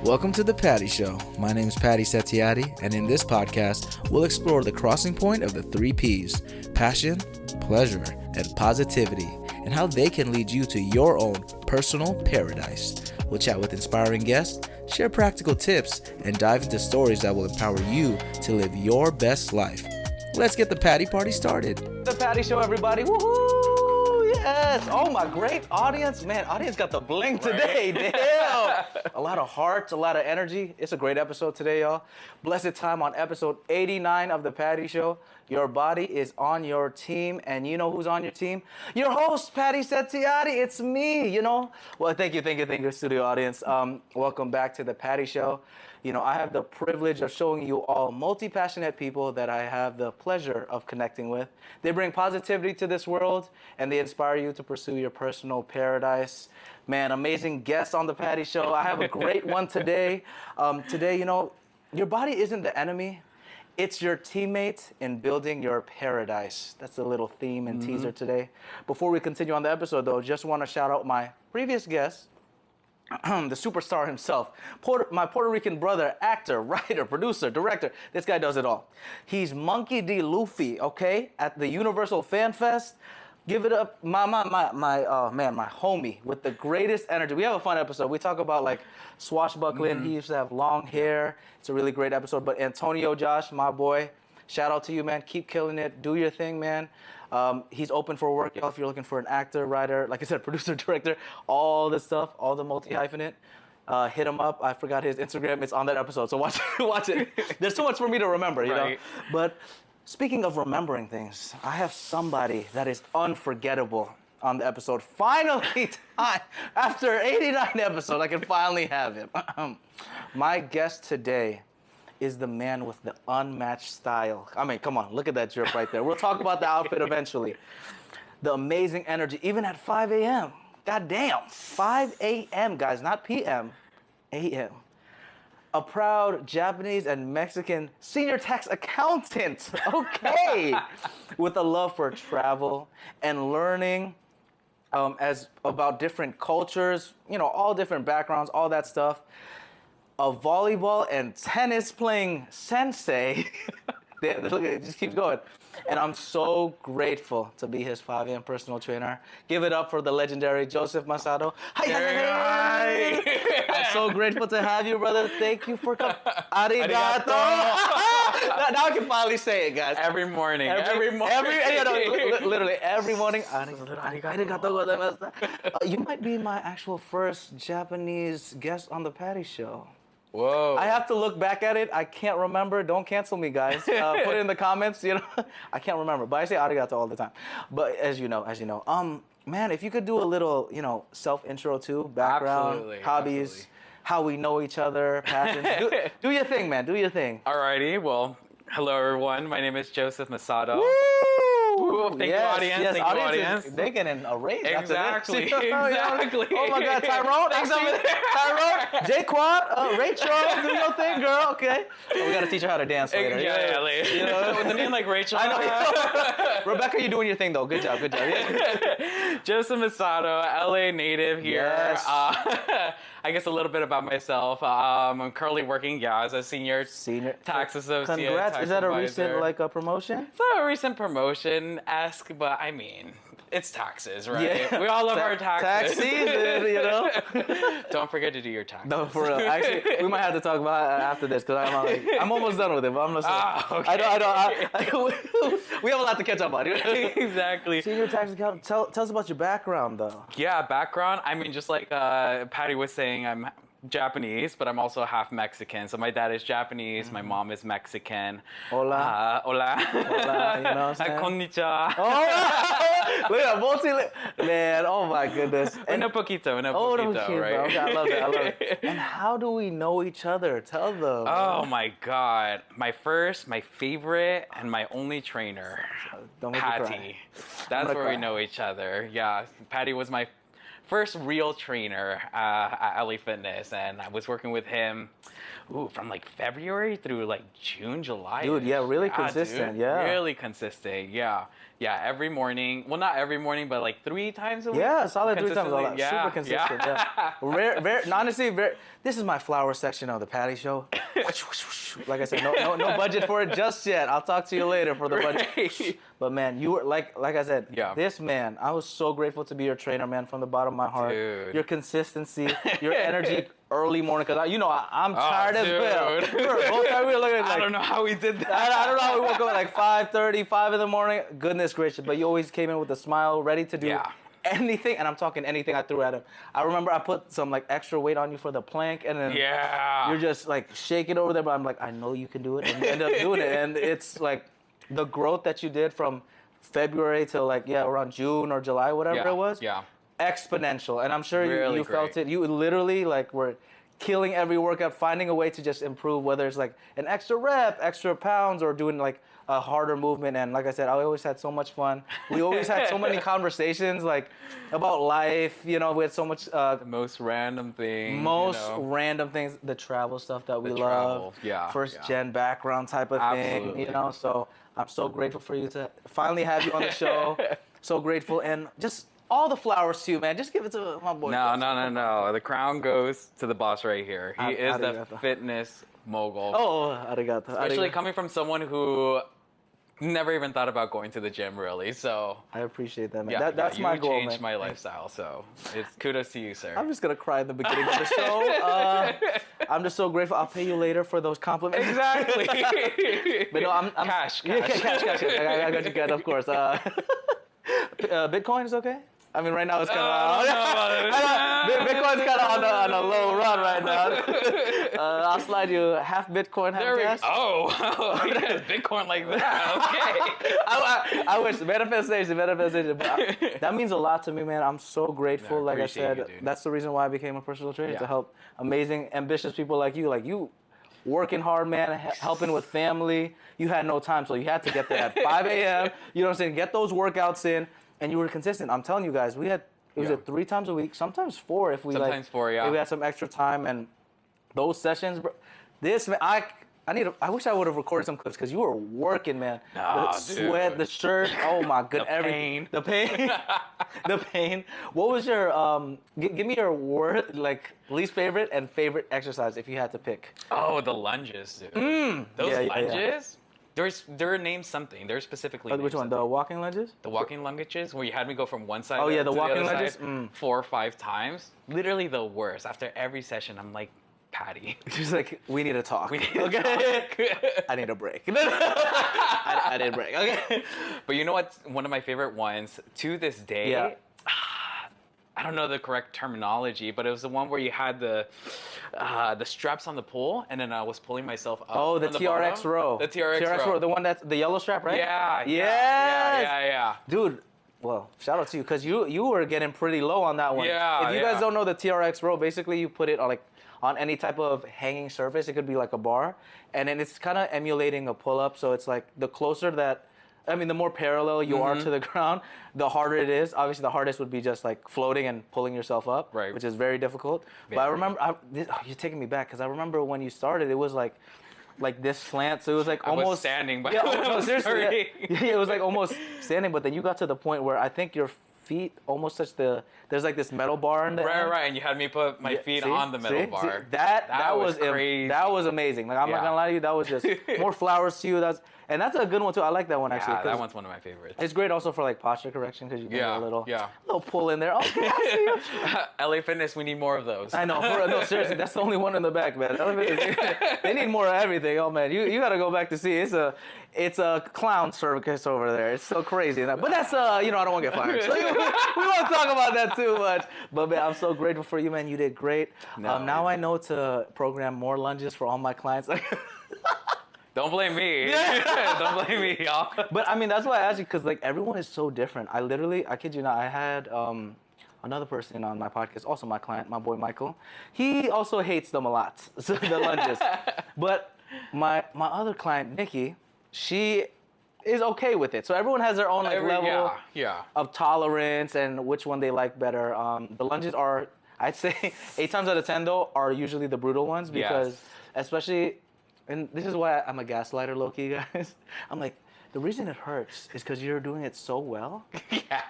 Welcome to The Patty Show. My name is Patty Settiati, and in this podcast, we'll explore the crossing point of the three P's: passion, pleasure, and positivity, and how they can lead you to your own personal paradise. We'll chat with inspiring guests, share practical tips, and dive into stories that will empower you to live your best life. Let's get the Patty Party started. The Patty Show, everybody. Woohoo! Yes. Oh, my great audience. Man, audience got the bling today. Damn. A lot of hearts, a lot of energy. It's a great episode today, y'all. Blessed time on episode 89 of The Patty Show. Your body is on your team, and you know who's on your team? Your host, Patty Settiati. It's me, you know. Well, thank you, studio audience. Welcome back to The Patty Show. You know, I have the privilege of showing you all multi-passionate people that I have the pleasure of connecting with. They bring positivity to this world, and they inspire you to pursue your personal paradise. Man, amazing guests on The Patty Show. I have a great one today. Today, you know, your body isn't the enemy. It's your teammate in building your paradise. That's the little theme and teaser today. Before we continue on the episode, though, just want to shout out my previous guest, the superstar himself, my Puerto Rican brother, actor, writer, producer, director. This guy does it all. He's Monkey D. Luffy, okay, at the Universal Fan Fest. Give it up, my homie with the greatest energy. We have a fun episode. We talk about like swashbuckling. He used to have long hair. It's a really great episode. But Antonio Josh, my boy, shout out to you, man. Keep killing it. Do your thing, man. He's open for work, y'all. If you're looking for an actor, writer, like I said, producer, director, all this stuff, all the multi-hyphenate, hit him up. I forgot his Instagram. It's on that episode, so watch it. There's too much for me to remember, you know. But speaking of remembering things, I have somebody that is unforgettable on the episode. Finally, after 89 episodes, I can finally have him. My guest today is the man with the unmatched style. I mean, come on, look at that drip right there. We'll talk about the outfit eventually. The amazing energy, even at 5 a.m. God damn, 5 a.m., guys, not p.m., a.m. A proud Japanese and Mexican senior tax accountant, okay, with a love for travel and learning as about different cultures, you know, all different backgrounds, all that stuff. A volleyball and tennis playing sensei. Look, it just keeps going. And I'm so grateful to be his 5 a.m. personal trainer. Give it up for the legendary Joseph Masato. Hi. I'm so grateful to have you, brother. Thank you for coming. Arigato. Now I can finally say it, guys. Every morning. Literally every morning. Arigato. You might be my actual first Japanese guest on the Patty Show. Whoa. I have to look back at it. I can't remember. Don't cancel me, guys. Put it in the comments, you know. I can't remember, but I say arigato all the time. But as you know, man, if you could do a little, you know, self-intro too, background, hobbies, how we know each other, passions. do your thing, man. Do your thing. Alrighty. Well, hello, everyone. My name is Joseph Masato. Woo! Thank you, audience. Yes, Thank you, audience. They getting a raise Exactly. after this. Exactly. Oh my God, Tyrone. Thanks over there. Tyrone, Jaquan, Rachel, do your thing, girl. Okay. Oh, we gotta teach her how to dance later. Yeah. You know, with the name like Rachel. I know. Rebecca, you're doing your thing though. Good job. Yeah. Joseph Masato, LA native here. Yes. I guess a little bit about myself. I'm currently working, as a senior tax associate. Congrats. Tax Is that advisor. a recent promotion? It's not a recent promotion-esque, but I mean, it's taxes, right? Yeah. We all love our taxes. Tax season, you know. Don't forget to do your taxes. No, for real. Actually, we might have to talk about it after this because I'm almost done with it. But I'm not sure. Okay. I know. We have a lot to catch up on. Exactly. Senior tax accountant. Tell us about your background, though. Yeah, background. I mean, just like Patty was saying, I'm Japanese, but I'm also half Mexican. So my dad is Japanese, my mom is Mexican. Hola. Hola. Hola, you know what I'm saying? Konnichiwa. Oh, look at that man, oh my goodness. Una poquito, right? Okay, I love it. And how do we know each other? Tell them. Oh my God. My favorite, and my only trainer, Don't make me cry. Patty. That's where we know each other. Yeah, Patty was my first real trainer at LA Fitness, and I was working with him. From like February through like June, July. Dude, yeah, really consistent. Dude, yeah. Really consistent. Yeah. Yeah, every morning. Well, not every morning, but like 3 times a week. Yeah, solid 3 times. Consistently. Yeah. Super consistent. Yeah. Rare, honestly, this is my flower section of the Patty Show. Like I said, no budget for it just yet. I'll talk to you later for the budget. But man, you were like I said, this man, I was so grateful to be your trainer, man, from the bottom of my heart. Dude. Your consistency, your energy, early morning, because I'm tired as well. We were both tired. We were looking I don't know how we did that. I don't know how we woke up at like 5:30, 5 in the morning. Goodness gracious, but you always came in with a smile, ready to do anything, and I'm talking anything I threw at him. I remember I put some like extra weight on you for the plank, and then you're just like shaking over there, but I'm like, I know you can do it, and you end up doing it, and it's like the growth that you did from February till like around June or July, whatever it was, exponential, and I'm sure Really you felt it. You literally like were killing every workout, finding a way to just improve, whether it's like an extra rep, extra pounds, or doing like a harder movement. And like I said, I always had so much fun. We always had so many conversations like about life. We had so much. The most random things. Random things. The travel stuff that we travel, love. First gen background type of Absolutely. thing. So I'm so grateful for you to finally have you on the show. So grateful, and just all the flowers to you, man. Just give it to my boy. No. The crown goes to the boss right here. He is the Arigato. fitness mogul. Oh, arigato. Especially coming from someone who never even thought about going to the gym, really. So I appreciate that, man. That's my goal, man. You changed my lifestyle, so it's kudos to you, sir. I'm just gonna cry in the beginning of the show. I'm just so grateful. I'll pay you later for those compliments. Exactly. But no, I'm cash. Yeah, cash. I got you good, of course. Bitcoin is okay. I mean, right now it's kind of Bitcoin's kind of on a low run right now. I'll slide you half Bitcoin, half cash. Bitcoin like that. Okay. I wish manifestation. But that means a lot to me, man. I'm so grateful. Like I said, that's the reason why I became a personal trainer, to help amazing, ambitious people like you. Working hard, man, helping with family. You had no time, so you had to get there at 5 a.m. You know what I'm saying? Get those workouts in, and you were consistent. I'm telling you guys, it was 3 times a week, sometimes 4 if we sometimes 4, if we had some extra time, and those sessions, bro, this man, I wish I would have recorded some clips because you were working, man. The sweat, the shirt, oh my goodness, the pain. What was your give me your least favorite and favorite exercise if you had to pick? Oh, the lunges, dude. Those lunges. Yeah. They're named something. They're specifically named which one? something. The walking lunges? The walking lunges, where you had me go from one side the to walking the other lunges? side 4 or 5 times. Literally the worst. After every session, I'm like, Patty. She's like, we need to talk. We need to talk. I need a break. I need a break. Okay. But you know what's one of my favorite ones to this day? Yeah. I don't know the correct terminology, but it was the one where you had the straps on the pole, and then I was pulling myself up. Oh, the TRX row. The TRX row. The one that's the yellow strap, right? Yeah. Yes. Yeah. Dude, well, shout out to you, because you were getting pretty low on that one. Yeah. If you guys don't know the TRX row, basically you put it on any type of hanging surface. It could be like a bar, and then it's kind of emulating a pull-up. So it's like the more parallel you are to the ground, the harder it is. Obviously, the hardest would be just like floating and pulling yourself up, right, which is very difficult. But I remember, you're taking me back, because I remember when you started, it was like this slant, so it was like almost I was standing, but no, seriously, it was like almost standing. But then you got to the point where I think your feet almost touched there's like this metal bar in the end. Right, and you had me put my feet on the metal bar. That was crazy. That was amazing. Like, I'm not gonna lie to you, that was just more flowers to you. And that's a good one too. I like that one actually. Yeah, that one's one of my favorites. It's great also for like posture correction, because you get a little pull in there. Okay, I see you. LA Fitness, we need more of those. I know. No, seriously, that's the only one in the back, man. They need more of everything. Oh man, you gotta go back to see. It's a clown circus over there. It's so crazy. But that's I don't want to get fired. So we won't talk about that too much. But man, I'm so grateful for you, man. You did great. Now I know to program more lunges for all my clients. Don't blame me. Don't blame me, y'all. But I mean, that's why I asked you, because like everyone is so different. I kid you not, I had another person on my podcast, also my client, my boy Michael. He also hates them a lot, so the lunges. But my other client, Nikki, she is okay with it. So everyone has their own like level Yeah. of tolerance and which one they like better. The lunges are, I'd say, 8 times out of 10 though, are usually the brutal ones because, especially, and this is why I'm a gaslighter, low key, guys. I'm like, the reason it hurts is because you're doing it so well.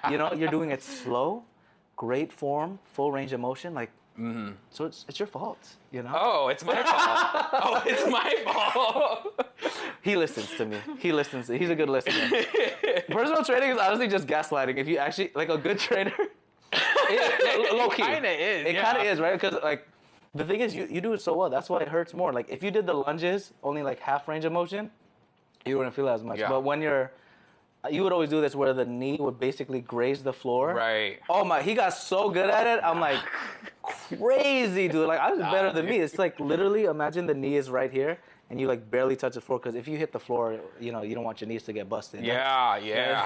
You know, you're doing it slow, great form, full range of motion, like. Mm-hmm. So it's your fault, you know. Oh, it's my fault. Oh, it's my fault. He listens to me. He's a good listener. Personal training is honestly just gaslighting. If you actually like a good trainer, low key. It kind of is. It kind of is, right? Because like the thing is, you do it so well. That's why it hurts more. Like if you did the lunges only like half range of motion, you wouldn't feel it as much. Yeah. But when you would always do this where the knee would basically graze the floor. Right. Oh my, he got so good at it. I'm like, crazy, dude. Like I was better than me. It's like literally imagine the knee is right here and you like barely touch the floor because if you hit the floor, you know, you don't want your knees to get busted. Yeah.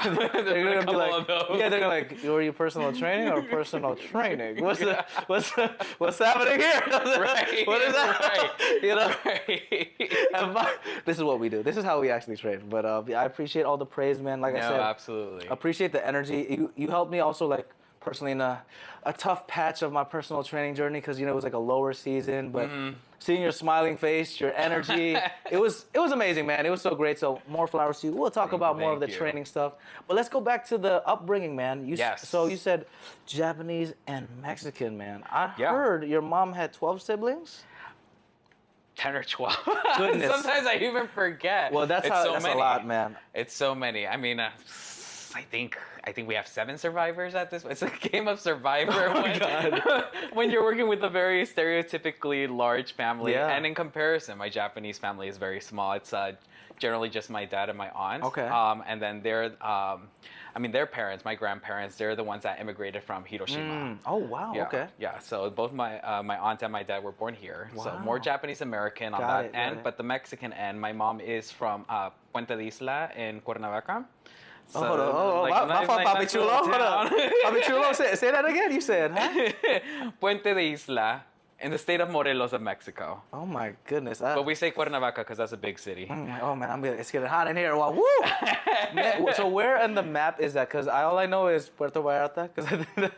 They're gonna be like, they're gonna like, were you personal training or personal training? What's happening here? Right. What is that? Right. You know. Right. This is what we do. This is how we actually train. But I appreciate all the praise, man. Like I said, absolutely. Appreciate the energy. You helped me also like personally in a tough patch of my personal training journey because you know it was like a lower season, but seeing your smiling face, your energy, it was amazing, man. It was so great. So more flowers to you. We'll talk about more of the training stuff, but let's go back to the upbringing, man. So you said Japanese and Mexican, man. I heard your mom had 12 siblings. 10 or 12. Goodness. Sometimes I even forget. Well, that's a lot, man. It's so many. I mean, I think we have 7 survivors at this. It's a game of Survivor when you're working with a very stereotypically large family. Yeah. And in comparison, my Japanese family is very small. It's generally just my dad and my aunt. Okay. And then their parents, my grandparents, they're the ones that immigrated from Hiroshima. Oh wow. Yeah, Okay. Yeah. So both my aunt and my dad were born here. Wow. So more Japanese American on Got that end, but the Mexican end, my mom is from Puente de Isla in Cuernavaca. So, hold on. My fault, Papi Chulo. Hold on. Papi Chulo, say that again. You said, huh? Puente de Isla in the state of Morelos of Mexico. Oh my goodness. But we say Cuernavaca because that's a big city. Oh man, it's getting hot in here. Wow, woo! Man, so where in the map is that? Because all I know is Puerto Vallarta.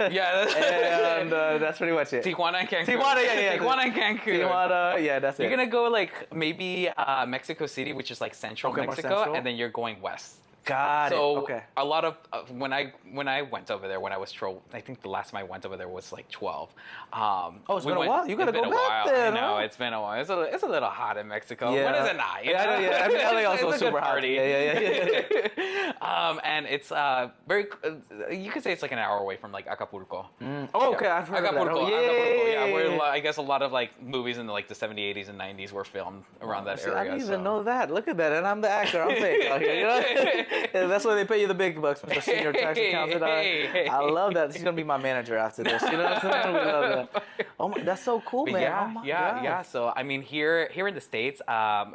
And that's pretty much it. Tijuana and Cancun. Tijuana and Cancun. Tijuana, yeah, that's it. You're gonna go like maybe Mexico City, which is like central Mexico, central. and then you're going west. Got it. So Okay. a lot of when I went over there when I was I think the last time I went over there was like 12. It's been a while. You gotta go back there. I know it's been a while. It's a little hot in Mexico. Yeah. When is it not? Yeah, I mean, LA also it's a super good hot. party. Yeah. And it's very. You could say it's like an hour away from like Acapulco. Oh, okay. I've heard Acapulco. of that. Acapulco. Yeah, where I guess a lot of like movies in like the 70s, 80s, and 90s were filmed around that area. I didn't even know that. Look at that. And I'm the actor. I'm fake out here. You know? Yeah, that's why they pay you the big bucks, Mr. Senior Tax Accountant. I love that. He's gonna be my manager after this. You know what I'm saying? We love that. Oh my, that's so cool, man. Yeah. So I mean, here in the States,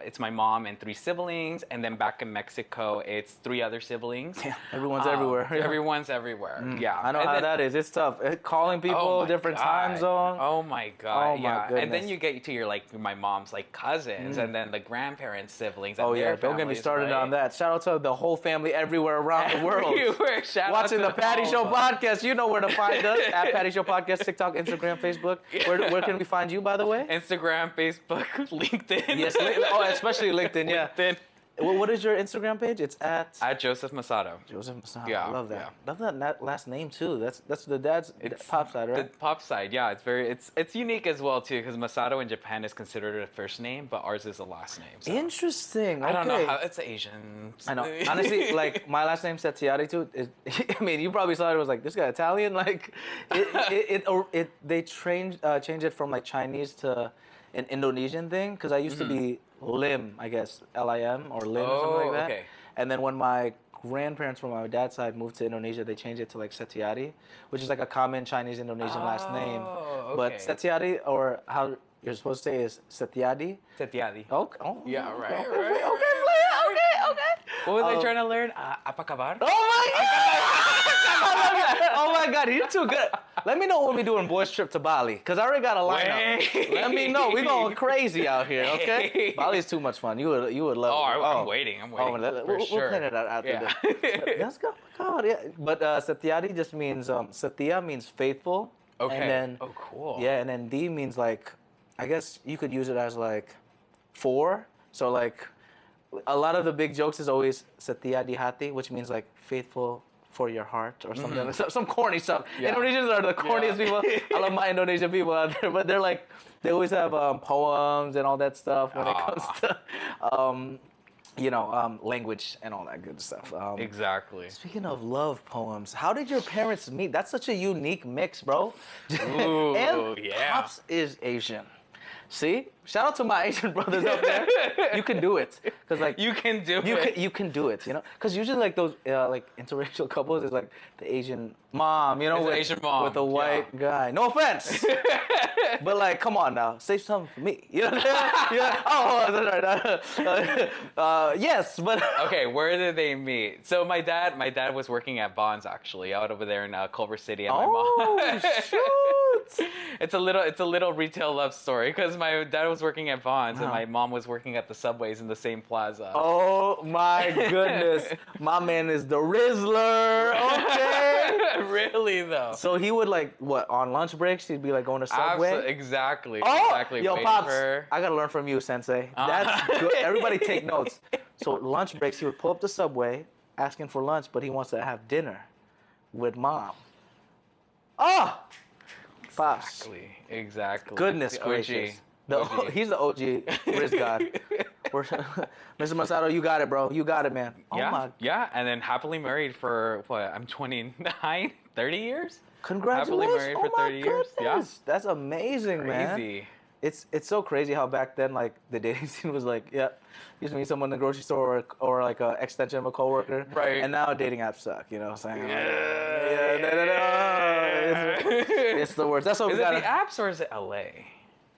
it's my mom and 3 siblings, and then back in Mexico, it's 3 other siblings. Yeah, everyone's everywhere. Yeah. Everyone's everywhere. Yeah, I know how that is. It's tough. Calling people, different time zone. Oh my god. Oh my goodness. And then you get to your like my mom's like cousins, and then the grandparents' siblings. And Oh yeah, their don't get me families, started right? on that. Shout out to the whole family everywhere around the world. Shout out Watching to the Patty all Show of us. podcast. You know where to find us at Patty Show Podcast, TikTok, Instagram, Facebook. Where can we find you, by the way? Instagram, Facebook, LinkedIn. Yes, especially LinkedIn. Yeah. LinkedIn. What is your Instagram page? It's at Joseph Masato. Joseph Masato. Yeah, I love that. yeah. Love that last name too. That's the dad's pop side, right? The pop side, yeah. It's unique as well too, because Masato in Japan is considered a first name, but ours is a last name. So. Interesting. I don't know Okay. how it's Asian. I know. Honestly, like my last name Settiati too. I mean, you probably saw it. Was like this guy Italian. Like, they change it from like Chinese to an Indonesian thing because I used to be Lim, I guess Lim or Lim or something like that. Okay. And then when my grandparents from my dad's side moved to Indonesia, they changed it to like Settiati, which is like a common Chinese Indonesian last name. Okay. But Settiati, or how you're supposed to say is Settiadi. Setiadi. Okay. Oh, Yeah, right, Okay, right. okay. What was I trying to learn? Apa kabar? Oh my god! Oh my God, you're too good. Let me know when we doing boys trip to Bali, because I already got a lineup. Let me know. We going crazy out here, okay? Bali is too much fun. You would love it. I'm waiting. I'm waiting. We'll plan it out after this. Let's go. God, yeah. But Satyadi just means, Satya means faithful. Okay. And then, oh, cool. Yeah, and then D means like, I guess you could use it as like 4. So like, a lot of the big jokes is always Satya di hati, which means like faithful for your heart or something. Mm-hmm. Some corny stuff. Yeah. Indonesians are the corniest people. I love my Indonesian people out there, but they're like, they always have poems and all that stuff when it comes to, language and all that good stuff. Exactly. Speaking of love poems, how did your parents meet? That's such a unique mix, bro. Ooh, and yeah. Pops is Asian. See? Shout out to my Asian brothers out there. You can do it. Cause like you can do it. You can do it, Cause usually like those like interracial couples is like the Asian mom, with Asian mom with a white guy. No offense. But like, come on now, say something for me. You know what I'm saying? Yeah. Oh, that's right. Yes, but okay. Where did they meet? So my dad was working at Bonds actually, out over there in Culver City, and my mom. Shoot! It's a little retail love story because my dad was working at Bonds and my mom was working at the Subways in the same plaza. Oh my goodness, my man is the Rizzler. Okay. Really though. So he would like what on lunch breaks? He'd be like going to Subway. Exactly. Oh, exactly. Yo, Pops, I gotta learn from you, Sensei. That's good. Everybody take notes. So lunch breaks, he would pull up the Subway, asking for lunch, but he wants to have dinner with mom. Oh, Pops. Exactly. Goodness gracious. He's the OG Riz God. Mr. Masato, you got it, bro. You got it, man. Yeah, and then happily married for what? I'm 29, 30 years? Congratulations. Happily married for 30 years. Yeah. That's amazing, man. Crazy. It's so crazy how back then like the dating scene was like, yeah, you just meet someone in the grocery store or like an extension of a coworker. Right. And now dating apps suck, you know what I'm saying? It's the worst. That's what we got. Is it the apps or is it LA?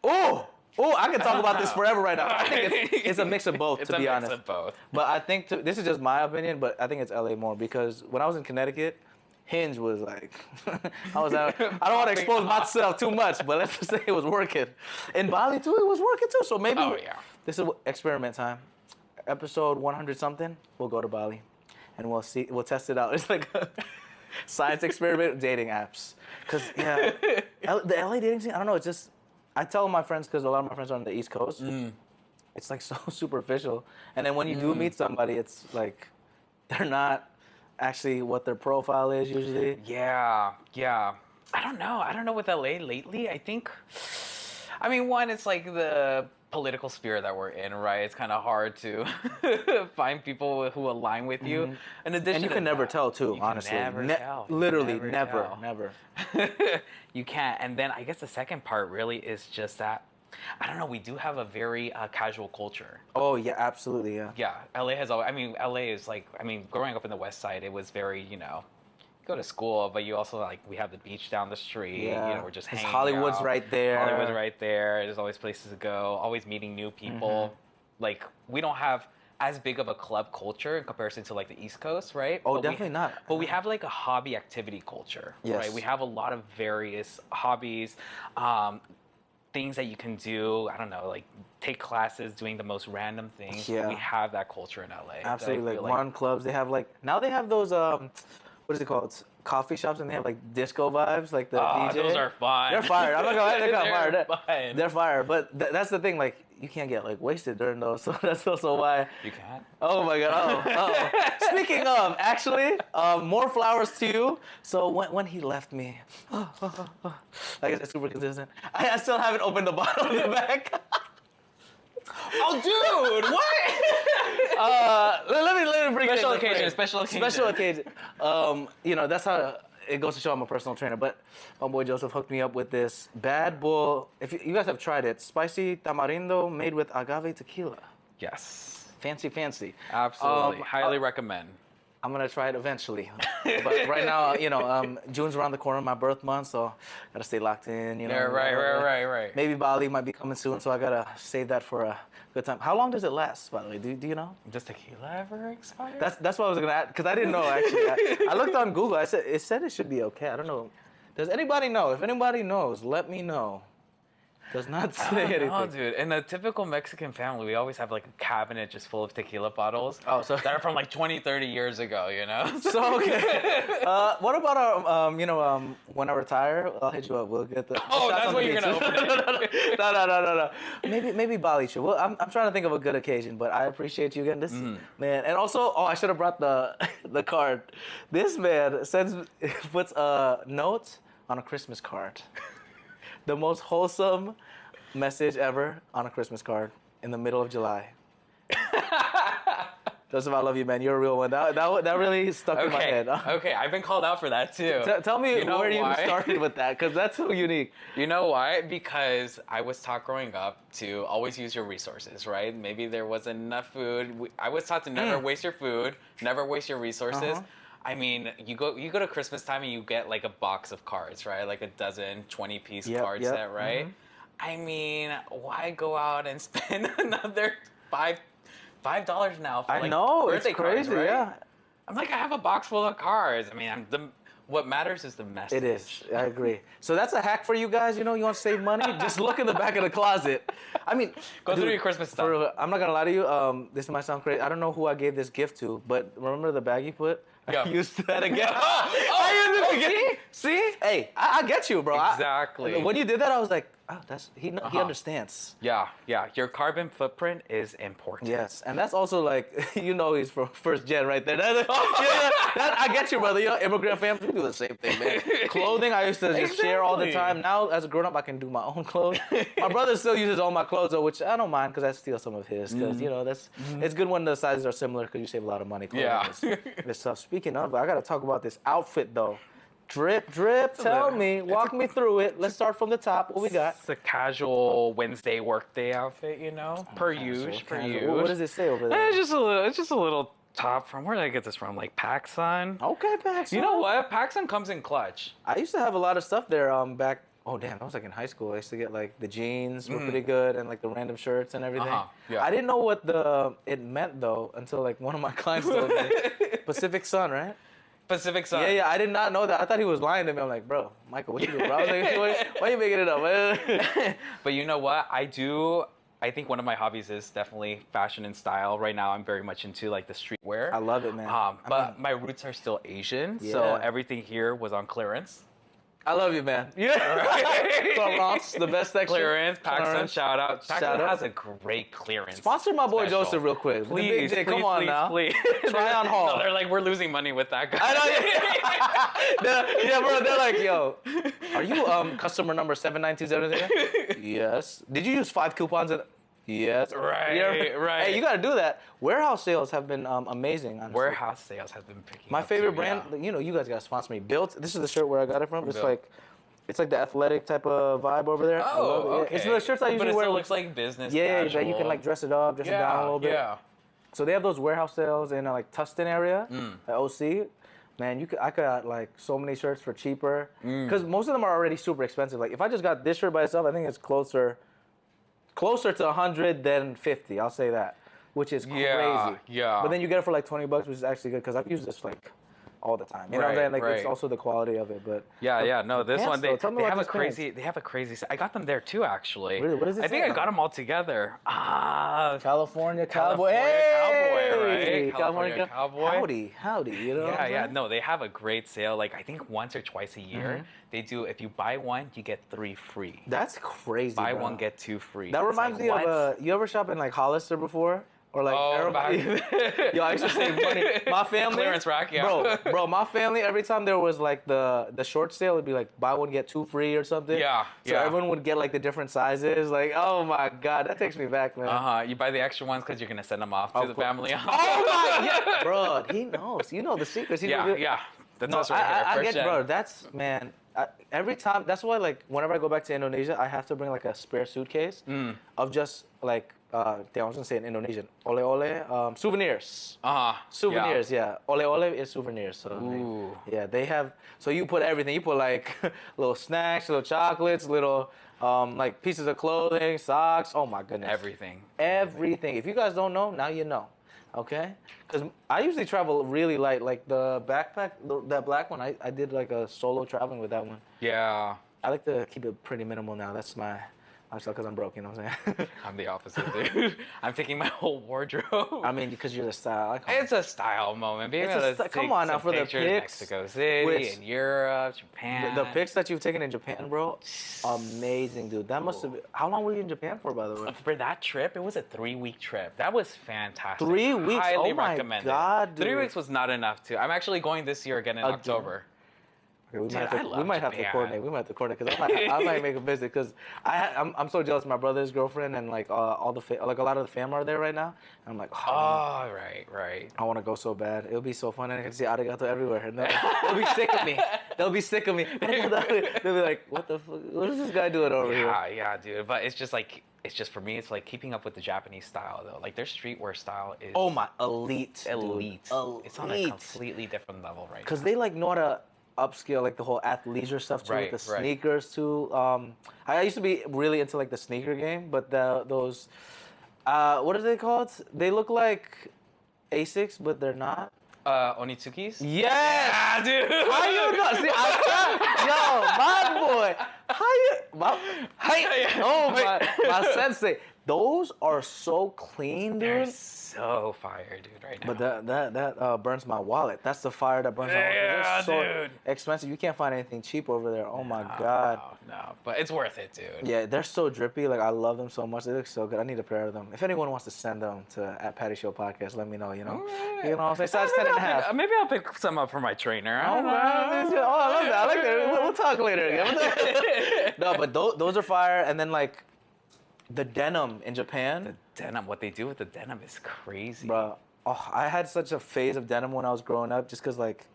Oh, I can talk about this forever right now. I think it's a mix of both, to be honest. It's a mix of both. But I think, this is just my opinion, but I think it's LA more because when I was in Connecticut, Hinge was like, I don't want to expose myself too much, but let's just say it was working. In Bali too, it was working too. So maybe this is experiment time. Episode 100 something, we'll go to Bali and we'll test it out. It's like a science experiment, dating apps. Because, the LA dating scene, I don't know, it's just, I tell my friends, because a lot of my friends are on the East Coast, it's like so superficial. And then when you do meet somebody, it's like, they're not actually what their profile is usually. Yeah. I don't know with LA lately. One, it's like the political sphere that we're in, right? It's kind of hard to find people who align with you. In addition, and you can never tell too, honestly. Literally, never. You can't. And then I guess the second part really is just that, I don't know, we do have a very casual culture. Oh, yeah, absolutely, yeah. Yeah, LA has always, LA is like, growing up in the West Side, it was very, go to school, but you also we have the beach down the street. Yeah. We're just hanging Hollywood's out. right there. Hollywood's right there. There's always places to go. Always meeting new people. Like we don't have as big of a club culture in comparison to like the East Coast, right? Oh, definitely not. But we have like a hobby activity culture, right? We have a lot of various hobbies, things that you can do. I don't know, like take classes, doing the most random things. Yeah. We have that culture in LA. Absolutely, like run clubs. They have now they have those what is it called? It's coffee shops, and they have like disco vibes, like the DJ. Those are fun. They're fired. I'm not gonna lie, they're fire. They're fire. But that's the thing, like you can't get like wasted during those, so that's also why. You can't. Oh my God. Oh. Speaking of, actually, more flowers to you. So when he left me, like it's super consistent. I still haven't opened the bottle in the back. Oh, dude, what? Let me bring special it in. Special occasion. That's how it goes to show I'm a personal trainer. But my boy Joseph hooked me up with this Bad Bull. If you guys have tried it, spicy tamarindo made with agave tequila. Yes. Fancy. Absolutely. Highly recommend. I'm gonna try it eventually. But right now, June's around the corner, my birth month, so gotta stay locked in. Yeah, right. Maybe Bali might be coming soon, so I gotta save that for a good time. How long does it last, by the way? Do you know? Does tequila ever expire? That's what I was gonna ask, because I didn't know actually. I looked on Google. It said it should be okay. I don't know. Does anybody know? If anybody knows, let me know. Does not say anything. No, dude. In a typical Mexican family, we always have like a cabinet just full of tequila bottles. Oh, so that are from like 20, 30 years ago, you know? So okay. What about our when I retire, I'll hit you up. We'll get the. Oh, shots that's on what the you're beach. gonna open it. No. Maybe Bali trip. Well, I'm trying to think of a good occasion, but I appreciate you getting this, man. And also, I should have brought the card. This man puts a note on a Christmas card. The most wholesome message ever on a Christmas card in the middle of July. Joseph, I love you, man. You're a real one. That really stuck in my head. Okay, I've been called out for that too. Tell me where you why? started with that, because that's so unique. You know why? Because I was taught growing up to always use your resources, right? Maybe there wasn't enough food. I was taught to never waste your food, never waste your resources. I mean, you go to Christmas time and you get like a box of cards, right? Like a dozen 20-piece card set, right? I mean, why go out and spend another $5 now for I like know, birthday it's crazy, cards, right? yeah. I'm like, I have a box full of cards. I mean, what matters is the message. It is. I agree. So that's a hack for you guys. You want to save money? Just look in the back of the closet. I mean, Go through your Christmas stuff. I'm not gonna lie to you. This might sound crazy. I don't know who I gave this gift to, but remember the bag you put? Yeah. I used that again. I used it again. See? Hey, I get you, bro. Exactly. When you did that, I was like, oh, he understands. Yeah. Your carbon footprint is important. Yes, and that's also like, he's from first gen right there. I get you, brother. Immigrant families, we do the same thing, man. Clothing, I used to just share all the time. Now, as a grown up, I can do my own clothes. My brother still uses all my clothes, though, which I don't mind because I steal some of his. Because it's good when the sizes are similar because you save a lot of money. Yeah. This stuff. Speaking of, I got to talk about this outfit though. Drip. Tell me, walk me through it. Let's start from the top. What we got? It's a casual Wednesday workday outfit, per usual. What does it say over there? It's just a little top from, where did I get this from? Like PacSun. Okay, PacSun. You know what? PacSun comes in clutch. I used to have a lot of stuff there back. Oh damn, I was like in high school. I used to get like the jeans were pretty good and like the random shirts and everything. Yeah. I didn't know what it meant though until like one of my clients told me. Pacific Sun, right? Pacific Sun. Yeah, I did not know that. I thought he was lying to me. I'm like, bro, Michael, what you doing, bro? I was like, why are you making it up? But you know what? I think one of my hobbies is definitely fashion and style. Right now, I'm very much into like the streetwear. I love it, man. But my roots are still Asian, so Yeah. everything here was on clearance. I love you, man. Yeah. Clarence, the best section. Clearance, PacSun, shout out. Shout PacSun out. has a great clearance. Sponsor my boy special. Joseph real quick. The Please, Big J, please, come on please, now. please. Try on haul. No, they're like, we're losing money with that guy. I know. Yeah, bro. They're like, yo, are you customer number 79277? Yes. Did you use 5 coupons? Yes. Right, Yeah. right. Hey, you gotta do that. Warehouse sales have been amazing. Honestly. Warehouse sales has been picking My up favorite too, brand. yeah. You guys gotta sponsor me. Built. This is the shirt where I got it from. It's Built. like the athletic type of vibe over there. I love it. Oh, Yeah. okay. It's the shirts I usually but it wear. still with- looks like business Yeah, casual. you can like dress it up, dress it down a little bit. Yeah. So they have those warehouse sales in like Tustin area, at OC. Man, I got like so many shirts for cheaper because most of them are already super expensive. Like if I just got this shirt by itself, I think it's closer to 100 than 50. I'll say that, which is crazy. Yeah. But then you get it for like $20, which is actually good because I've used this like all the time. You know what I'm saying? Like it's also the quality of it, but No, this pants, one though. Tell me they about have a these pants. crazy. They have a crazy. I got them there too, actually. Really? What does it I think say? I got them all together. California Cowboy. California Hey! Cowboy, right? California Cowboy. Howdy. You know? what I'm Yeah. saying? No, they have a great sale. Like I think once or twice a year, they do. If you buy one, you get 3 free. That's crazy. Buy bro. one, get 2 free. That It's reminds like, me what? of you ever shop in like Hollister before? Or like Yo, I used to save money. My family Clearance rack, yeah. Bro, my family every time there was like the short sale, it'd be like buy one get 2 free or something. Yeah, So yeah. everyone would get like the different sizes. Like, oh my god, that takes me back, man. You buy the extra ones because you're gonna send them off to the course. family. Oh my yeah, bro, he knows. You know the secrets. Yeah. That's No, also right here. I First get, gen. bro. That's man. Every time, that's why like whenever I go back to Indonesia, I have to bring like a spare suitcase of just like damn, I was gonna say in Indonesian. Ole ole, souvenirs. Souvenirs. Souvenirs, yeah. Ole ole is souvenirs. So Ooh. yeah, they have. So you put everything. You put like little snacks, little chocolates, little like pieces of clothing, socks. Oh my goodness. Everything. Everything. If you guys don't know, now you know. Okay? Because I usually travel really light. Like the backpack, that black one, I did like a solo traveling with that one. Yeah. I like to keep it pretty minimal now. That's my lifestyle because I'm broke, you know what I'm saying? I'm the opposite, dude. I'm taking my whole wardrobe. I mean, because you're the style icon. It's a style moment. Being It's able a to sti- come take on now, some for the pictures in pics, Mexico City, which- in Europe, Japan. The pics that you've taken in Japan, bro, amazing, dude. That must have been. How long were you in Japan for, by the way? For that trip, it was a 3-week trip. That was fantastic. 3 weeks? Highly Oh my recommend God, it. 3 dude. weeks was not enough too. I'm actually going this year again in Again? October. Okay, we Dude, might, I have to, we love might have to Japan. coordinate. We might have to coordinate because I might make a visit because I'm so jealous of my brother's girlfriend and like all the like a lot of the fam are there right now. And I'm like, oh, Oh, right. I want to go so bad. It'll be so fun and I can see arigato everywhere. And they'll be sick of me. They'll be sick of me. They'll be like, what the fuck? What is this guy doing over here? Yeah, dude. But it's just for me, it's like keeping up with the Japanese style though. Like their streetwear style is Oh my, elite. elite. Dude. It's on a completely different level right now. Because they like know how to upscale like the whole athleisure stuff too, Right, with the right. sneakers too. I used to be really into like the sneaker game, but those what are they called? They look like Asics, but they're not. Onitsukis? Yes, Yeah, dude. How you know? See, my boy. My sensei. Those are so clean, They're dude. so fire, dude, right now. But that burns my wallet. That's the fire that burns my wallet. Yeah, It's so dude. expensive. You can't find anything cheap over there. Oh my God. No, but it's worth it, dude. Yeah, they're so drippy. Like I love them so much. They look so good. I need a pair of them. If anyone wants to send them to @Patty Show Podcast, let me know. You know, you know what I'm saying. Size 10 and a half. Maybe I'll pick some up for my trainer. I Oh, don't know. man. Oh, I love that. I like that. We'll talk later again. No, but those are fire. And then like the denim in Japan. Denim, what they do with the denim is crazy. Bro, I had such a phase of denim when I was growing up, just because like,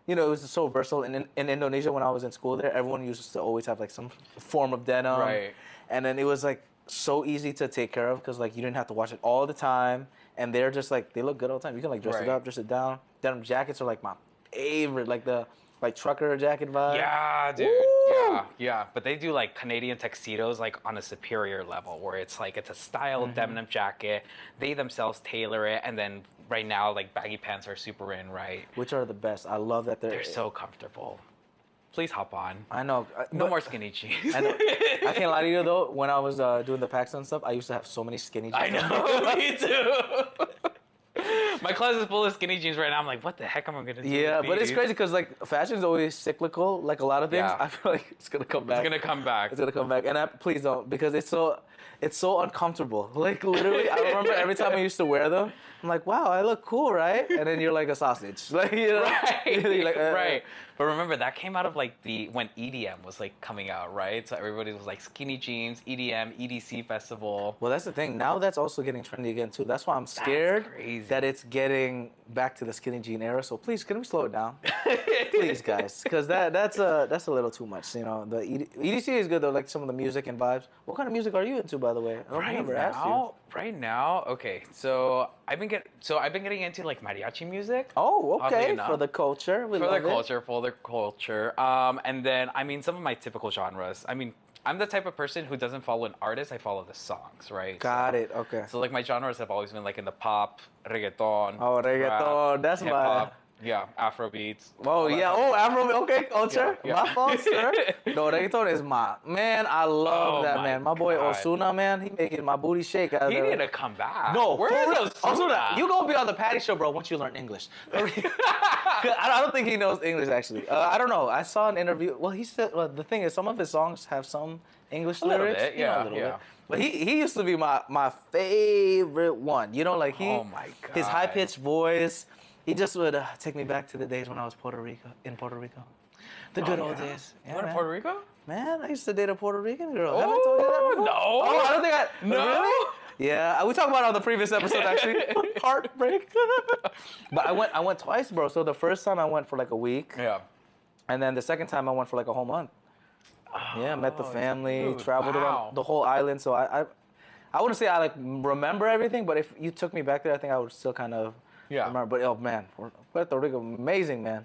you know, it was so versatile. In Indonesia, when I was in school there, everyone used to always have like some form of denim. Right. And then it was like so easy to take care of because like you didn't have to wash it all the time. And they're just like, they look good all the time. You can like dress it Right. up, dress it down. Denim jackets are like my favorite, like the trucker jacket vibe. Yeah, dude. Woo! Yeah. But they do like Canadian tuxedos like on a superior level where it's like it's a style denim jacket. They themselves tailor it, and then right now like baggy pants are super in, right? Which are the best. I love that They're so comfortable. Please hop on. I know. No but- more skinny jeans. I know. I can't lie to you though. When I was doing the Pakistan stuff, I used to have so many skinny jeans. I know, me too. My closet is full of skinny jeans right now. I'm like, what the heck am I gonna do? Yeah, with but it's these? crazy because like fashion's always cyclical. Like a lot of things, Yeah. I feel like it's gonna come back. It's gonna come back. It's gonna come back, and please don't because it's so uncomfortable. Like literally, I remember every time I used to wear them, I'm like, wow, I look cool, right? And then you're like a sausage, like you know, Right. You're like, Right. But remember that came out of like when EDM was like coming out, right? So everybody was like skinny jeans, EDM, EDC festival. Well, that's the thing. Now that's also getting trendy again too. That's why I'm scared crazy. that it's getting back to the skinny jean era. So please, can we slow it down, please, guys? Because that's a little too much. You know, the EDC is good though. Like some of the music and vibes. What kind of music are you into, by the way? I don't think I ever asked you. Right now, okay. So I've been getting into like mariachi music. Oh, Oddly okay. enough. For the culture, we For love the it. culture. And then I mean some of my typical genres. I mean, I'm the type of person who doesn't follow an artist. I follow the songs, right? Got it. Okay. So like my genres have always been like in the pop, reggaeton. Oh, reggaeton, rap, that's my- hip-hop, yeah, Afro beats. Oh all that yeah. stuff. Oh, Afro. Okay, culture. Yeah. My fault, sir. No, reggaeton is my man. I love Oh that my man. My boy God. Osuna, man. He making my booty shake. Out He there. need to come back. No, where for is real. Osuna? You gonna be on the Patty Show, bro, once you learn English. I don't think he knows English, actually. I don't know. I saw an interview. Well, he said, well, the thing is, some of his songs have some English A little lyrics. bit, you know, yeah, a little yeah. bit. But he used to be my favorite one. You know, like Oh my his God. high-pitched voice, he just would take me back to the days when I was in Puerto Rico. The good old days. You Yeah, went to man. Puerto Rico? Man, I used to date a Puerto Rican girl. Have I told you that Oh, before? no. Oh, I don't think I. No. Really? Yeah, we talked about it on the previous episode actually. Heartbreak. But I went twice, bro. So the first time I went for like a week, Yeah. and then the second time I went for like a whole month. Yeah, met the family, dude, traveled wow. around the whole island. So I wouldn't say I like remember everything, but if you took me back there, I think I would still kind of remember. But oh man, Puerto Rico, amazing, man.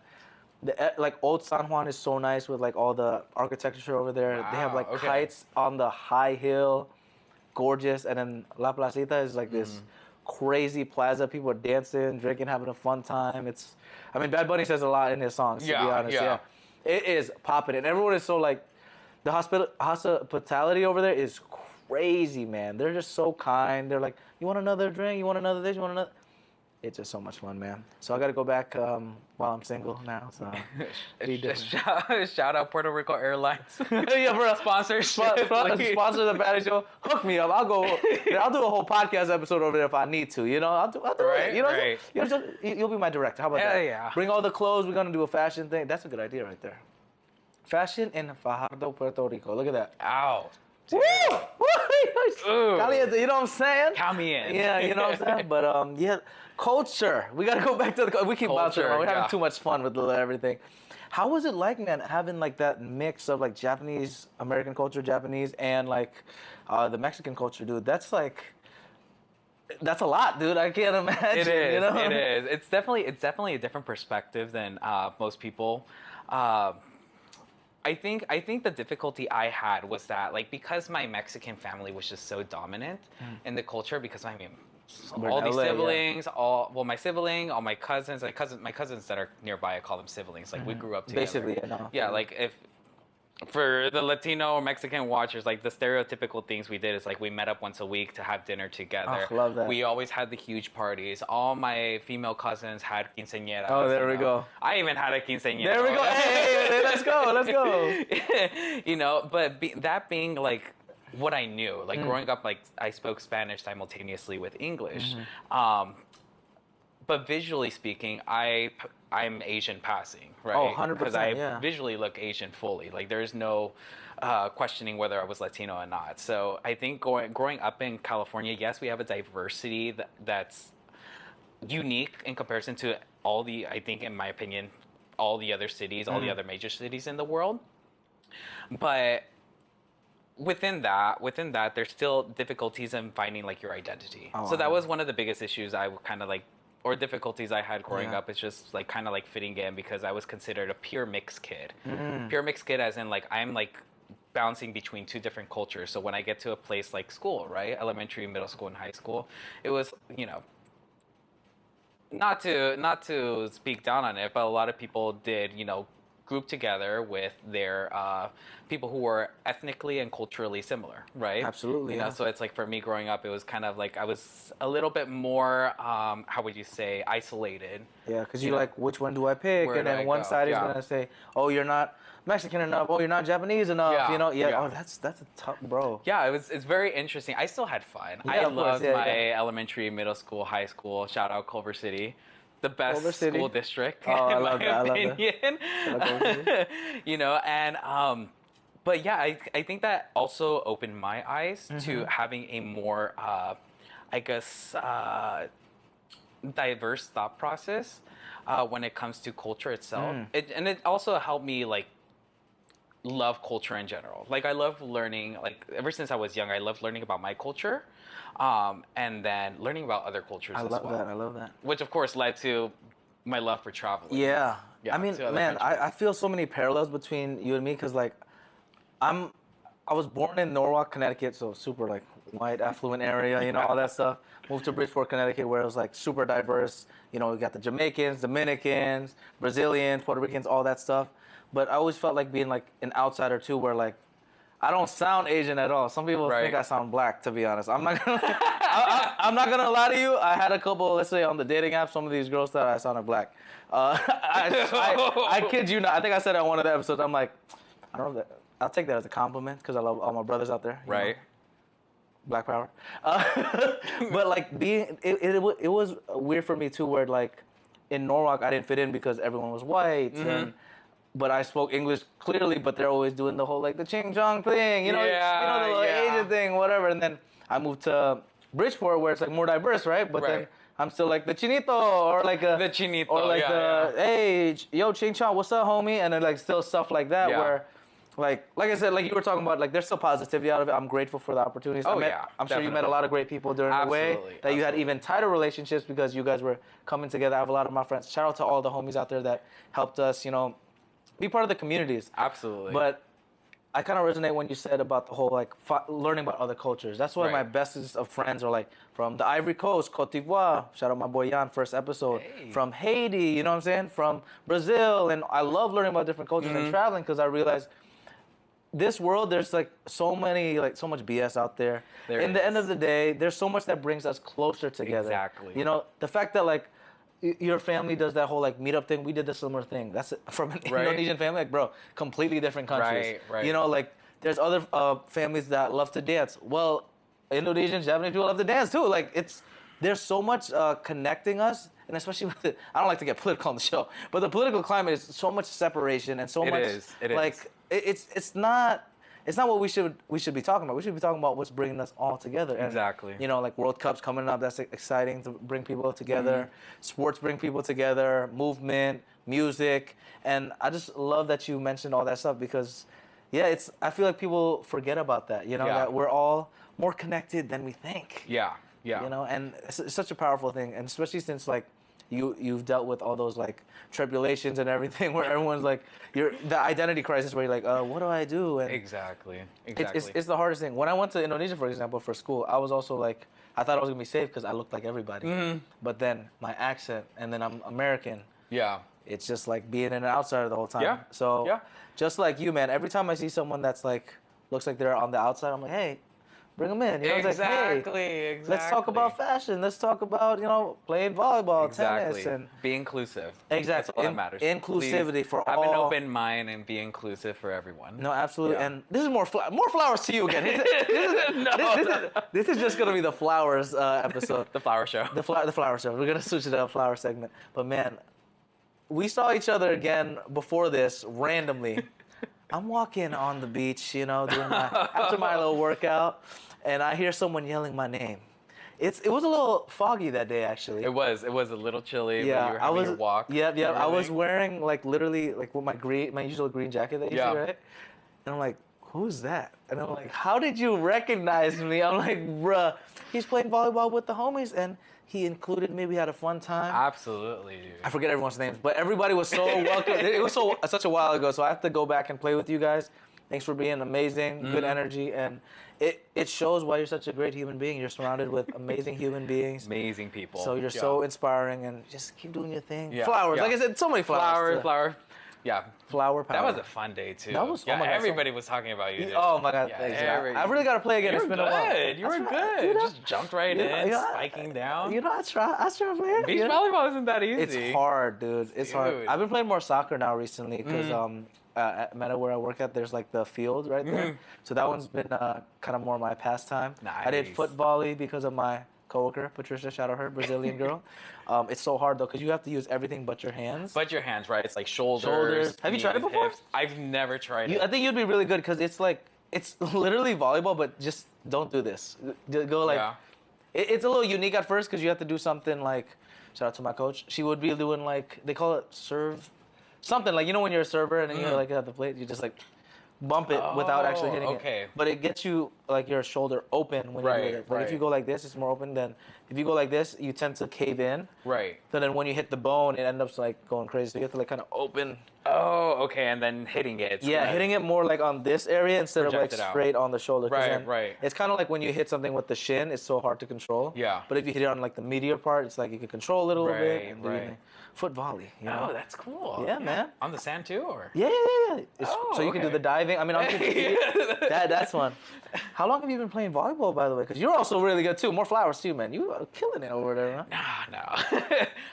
Like old San Juan is so nice with like all the architecture over there. They have like kites on the high hill, gorgeous. And then La Placita is like this crazy plaza. People are dancing, drinking, having a fun time. I mean, Bad Bunny says a lot in his songs. To be honest, it is popping, and everyone is so like, the hospitality over there is crazy, man. They're just so kind. They're like, you want another drink? You want another this? You want another? It's just so much fun, man. So I got to go back while I'm single now. So shout out Puerto Rico Airlines. Yeah, bro. Sponsorship. Sponsor the Patty Show. Hook me up. I'll go. I'll do a whole podcast episode over there if I need to. You know, I'll do it. You know, you'll be my director. How about that? Yeah. Bring all the clothes. We're gonna do a fashion thing. That's a good idea right there. Fashion in Fajardo, Puerto Rico. Look at that. Ow. Woo! Caliente, you know what I'm saying? Count me in. Yeah, you know what I'm saying? But yeah, culture. We gotta go back to we keep bouncing around. We're having too much fun with everything. How was it like, man, having like that mix of like Japanese, American culture, Japanese, and like the Mexican culture, dude? That's a lot, dude. I can't imagine. It is. You know? It is. It's definitely a different perspective than most people. I think the difficulty I had was that, like, because my Mexican family was just so dominant in the culture, because I mean, all these siblings, my sibling, all my cousins, my cousins that are nearby, I call them siblings. Like we grew up together. Basically, yeah. Like if for the Latino or Mexican watchers, like the stereotypical things we did is like we met up once a week to have dinner together. Oh, love that. We always had the huge parties. All my female cousins had quinceañeras. Oh, there we go. I even had a quinceañera. There we go. Hey, let's go. You know, but that being like what I knew, like growing up, like I spoke Spanish simultaneously with English. But visually speaking, I'm Asian passing, right? Oh, 100%, because I visually look Asian fully. Like there's no questioning whether I was Latino or not. So I think growing up in California, yes, we have a diversity that's unique in comparison to I think in my opinion, all the other cities, all the other major cities in the world. But within that, there's still difficulties in finding like your identity. So that was one of the biggest issues I kind of like, or difficulties I had growing up. It's just like kind of like fitting in because I was considered a pure mixed kid. Pure mixed kid as in like I'm like bouncing between two different cultures. So when I get to a place like school, right, elementary, middle school, and high school, it was, you know, not to speak down on it, but a lot of people did, you know, group together with their people who were ethnically and culturally similar, right? Absolutely. You know, so it's like for me growing up, it was kind of like I was a little bit more, how would you say, isolated. Yeah, because you're like, which one do I pick? And then one side is gonna say, oh, you're not Mexican enough. Oh, you're not Japanese enough. You know, oh, that's a tough, bro. Yeah, it's very interesting. I still had fun. I loved my elementary, middle school, high school. Shout out Culver City. The best school district, in my opinion. You know, and but yeah, I think that also opened my eyes to having a more, I guess, diverse thought process when it comes to culture itself. And it also helped me like love culture in general. Like I love learning. Like ever since I was young, I loved learning about my culture. And then learning about other cultures as well. I love that. Which, of course, led to my love for traveling. Yeah. I mean, man, I feel so many parallels between you and me because, like, I was born in Norwalk, Connecticut, so super, like, white, affluent area, you know, all that stuff. Moved to Bridgeport, Connecticut, where it was, like, super diverse. You know, we got the Jamaicans, Dominicans, Brazilians, Puerto Ricans, all that stuff. But I always felt like being, like, an outsider, too, where, like, I don't sound Asian at all. Some people think I sound black, to be honest. I'm not gonna lie to you. I had a couple, let's say on the dating app, some of these girls thought I sounded black. I kid you not. I think I said it on one of the episodes. I'm like, I don't know that. I'll take that as a compliment because I love all my brothers out there. Right. Know? Black power. But like it was weird for me too, where like in Norwalk I didn't fit in because everyone was white but I spoke English clearly, but they're always doing the whole like the ching chong thing, you know, the little Asian thing, whatever. And then I moved to Bridgeport where it's like more diverse, right? But then I'm still like the chinito or like the chinito or like hey yo ching chong, what's up, homie? And then like still stuff like that where like I said, like you were talking about, like there's still positivity out of it. I'm grateful for the opportunities. Oh, I'm yeah, sure you met a definitely. lot of great people during the way Absolutely, that you had absolutely. even tighter relationships because you guys were coming together. I have a lot of my friends. Shout out to all the homies out there that helped us, be part of the communities. Absolutely. But I kind of resonate when you said about the whole like learning about other cultures. That's why my Right. bestest of friends are like from the Ivory Coast, Cote d'Ivoire. Shout out my boy Jan, first episode. Hey. From Haiti, you know what I'm saying? From Brazil, and I love learning about different cultures and traveling because I realize this world there's like so much BS out there. There In the end is. of the day, there's so much that brings us closer together. Exactly. The fact that like your family does that whole like meetup thing. We did the similar thing. That's from an Right. Indonesian family, like bro, completely different countries. Right. Like there's other families that love to dance. Well, Indonesians, Japanese people love to dance too. Like there's so much connecting us, and especially with it. I don't like to get political on the show, but the political climate is so much separation and so It much is. It like is. it's not. It's not what we should be talking about. We should be talking about what's bringing us all together. And, Exactly. like World Cup's coming up. That's exciting to bring people together. Sports bring people together. Movement, music, and I just love that you mentioned all that stuff because, yeah, I feel like people forget about that. Yeah. That we're all more connected than we think. Yeah. And it's such a powerful thing, and especially since like you've dealt with all those like tribulations and everything, where everyone's like the identity crisis, where you're like, what do I do? And Exactly. it's the hardest thing. When I went to Indonesia, for example, for school, I was also like, I thought I was gonna be safe because I looked like everybody. But then my accent, and then I'm American. Yeah. It's just like being an outsider the whole time. Yeah. So Yeah. just like you, man, every time I see someone that's like looks like they're on the outside, I'm like, hey, bring them in. It's like, hey, Exactly. let's talk about fashion. Let's talk about playing volleyball, Exactly. tennis, and Be inclusive. Exactly. That's all that matters. Inclusivity Please for have all. an open mind and be inclusive for everyone. No, absolutely. Yeah. And this is more flowers to you again. This is just gonna be the flowers episode. The flower show. The flower show. We're gonna switch it up, flower segment. But man, we saw each other again before this randomly. I'm walking on the beach, doing after my little workout, and I hear someone yelling my name. It was a little foggy that day, actually. It was a little chilly. Yeah, but you were having your walk. Yeah. and I was everything. wearing like literally like with my usual green jacket that you Yeah. see, right? And I'm like, who's that? And I'm like, how did you recognize me? I'm like, bruh, he's playing volleyball with the homies, and he included me. We had a fun time. Absolutely, dude. I forget everyone's names, but everybody was so welcome. It was such a while ago, so I have to go back and play with you guys. Thanks for being amazing, good energy, and it shows why you're such a great human being. You're surrounded with amazing human beings. Amazing people. So you're Yeah. so inspiring, and just keep doing your thing. Yeah, Flowers, yeah. like I said, so many flowers. Flower. Yeah. Flower power. That was a fun day too. That was- oh yeah, my God, so- everybody was talking about you. Dude. Oh my God, Yeah, thanks. everybody- I really got to play again. You It's were been a while. good. You were That's right. good. You know? Just jumped right You know, in, yeah. spiking down. I try, man. Beach volleyball isn't that easy. It's hard, dude. It's hard. Dude. I've been playing more soccer now recently because at Meta where I work at, there's like the field right there. So that one's been kind of more my pastime. I did Nice. foot volley because of my coworker Patricia, shout out her, Brazilian girl. It's so hard though because you have to use everything but your hands. But your hands, right? It's like shoulders. Shoulders. Have you tried it knees, before? hips. I've never tried I it. think you'd be really good because it's literally volleyball, but just don't do this. Go like. Yeah. It's a little unique at first because you have to do something like, shout out to my coach. She would be doing like, they call it serve, something like, when you're a server and then you like at the plate, you just like bump it without actually hitting okay. it. But it gets you like your shoulder open when you do Right, it. Like if right. you go like this, it's more open than if you go like this, you tend to cave in. Right. So then when you hit the bone, it ends up like going crazy. So you have to like kind of open. Oh, okay, and then hitting it. It's Yeah, gonna- hitting it more like on this area instead of like Project it out. straight on the shoulder. 'cause Right, then right. It's kind of like when you hit something with the shin, it's so hard to control. Yeah. But if you hit it on like the meatier part, it's like you can control it a little bit. Right, And do your right. thing. Foot volley. You know? Oh, that's cool. Yeah, man. On the sand too, or? Yeah. Oh, so you can do okay. the diving. I mean, that's one. How long have you been playing volleyball, by the way? Because you're also really good too. More flowers too, man. You are killing it over there, huh? No.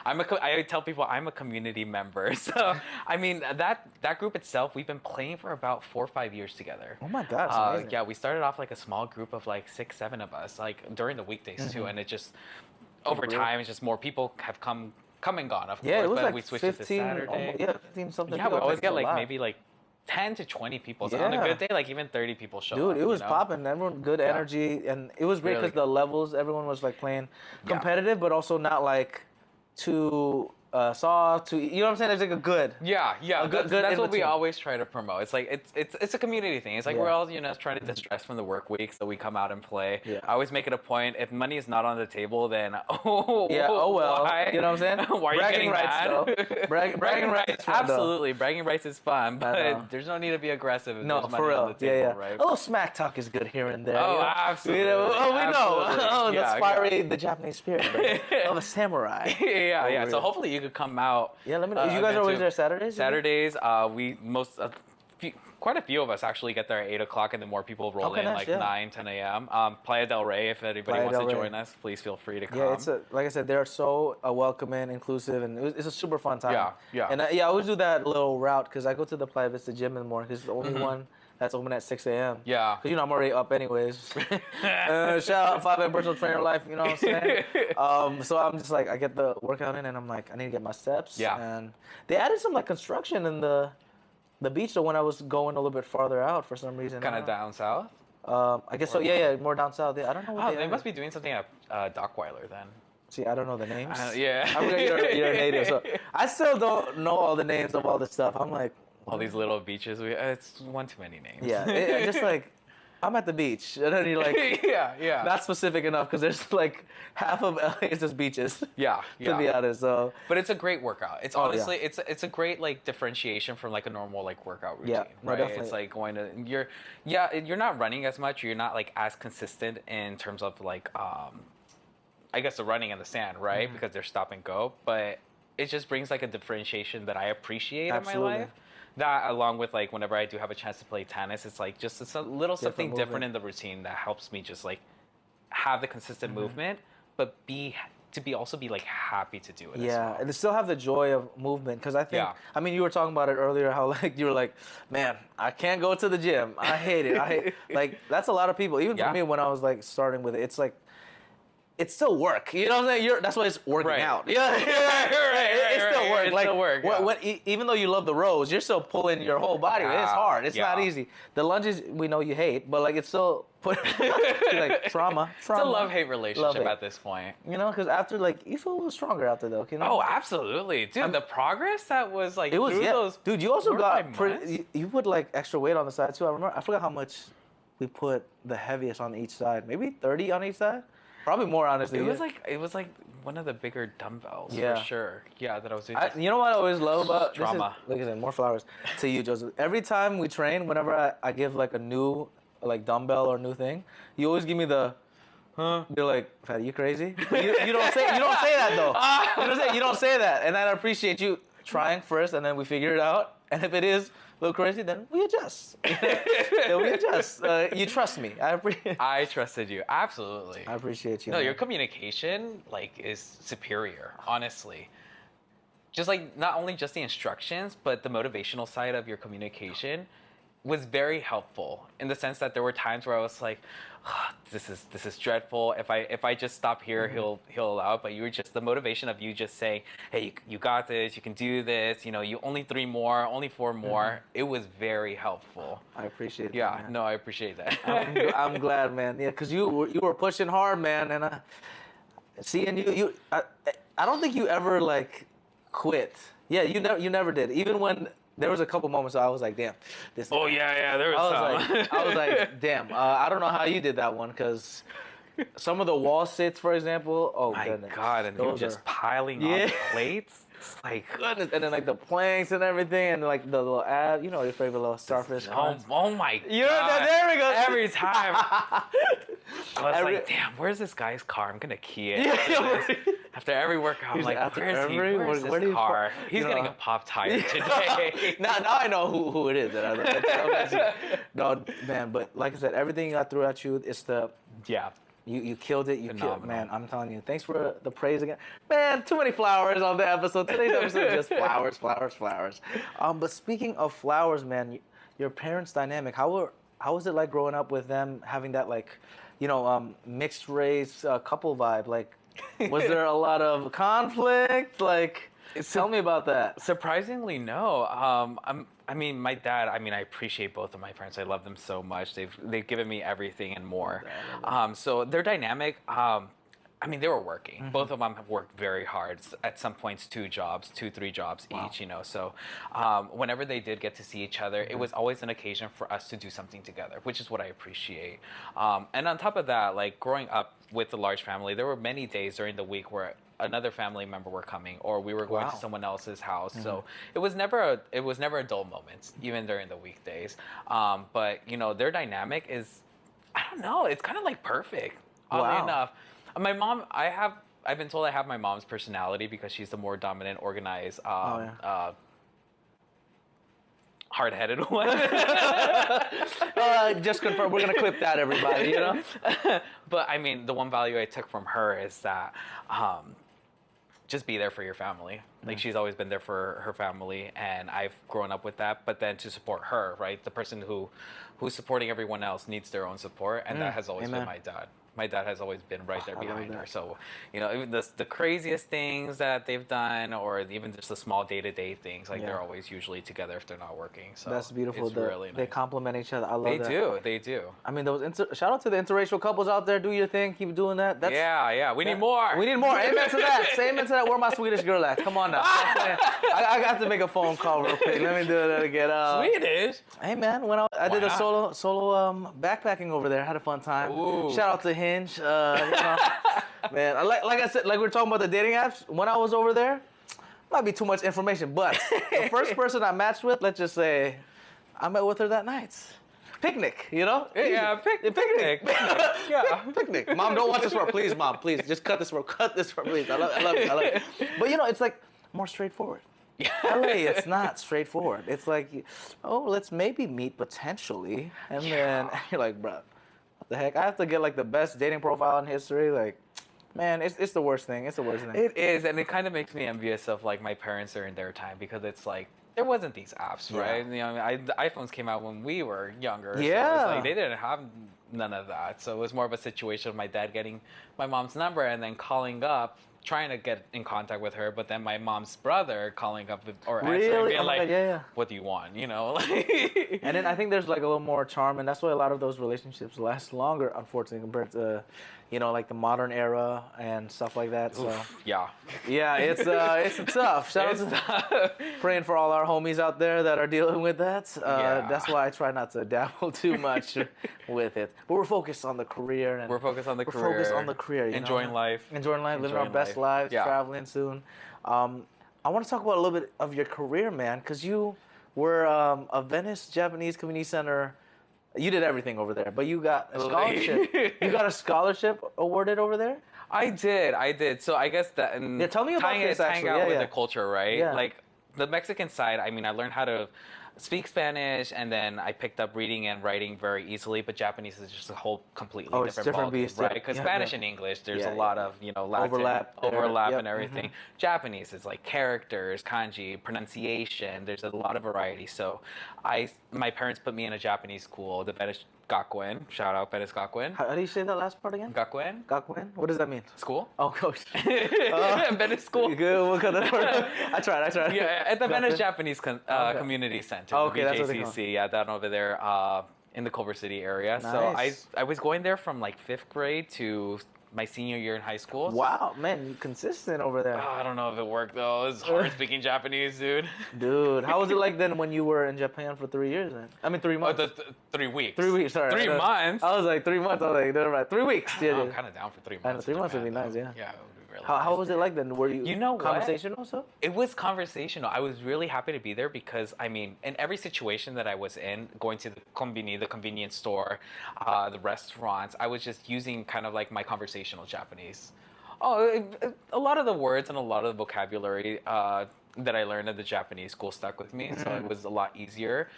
I tell people I'm a community member. So, I mean, that group itself, we've been playing for about 4 or 5 years together. Oh my God, it's amazing. Yeah, we started off like a small group of like 6, 7 of us, like during the weekdays too, and it just over Really? time, it's just more people have come and gone. Of Yeah, course, it was but like we switched 15. it to Saturday. 15 something. Yeah, we people. always That's get a like lot. maybe like 10 to 20 people. So on a Yeah. good day, like even 30 people show up. Dude, it was you know? popping. Everyone, good energy, and it was great Really because the levels, everyone was like playing Yeah. competitive, but also not like too soft to, you know what I'm saying? There's like a good. Yeah, A good that's in what we between. always try to promote. It's like it's a community thing. It's like Yeah. we're all trying to distress from the work week, so we come out and play. Yeah. I always make it a point. If money is not on the table, then oh Yeah, oh well. why? You know what I'm saying? Why are you Bragging getting rights, mad? though. Bragging rights is fun, though. Absolutely, bragging rights is fun, know. but there's no need to be aggressive. If No, there's for money real. on the table, yeah. right? A little smack talk is good here and there. Oh, you know? absolutely. We know. Absolutely. Oh, Yeah, that's fiery, the Japanese spirit of a samurai. yeah. Over So it. hopefully you could come out. Yeah, let me know. You guys are always there Saturdays? Saturdays, quite a few of us actually get there at 8 o'clock, and then more people roll Okay, in nice, like yeah. 9, 10 a.m. Playa del Rey, if anybody Playa wants del to Rey. join us, please feel free to come. Yeah, like I said, they're so welcoming, inclusive, and it's a super fun time. Yeah. And I always do that little route because I go to the Playa Vista gym in the morning because it's the only one that's open at 6 a.m. Yeah. Because, I'm already up anyways. Shout out 5 personal trainer life, you know what I'm saying? So I'm just like, I get the workout in and I'm like, I need to get my steps. Yeah. And they added some like construction in the beach, so when I was going a little bit farther out for some reason. Kind of down south. I guess so. Yeah, more down south. Yeah, I don't know what Oh, they they added. must be doing something at Dockweiler then. See, I don't know the names. Yeah. I'm gonna, you're a native, so I still don't know all the names of all this stuff. I'm like, All these little beaches. It's one too many names. yeah, just like, I'm at the beach, and then you're like, yeah. not specific enough because there's like half of LA is just beaches. yeah. To be honest, so But it's a great workout. It's Oh, yeah. honestly, it's a great like differentiation from like a normal like workout routine, Yeah, no, right? definitely. It's like going to you're not running as much. You're not like as consistent in terms of like I guess the running in the sand, right? Mm-hmm. Because they're stop and go, but it just brings like a differentiation that I appreciate Absolutely. in my life. That along with like whenever I do have a chance to play tennis, it's like just it's a little something different movement. in the routine that helps me just like have the consistent Mm-hmm. movement, but also be like happy to do it. as yeah, well. and they still have the joy of movement because I think, Yeah. I mean, you were talking about it earlier how like you were like, man, I can't go to the gym. I hate it. Like that's a lot of people. Even for Yeah. me when I was like starting with it, it's like. It's still work, you know what I'm saying? That's why it's working Right. out. Yeah, it's still work. It's like, still work, yeah. Even though you love the rows, you're still pulling your whole body. Yeah, It's hard. It's not yeah. easy. The lunges we know you hate, but like it's still like trauma. It's a love-hate relationship Love-hate. at this point. You know, because after like you feel a little stronger after though. You know? Oh, absolutely, dude. The progress that was like it was through yeah. those. Dude, you also 4 or 5 got pretty. months. You put like extra weight on the side too. I forgot how much we put the heaviest on each side. Maybe 30 on each side. Probably more honestly. It was like one of the bigger dumbbells Yeah. for sure. Yeah, that I was doing. You know what I always love about Drama. This is, like I said, more flowers to you, Joseph. Every time we train, whenever I give like a new like dumbbell or new thing, you always give me the, huh? You're like, "Fatty, you crazy?" You don't say that though. You don't say that, and I appreciate you trying first, and then we figure it out. And if it is a little crazy, then we adjust. You trust me. I trusted you absolutely. I appreciate you. No, man. your communication like is superior, honestly. Just like not only just the instructions, but the motivational side of your communication was very helpful in the sense that there were times where I was like, "Ah, this is dreadful. If I just stop here, he'll allow it." But you were just the motivation of you just saying, "Hey, you got this. You can do this. You know, you only 3 more, only 4 more." It was very helpful. I appreciate it. Yeah, man. no, I appreciate that. I'm glad, man. Yeah, because you were pushing hard, man, and seeing you, I don't think you ever like quit. Yeah, you never did. Even when there was a couple moments I was like, damn, this. Oh yeah, there was some. I was like, damn. I don't know how you did that one because some of the wall sits, for example. Oh My goodness. God, and you were Those just are- piling Yeah. on plates. It's like, Goodness, and then like the planks and everything, and like the little ab, you know, your favorite little starfish. oh my You know, God. there we go. Every time. I was Every- like, damn, where's this guy's car? I'm gonna key it. Yeah, After every workout, I'm He's like, after where's where do his you car? park? He's You getting know. a pop tire today. now I know who it is. No, man, but like I said, everything I threw at you, it's the Yeah. you killed it. You killed, Phenomenal. man. I'm telling you. Thanks for the praise again, man. Too many flowers on the episode. Today's episode is just flowers. But speaking of flowers, man, your parents' dynamic. How was it like growing up with them, having that like, mixed race couple vibe? Like, was there a lot of conflict? Like, tell me about that. Surprisingly, no. I mean, my dad. I mean, I appreciate both of my parents. I love them so much. They've given me everything and more. So their dynamic. I mean, they were working. Both of them have worked very hard. At some points, 2 jobs, 2, 3 jobs each, So whenever they did get to see each other, it was always an occasion for us to do something together, which is what I appreciate. And on top of that, like growing up with a large family, there were many days during the week where another family member were coming, or we were going to someone else's house. So it was never a dull moment, even during the weekdays. But their dynamic is, I don't know, it's kind of like perfect. Oddly enough. My mom, I've been told I have my mom's personality because she's the more dominant, organized, hard-headed one. Just confirm, we're going to clip that, everybody, But, I mean, the one value I took from her is that just be there for your family. Like, she's always been there for her family, and I've grown up with that. But then to support her, right? The person who's supporting everyone else needs their own support, and that has always been my dad. My dad has always been right there behind her. So, even the craziest things that they've done, or even just the small day-to-day things, like they're always usually together if they're not working. So that's beautiful. It's really nice. They complement each other. I love that. They do. I mean, shout out to the interracial couples out there. Do your thing. Keep doing that. We need more. We need more. Amen to that. Say amen to that. Where my Swedish girl at? Come on now. I got to make a phone call real quick. Let me do that again. Swedish? Hey man, when I did a solo backpacking over there, had a fun time. Ooh. Shout out to Hinge. Man, like I said, like we were talking about the dating apps. When I was over there, might be too much information, but the first person I matched with, let's just say, I met with her that night. Picnic, Yeah, picnic. Yeah, picnic. Mom, don't watch this part, please, Mom. Please, just cut this part, please. I love it. But it's like more straightforward. LA, it's not straightforward. It's like, let's maybe meet potentially, and then you're like, bro, what the heck? I have to get like the best dating profile in history. Like, man, it's the worst thing. It's the worst thing. It is, and it kind of makes me envious of like my parents during their time, because it's like there wasn't these apps, right? The iPhones came out when we were younger. So it's like they didn't have none of that. So it was more of a situation of my dad getting my mom's number and then calling up, trying to get in contact with her, but then my mom's brother calling up or answering, being like, what do you want? And then I think there's like a little more charm, and that's why a lot of those relationships last longer, unfortunately, compared to, like the modern era and stuff like that. So yeah, it's tough. Shout out to praying for all our homies out there that are dealing with that. That's why I try not to dabble too much with it. But we're focused on the career, and we're focused on the career. Enjoying life, living our best lives, traveling soon. I want to talk about a little bit of your career, man, because you were a Venice Japanese Community Center. You did everything over there, but you got a scholarship. You got a scholarship awarded over there? I did. So I guess that. Tell me about this, actually. Tying out with the culture, right? Yeah. Like the Mexican side, I mean, I learned how to speak Spanish, and then I picked up reading and writing very easily, but Japanese is just a whole completely different beast, right? Because Spanish and English, there's a lot of, Latin overlap and everything. Japanese is like characters, kanji, pronunciation, there's a lot of variety. So my parents put me in a Japanese school, the Venice Gakuen. Shout out Venice Gakuen. How do you say that last part again? Gakuen. Gakuen? What does that mean? School. Oh, coach. Venice school. Good. What kind of I tried. Yeah, at the Venice Japanese Community Center. Okay, that's what they call it. Yeah, down over there in the Culver City area. Nice. So I was going there from like 5th grade to my senior year in high school. Wow, man, you're consistent over there. I don't know if it worked though. It's hard speaking Japanese, dude. Dude, how was it like then when you were in Japan for 3 years then? I mean 3 months. 3 weeks. 3 weeks, sorry. 3 months? I was like 3 months. I was like, never mind. 3 weeks. Yeah, I'm kind of down for 3 months. I know, 3 months would be nice, yeah. Yeah, it would be really How was it like then? Were you, conversational? So? It was conversational. I was really happy to be there because, I mean, in every situation that I was in, going to the convenience store, the restaurants, I was just using kind of like my conversational Japanese. A lot of the words and a lot of the vocabulary that I learned at the Japanese school stuck with me, so it was a lot easier.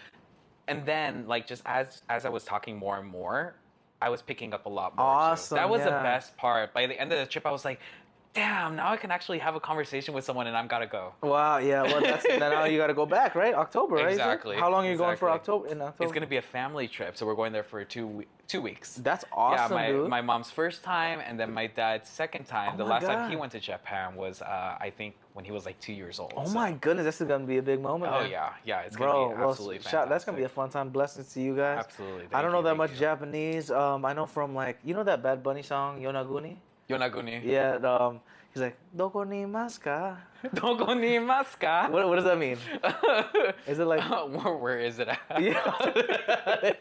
And then, like, just as I was talking more and more, I was picking up a lot more. Awesome. That was the best part. By the end of the trip, I was like, damn, now I can actually have a conversation with someone and I'm gotta go. Wow, yeah. Well, now you gotta go back, right? October, right? Exactly. How long are you going for October? In October? It's gonna be a family trip, so we're going there for 2 weeks. That's awesome, dude. My mom's first time and then my dad's second time. The last time he went to Japan was, I think, when he was like 2 years old. Oh my goodness, this is gonna be a big moment. Oh man. yeah, it's gonna be absolutely fantastic. That's gonna be a fun time. Blessings to you guys. Absolutely. I don't know that much Japanese. I know from like, you know that Bad Bunny song, Yonaguni? Yonaguni. Yeah, he's like, Doko ni masu ka? Doko ni masu ka? What does that mean? Is it like... where is it at? Yeah.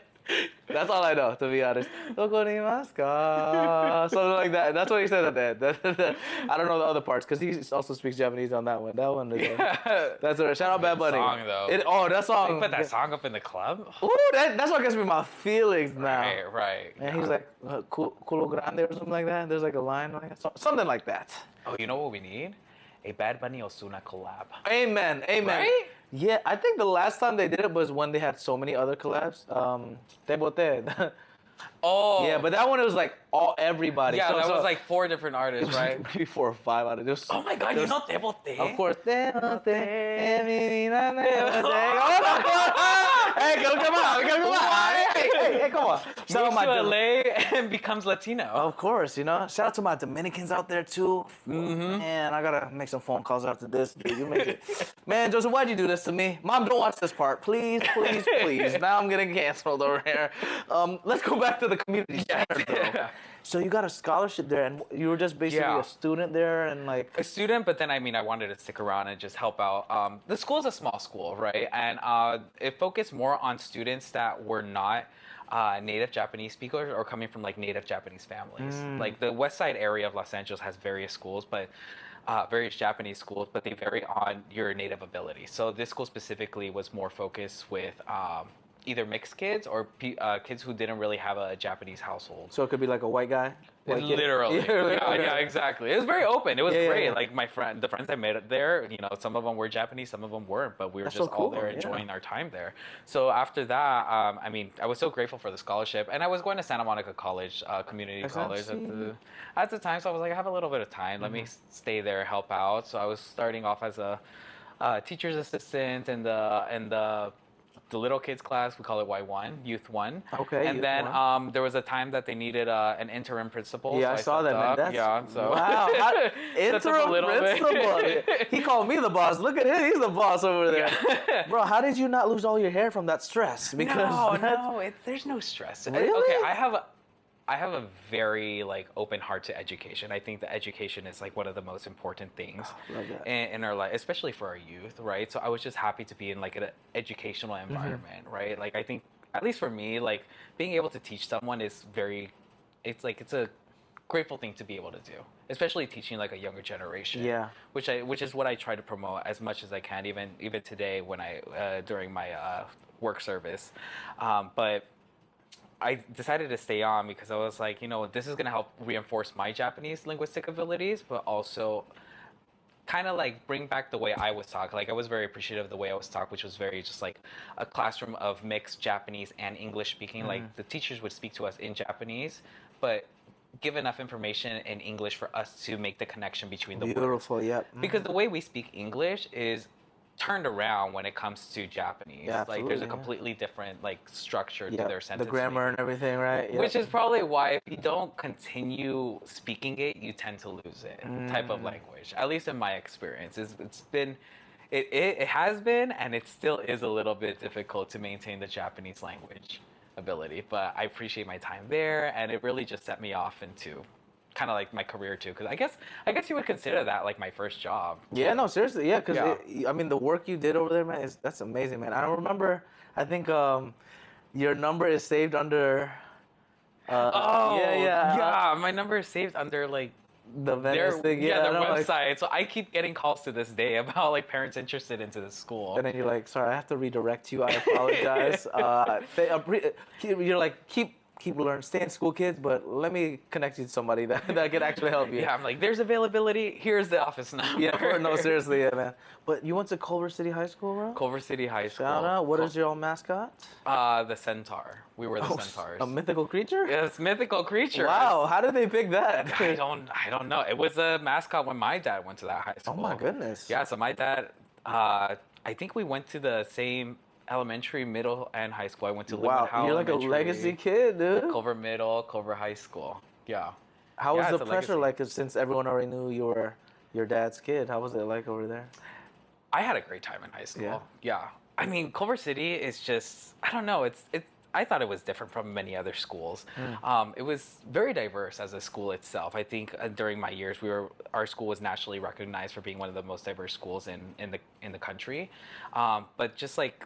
That's all I know, to be honest. Doko ni masu ka? Something like that. That's what he said at the end. I don't know the other parts, because he also speaks Japanese on that one. That one is... That's it. Shout out Bad Bunny. Song, though. That song... They put that song up in the club? Ooh, that's what gets me my feelings now. Right. And he's like, culo grande or something like that. There's like a line, like something like that. Oh, you know what we need? A Bad Bunny Ozuna collab. Amen. Right? Yeah, I think the last time they did it was when they had so many other collabs. Te Bote. Oh. Yeah, but that one it was like everybody. Yeah, so, that was like 4 different artists, right? Maybe 4 or 5 out of this. Oh my God, you know Te Bote? Of course. Te Bote. Oh my God. Hey, come on. Hey, come on. Shout out Moves to my LA and becomes Latino. Of course, shout out to my Dominicans out there too. Mm-hmm. Man, I gotta make some phone calls after this. Dude, you make it. Man, Joseph, why'd you do this to me? Mom, don't watch this part, please. Now I'm getting canceled over here. Let's go back to the community center, though. So you got a scholarship there, and you were just basically a student there, and like a student. But then I wanted to stick around and just help out. The school is a small school, right? And it focused more on students that were not native Japanese speakers or coming from like native Japanese families. Like the West Side area of Los Angeles has various schools, but various Japanese schools, but they vary on your native ability. So this school specifically was more focused with either mixed kids or kids who didn't really have a Japanese household. So it could be like a white guy? Literally. Yeah, exactly. It was very open. It was great. Yeah. Like the friends I made there, some of them were Japanese, some of them weren't, but we were just all there enjoying our time there. So after that, I was so grateful for the scholarship, and I was going to Santa Monica College, community college at the time. So I was like, I have a little bit of time. Let me stay there, help out. So I was starting off as a teacher's assistant in the little kids class. We call it Y1, Youth 1. Okay. And then there was a time that they needed an interim principal. Yeah, so I saw that, man. Wow. Interim principal. He called me the boss. Look at him. He's the boss over there. Yeah. Bro, how did you not lose all your hair from that stress? Because there's no stress. Really? Okay, I have a very open heart to education. I think that education is one of the most important things in our life, especially for our youth, right? So I was just happy to be in an educational environment, right? I think, at least for me, being able to teach someone is it's a grateful thing to be able to do, especially teaching a younger generation. Yeah. Which is what I try to promote as much as I can, even today when during my work service, but I decided to stay on because I was like, this is going to help reinforce my Japanese linguistic abilities, but also kind of bring back the way I was taught. I was very appreciative of the way I was taught, which was very just a classroom of mixed Japanese and English speaking. The teachers would speak to us in Japanese, but give enough information in English for us to make the connection between the words. Beautiful, yep. Because the way we speak English is turned around when it comes to Japanese. Yeah, there's a completely different structure to their sentence. The grammar and everything, right? Which is probably why if you don't continue speaking it, you tend to lose it. Type of language. At least in my experience, it has been, and it still is a little bit difficult to maintain the Japanese language ability. But I appreciate my time there, and it really just set me off into kind of my career too, because I guess you would consider that my first job. Yeah, no, seriously, yeah, because the work you did over there, man, that's amazing, man. I remember, I think your number is saved under. My number is saved under the Venice thing. Yeah, their website. So I keep getting calls to this day about parents interested into the school. And then you're like, sorry, I have to redirect you. I apologize. You're like, keep learning, stay in school, kids, but let me connect you to somebody that can actually help you. Yeah, I'm like, there's availability. Here's the office number. Yeah, no, seriously, yeah, man. But you went to Culver City High School, bro? Culver City High School. Shout out. What is your mascot? The centaur. We were the centaurs. A mythical creature? Yes, mythical creature. Wow, how did they pick that? I don't know. It was a mascot when my dad went to that high school. Oh my goodness. Yeah, so my dad, I think we went to the same elementary, middle, and high school. I went to Linwood Howe you're like a legacy kid, dude. Culver Middle, Culver High School. Yeah. How was the pressure since everyone already knew you were your dad's kid? How was it like over there? I had a great time in high school. Yeah. I mean, Culver City is just, I don't know, I thought it was different from many other schools. It was very diverse as a school itself. I think during my years, our school was nationally recognized for being one of the most diverse schools in the country. But just like,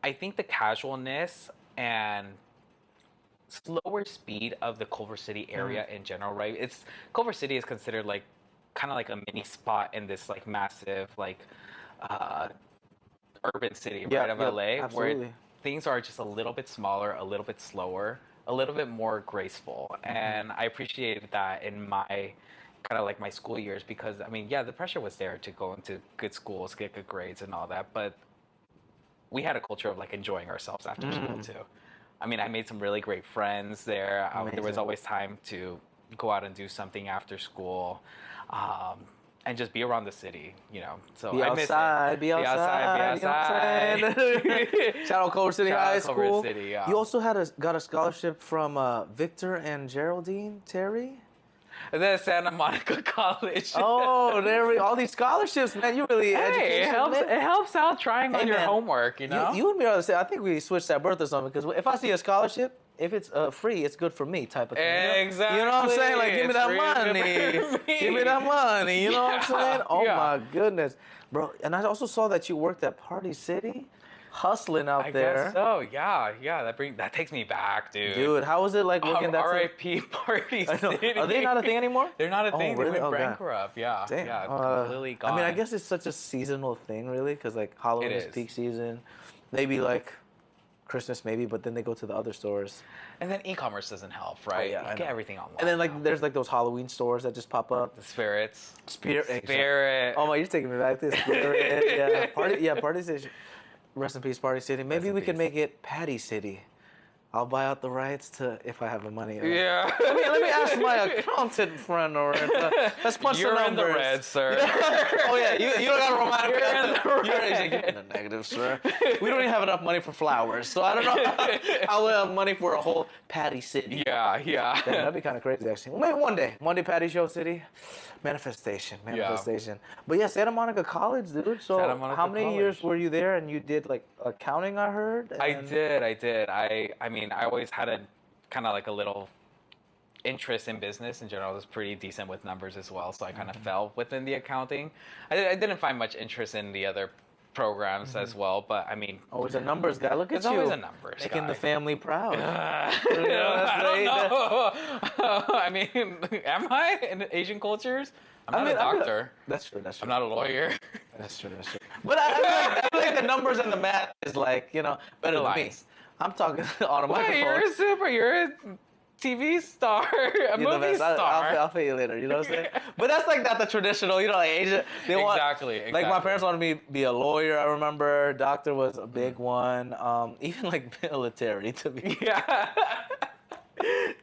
I think the casualness and slower speed of the Culver City area in general, right? Culver City is considered like kind of like a mini spot in this like massive like urban city, right, of LA, absolutely. where things are just a little bit smaller, a little bit slower, a little bit more graceful. And I appreciated that in my kind of like my school years because, I mean, yeah, the pressure was there to go into good schools, get good grades and all that. But we had a culture of like enjoying ourselves after school too. I mean, I made some really great friends there. There was always time to go out and do something after school. And just be around the city, you know. So Be I outside, miss it. Be outside. You know what I'm saying? Shout out Culver City High School. Culver City, yeah. You also got a scholarship from Victor and Geraldine Terry. And then Santa Monica College. Oh, all these scholarships, man. You really Hey, educated. it helps out trying on your man, homework, you know. You and me are the same. I think we switched that birth or something because if I see a scholarship, if it's free, it's good for me type of thing. Exactly. You know what I'm saying? Like, give me It's that free, it's good money. for me. Give me that money. You know what I'm saying? Oh Yeah. my goodness, bro. And I also saw that you worked at Party City, hustling out I there. guess so. Yeah. That takes me back, dude. Dude, how was it like working that? R.I.P. Party I know. City. Are they not a thing anymore? They're not a Oh, thing. really? They Oh, went God. bankrupt. Yeah. Damn. Yeah. Completely gone. I mean, I guess it's such a seasonal thing, really, because like Halloween It is is. peak season. Maybe like Christmas, maybe, but then they go to the other stores. And then e-commerce doesn't help, right? yeah, I You get know. everything online. And then like now. there's like those Halloween stores that just pop up. the spirits. Spirit. Oh my, you're taking me back to Spirit. Yeah, Party City. Rest in peace, Party City. Maybe in we can peace. make it Patty City. I'll buy out the rights to if I have the money. Yeah. Let me ask my accountant friend or let's punch You're the in the numbers. red, sir. Oh yeah, you don't got a romantic. You're in the You're in the negative, sir. We don't even have enough money for flowers, so I don't know how we'll have money for a whole Patty City. Yeah. Yeah, that'd be kind of crazy, actually. Well, maybe one day, Patty Show City, manifestation. But yeah, Santa Monica College, dude. So Santa Monica how many College. years were you there? And you did like accounting, I heard. I and- did. I mean, I always had a kind of like a little interest in business in general. I was pretty decent with numbers as well, so I kind of fell within the accounting. I didn't find much interest in the other programs as well, but I mean, Always a numbers guy. Look at it's you. always a numbers Making guy. the family proud. I don't know. I mean, am I in Asian cultures? I'm not a doctor. That's true. I'm not a lawyer. That's true. But I feel like the numbers and the math is like, better than me. lines. I'm talking on a microphone. You're a TV star, a You're the movie best. star. I'll pay you later. You know what I'm saying? But that's like not the traditional, like Asia. They want, Exactly. Like my parents wanted me to be a lawyer. I remember doctor was a big one. Even like military to be. Yeah.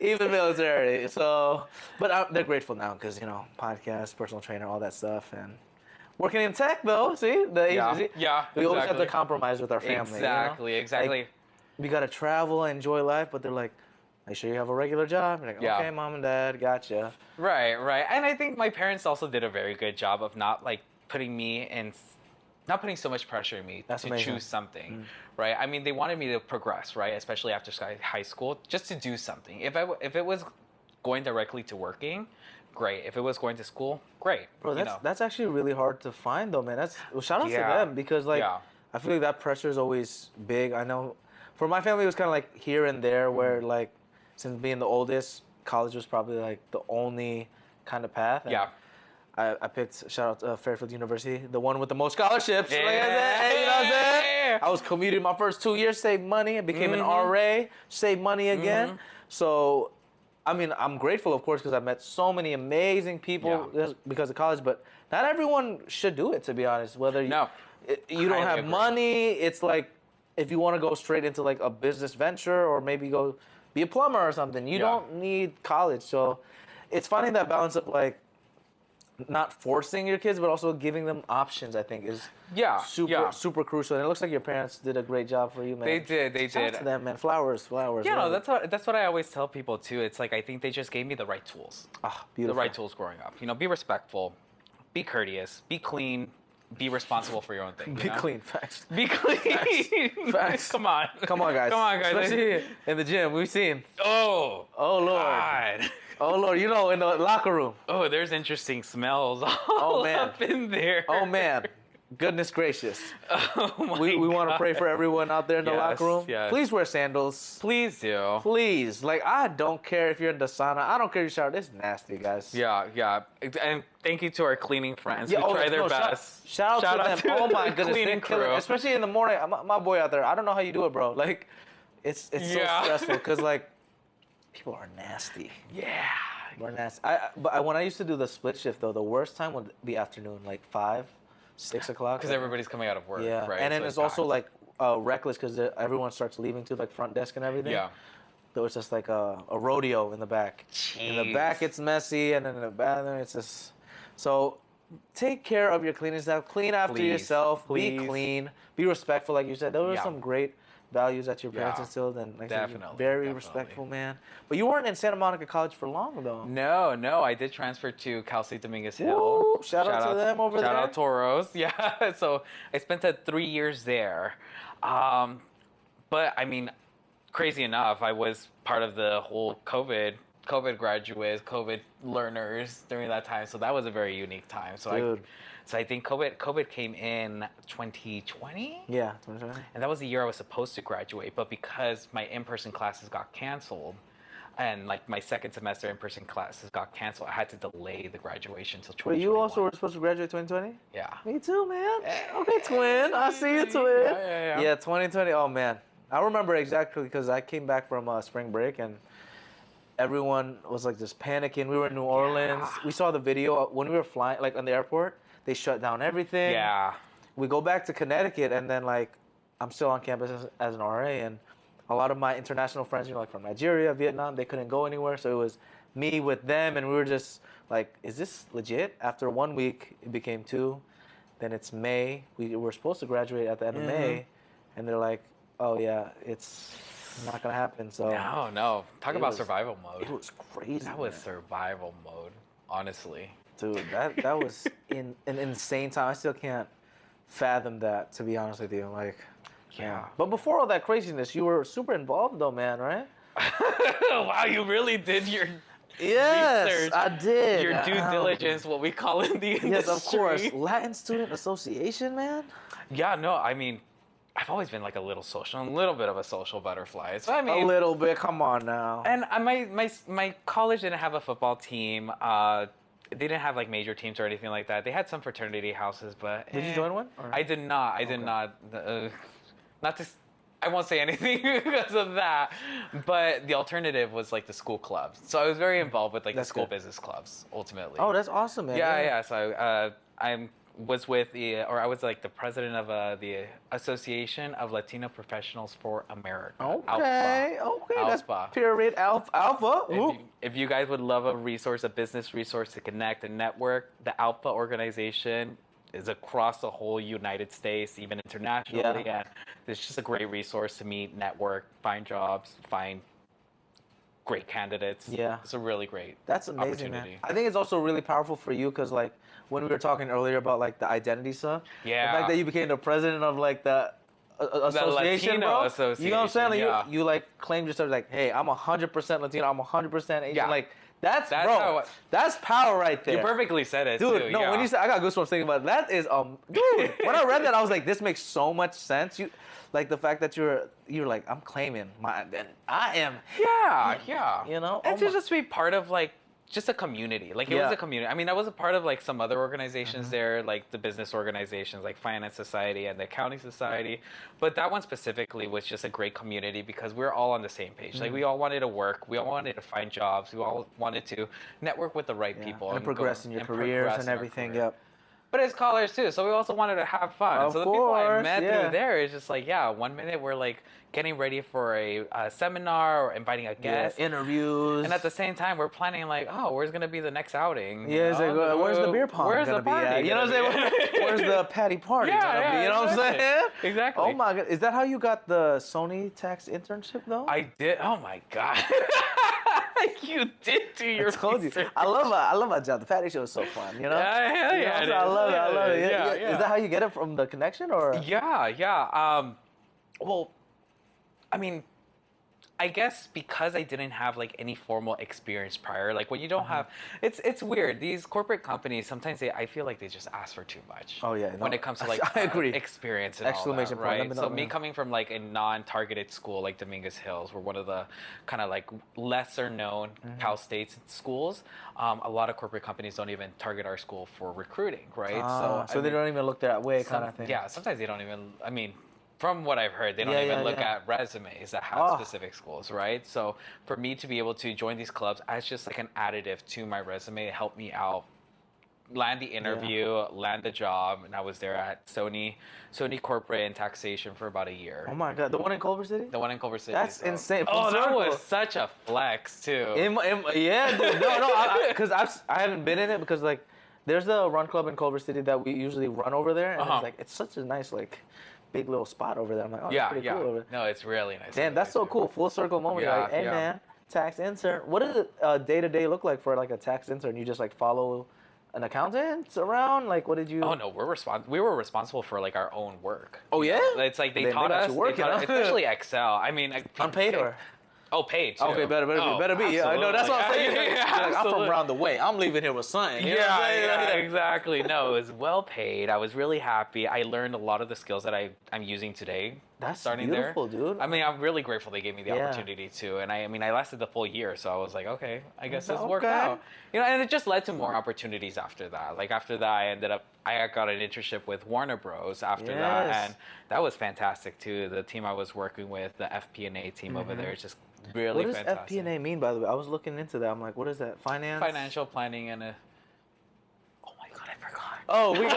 Even military. So, but they're grateful now because podcast, personal trainer, all that stuff, and working in tech though. See, Yeah. We always have to exactly. compromise with our family. Exactly. Like, we gotta travel and enjoy life, but they're like, "Make sure you have a regular job." You're like, Yeah. "Okay, mom and dad, gotcha." Right. And I think my parents also did a very good job of not putting so much pressure on me That's to amazing. choose something, right? I mean, they wanted me to progress, right? Especially after high school, just to do something. If it was going directly to working, great. If it was going to school, great. Bro, you that's actually really hard to find though, man. Shout out to Yeah. them because Yeah. I feel like that pressure is always big. I know for my family it was kind of like here and there where like since being the oldest, college was probably like the only kind of path. And Yeah. I picked shout out Fairfield University, the one with the most scholarships. Like I Yeah. said, you know what I'm saying? I was commuting my first 2 years, saved money, I became an RA, saved money again. So I mean, I'm grateful, of course, because I met so many amazing people just because of college. But not everyone should do it, to be honest. Whether you don't Highly have agree. money, it's like if you want to go straight into like a business venture or maybe go be a plumber or something, you don't need college. So it's finding that balance of like not forcing your kids, but also giving them options. I think is super crucial. And it looks like your parents did a great job for you, man. They did. Shout out to them, man. Flowers. Yeah, no, that's what I always tell people too. It's like I think they just gave me the right tools. beautiful. The right tools growing up. Be respectful, be courteous, be clean, be responsible for your own thing. Be clean, facts. Be clean. Facts. Come on. Come on, guys. Come on, guys. Especially in the gym, we've seen. Oh. Oh, Lord. God. Oh, Lord. You know, in the locker room. Oh, there's interesting smells all man. up in there. Oh, man. Goodness gracious. Oh, my We want to pray for everyone out there in the locker room. Yes. Please wear sandals. Please do. Please. Like, I don't care if you're in the sauna. I don't care if you shower. It's nasty, guys. Yeah. And thank you to our cleaning friends who try their best. Shout out to them. Oh, my the goodness. cleaning They kill it. crew. Especially in the morning. My boy out there, I don't know how you do it, bro. Like, it's so stressful because, like, people are nasty. Yeah. We're nasty. But when I used to do the split shift, though, the worst time would be afternoon, like 5, 6 o'clock. Because everybody's coming out of work, Yeah, right? and then So it's also packed. like reckless because everyone starts leaving to like front desk and everything. Yeah. So it's just like a rodeo in the back. In the back, it's messy, and then in the bathroom, it's just. So take care of your cleaning staff. Clean after Please, yourself. please. Be clean. Be respectful, like you said. Those are Yeah. some great values that your parents Yeah. instilled, and like I said, Definitely, very definitely. respectful, man. But you weren't in Santa Monica College for long, though. No, I did transfer to Cal State Dominguez Hill. Woo! Shout out to them over there. Shout out Toros. Yeah, so I spent 3 years there. But I mean, crazy enough, I was part of the whole COVID graduates, COVID learners during that time. So that was a very unique time. Dude. So I think COVID came in 2020. Yeah, 2020. And that was the year I was supposed to graduate, but because my in-person classes got canceled, and like my second semester in-person classes got canceled, I had to delay the graduation till 2021. Wait, you also were supposed to graduate 2020? Yeah. Me too, man. Okay, twin. I see you, twin. Yeah. Yeah, 2020. Oh, man. I remember exactly because I came back from spring break and everyone was like just panicking. We were in New Orleans. We saw the video when we were flying, like on the airport. They shut down everything. Yeah. We go back to Connecticut and then like I'm still on campus as an RA and a lot of my international friends, you know, like from Nigeria, Vietnam, they couldn't go anywhere. So it was me with them and we were just like, is this legit? After 1 week, it became 2. Then it's May. We were supposed to graduate at the end of May. And they're like, oh yeah, it's not gonna happen. So No. Talk about survival mode. It was crazy. That was man. survival mode, honestly. Dude, that was an insane time. I still can't fathom that, to be honest with you. Like, Yeah. But before all that craziness, you were super involved though, man, right? Wow, you really did your Yes, research. I did. Your due diligence, what we call in the industry. Yes, of course. Latin Student Association, man. Yeah, no, I mean, I've always been like a little bit of a social butterfly. So I mean, A little bit. Come on now. and my college didn't have a football team. They didn't have like major teams or anything like that. They had some fraternity houses, but Did you join one? Or- I did not. I did not. Not to. I won't say anything because of that. But the alternative was like the school clubs. So I was very involved with like That's the school good. business clubs ultimately. Oh, that's awesome, man. Yeah. So I was with I was like the president of the Association of Latino Professionals for America. Okay. Okay. That's Alpha. pyramid alpha. Woo. If you guys would love a business resource to connect and network, the Alpha organization is across the whole United States, even internationally. Yeah. And it's just a great resource to meet, network, find jobs, find great candidates. Yeah. It's a really great That's amazing, man. opportunity. I think it's also really powerful for you because, like, when we were talking earlier about like the identity stuff, Yeah. the fact that you became the president of like the association, Latino bro. association, You know what I'm saying? Like, yeah. you like claimed yourself like, hey, I'm 100% Latino. I'm 100% Asian. Yeah. Like that's That's bro. how- That's power right there. You perfectly said it, Dude, too. no, yeah. when you said I got goosebumps thinking about it. That is dude. When I read that, I was like, this makes so much sense. You, like the fact that you're like, I'm claiming my, and I am. Yeah. You know? and Oh to my- just be part of like just a community. Like it Yeah. was a community. I mean, I was a part of like some other organizations there, like the business organizations, like Finance Society and the Accounting Society. But that one specifically was just a great community because we were all on the same page. Like we all wanted to work, we all wanted to find jobs, we all wanted to network with the right Yeah. people and progress in your careers progress and in our everything. career. Yep. But as scholars too, so we also wanted to have fun. Of So the people I course, met yeah. through there is just like, yeah, 1 minute we're like getting ready for a seminar or inviting a guest. Yeah, interviews. And at the same time, we're planning like, oh, where's gonna be the next outing? you Yeah, it's know? like, where's the beer pong Where's gonna the be party at? You know what I'm gonna saying? be? Where's the patty party Yeah, gonna be? yeah, You know what I'm exactly. saying? Exactly. Oh my god, is that how you got the Sony tax internship though? I did. Oh my god. You did do your I told you. research. I love my job. The Patty Show is so fun, you know? Yeah, hell You know, yeah, so it I is. love it. I love it. Yeah, Yeah. yeah. Is that how you get it from the connection or? Yeah. Well, I mean, I guess because I didn't have like any formal experience prior, like when you don't have, it's weird. These corporate companies sometimes I feel like they just ask for too much. Oh, yeah, When no, it comes to like I agree. experience and Exclamation all that, point. right? Let me So know, me yeah. coming from like a non-targeted school like Dominguez Hills, we're one of the kind of like lesser known Cal State schools. A lot of corporate companies don't even target our school for recruiting, right? So I they mean, don't even look that way, kind of thing. yeah, sometimes they don't even. I mean, from what I've heard, they don't Yeah, even yeah, look yeah. at resumes that have Oh. specific schools, right? So for me to be able to join these clubs as just like an additive to my resume, it helped me out, land the interview, land the job, and I was there at Sony Corporate and Taxation for about a year. Oh my God, the one in Culver City? The one in Culver City. That's so- insane. Oh, Full that circle. was such a flex too. Yeah, dude. No, because I haven't been in it because like there's a run club in Culver City that we usually run over there, and it's like it's such a nice like big little spot over there. I'm like, oh, yeah, that's pretty yeah. cool over there. No, it's really nice. Damn, that's so cool. Full circle moment. You're Yeah, like, hey yeah. man, tax intern. What does a day to day look like for like a tax intern? You just like follow an accountant around? Like, what did you? Oh no, we were responsible for like our own work. Oh, You know? yeah? It's like they They taught got us, you working, huh? especially Excel. I mean, Unpaid or? Oh, paid too. Okay, better be. Yeah, I know. That's what I'm saying. Absolutely. You're like, I'm from Absolutely. around the way. I'm leaving here with something. You know what I'm saying? Yeah, Like, exactly. No, it was well paid. I was really happy. I learned a lot of the skills that I'm using today. That's starting beautiful, there. dude. I mean, I'm really grateful they gave me the Yeah. opportunity to, and I mean, I lasted the full year, so I was like, okay, I guess this Okay. worked out. You know, and it just led to more opportunities after that. Like after that, I got an internship with Warner Bros. After that, Yes. and that was fantastic too. The team I was working with, the FP&A team over there, is just really What does fantastic. FP&A mean, by the way? I was looking into that. I'm like, what is that? Finance? Financial planning and oh my god, I forgot. Oh, we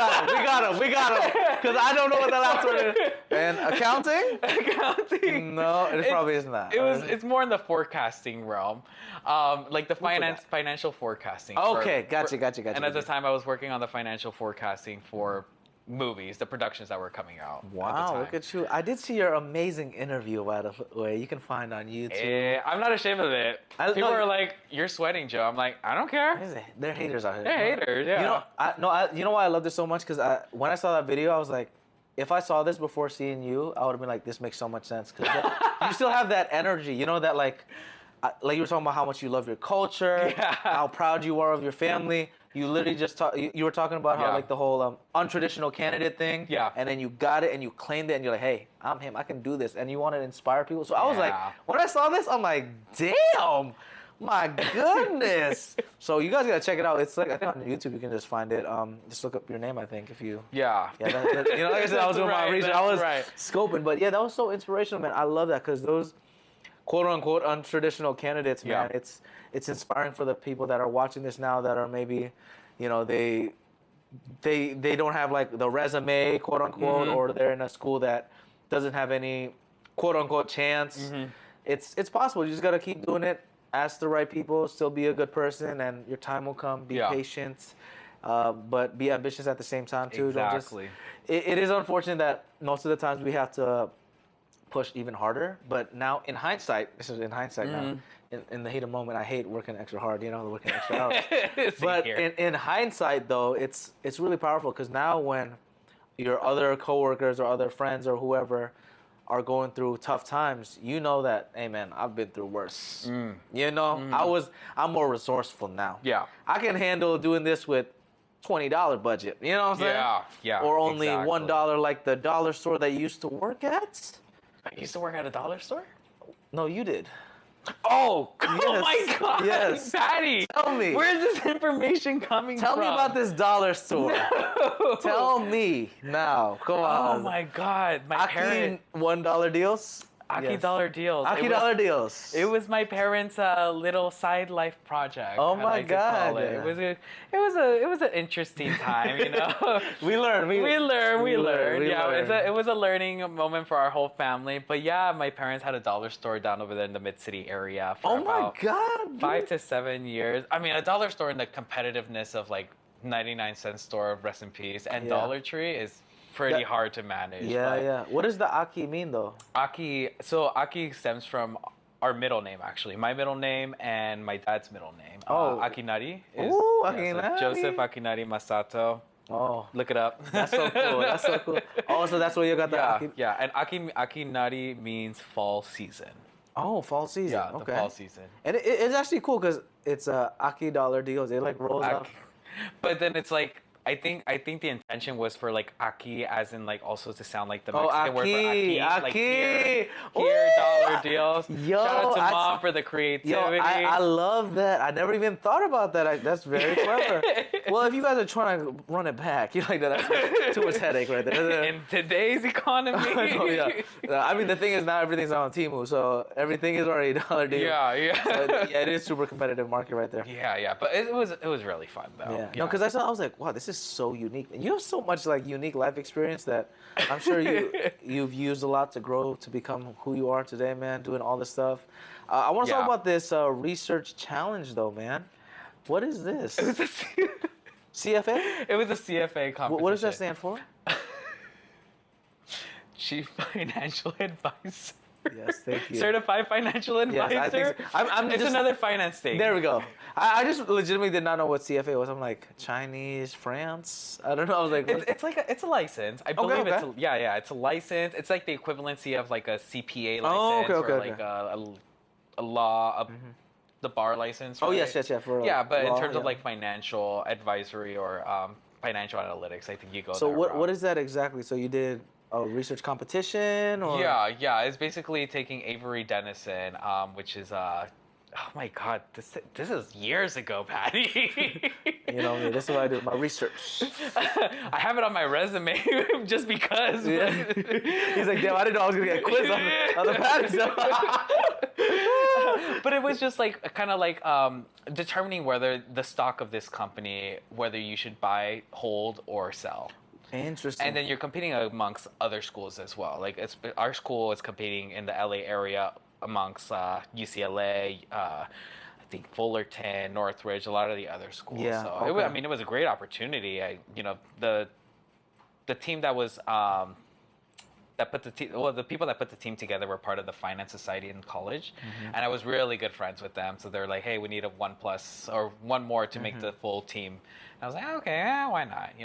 got him. Because I don't know what the last one is. And accounting? Accounting. No, it probably isn't that. It's more in the forecasting realm, like the financial forecasting. Okay, gotcha. And at the time, I was working on the financial forecasting for movies, the productions that were coming out. At the Wow, time. look at you. I did see your amazing interview, by the way. You can find on YouTube. I'm not ashamed of it. People are like, "You're sweating, Joe." I'm like, "I don't care." They're haters out here. They're haters. Yeah. You know why I love this so much? Because when I saw that video, I was like, if I saw this before seeing you, I would have been like, this makes so much sense. Because you still have that energy. You know, that like you were talking about how much you love your culture, how proud you are of your family. You literally just you were talking about how like the whole untraditional candidate thing. Yeah. And then you got it and you claimed it and you're like, hey, I'm him. I can do this. And you want to inspire people. So I was like, when I saw this, I'm like, damn. My goodness. So you guys gotta check it out. It's like, I think on YouTube you can just find it. Just look up your name, I think, if you. Yeah. You know, like I said, I was doing my research. I was scoping, but yeah, that was so inspirational, man. I love that because those quote unquote untraditional candidates, man, it's inspiring for the people that are watching this now that are maybe, you know, they don't have like the resume, quote unquote, or they're in a school that doesn't have any quote unquote chance. It's possible. You just gotta keep doing it. Ask the right people, still be a good person, and your time will come. Be patient, but be ambitious at the same time too. Exactly. It is unfortunate that most of the times we have to push even harder. But now, in hindsight, this is in hindsight now. In the heat of the moment, I hate working extra hard. You know, working extra hours. But in hindsight, though, it's really powerful because now when your other coworkers or other friends or whoever are going through tough times, you know that, hey man, I've been through worse. You know, I'm more resourceful now. Yeah. I can handle doing this with $20 budget. You know what I'm saying? Yeah. Or only $1 like the dollar store that you used to work at. I used to work at a dollar store? No, you did. Oh, Yes. oh my God. Yes. Patty. Tell me. Where's this information coming Tell from? me about this dollar store. No. Tell me now. Come on. Oh my God. My Aki parents. $1 deals. Aki dollar deals. Aki dollar deals. It was my parents' little side life project. Oh I my like to call God. it. It was an interesting time, you know. We learned. We learned. learned. It was a learning moment for our whole family. But yeah, my parents had a dollar store down over there in the Mid-City area for about God. 5 to 7 years. I mean, a dollar store in the competitiveness of like 99-cent store, rest in peace, and Dollar Tree is pretty hard to manage. Yeah. What does the Aki mean though? Aki stems from our middle name, actually. My middle name and my dad's middle name. Akinari is Ooh, so Akinari. Joseph Akinari Masato. Oh, Look it up. that's so cool. That's so cool. Oh, so that's where you got the Yeah, and Akinari means fall season. Oh, fall season. Yeah, okay. the fall season. And it's actually cool because it's Aki dollar deals. It like rolls up. But then it's like I think the intention was for like Aki, as in like also to sound like the Mexican Aki, word for Aki. Like Aki. here dollar deals. Yo, shout out to Mom for the creativity. Yo, I love that. I never even thought about that. That's very clever. Well, if you guys are trying to run it back, you're like, that's too much headache right there. In today's economy. I mean, the thing is now everything's on Temu, so everything is already dollar deal. Yeah. So it is super competitive market right there. Yeah. But it was really fun though. Yeah. No, because I was like, wow, this is so unique. And you have so much like unique life experience that I'm sure you've used a lot to grow to become who you are today, man. Doing all this stuff. I want to talk about this research challenge, though, man. What is this? It was a CFA? It was a CFA competition. What does that stand for? Chief Financial Advisor. Yes, thank you. Certified Financial Advisor. Yes, I think so. It's just another finance thing. There we go. I just legitimately did not know what CFA was. I'm like, Chinese, France? I don't know. I was like, it's a license. I believe okay. it's a license. It's like the equivalency of like a CPA license or like a law, the bar license. Right? Oh, yes. For but law, in terms of like financial advisory or financial analytics, I think you go. So what is that exactly? So you did a research competition, or yeah, it's basically taking Avery Dennison, which is oh my god, this is years ago, Patty. You know me, this is what I do, my research. I have it on my resume just because. Yeah. He's like, damn, I didn't know I was gonna get a quiz on the Patty stuff. But it was just like kind of like determining whether the stock of this company, whether you should buy, hold, or sell. Interesting. And then you're competing amongst other schools as well. Like our school is competing in the LA area amongst UCLA, I think Fullerton, Northridge, a lot of the other schools. Yeah. So Okay. it was a great opportunity. The team that was the people that put the team together were part of the finance society in college, and I was really good friends with them. So they're like, hey, we need a 1+ or one more to make the full team. And I was like, okay, why not?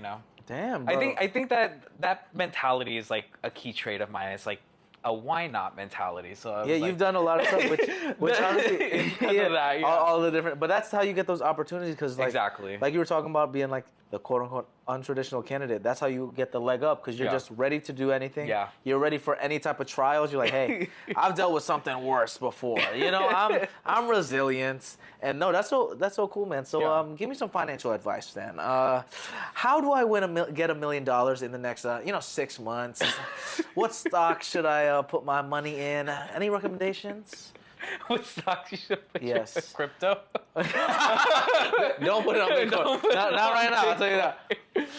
Damn, bro. I think that mentality is like a key trait of mine. It's like a why not mentality. So you've done a lot of stuff, which honestly, all the different. But that's how you get those opportunities, because exactly, like you were talking about being like the quote unquote untraditional candidate. That's how you get the leg up, because you're just ready to do anything. Yeah, you're ready for any type of trials. You're like, hey, I've dealt with something worse before. I'm resilient. And no, that's so cool, man. So give me some financial advice then. How do I get $1 million in the next 6 months? What stock should I put my money in? Any recommendations? What stocks you should put Yes. in crypto? Don't put it on Bitcoin. Not right now, I'll tell you that.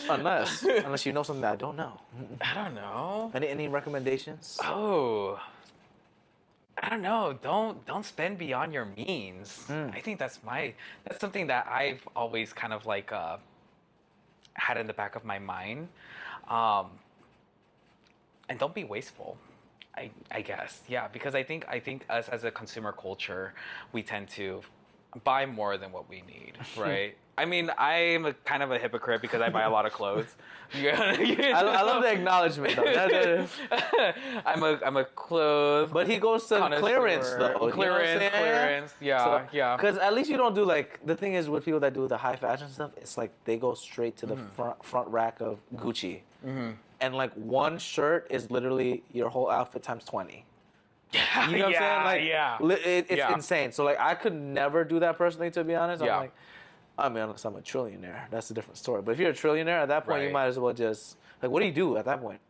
Unless you know something that I don't know. I don't know. Any recommendations? Oh, I don't know. Don't spend beyond your means. I think that's something that I've always kind of like had in the back of my mind. And don't be wasteful. I guess, yeah, because I think us as a consumer culture, we tend to buy more than what we need, right? I mean, I'm kind of a hypocrite because I buy a lot of clothes. I love the acknowledgement, though. I'm a clothes. But he goes to clearance, though. Clearance. Yeah, yeah. Because at least you don't do like, the thing is with people that do the high fashion stuff, it's like they go straight to the front rack of Gucci. And like one shirt is literally your whole outfit times 20. You know what I'm saying? Like, it's insane. So like, I could never do that personally, to be honest. I'm like, I mean, unless I'm a trillionaire, that's a different story. But if you're a trillionaire, at that point, you might as well just, like, what do you do at that point?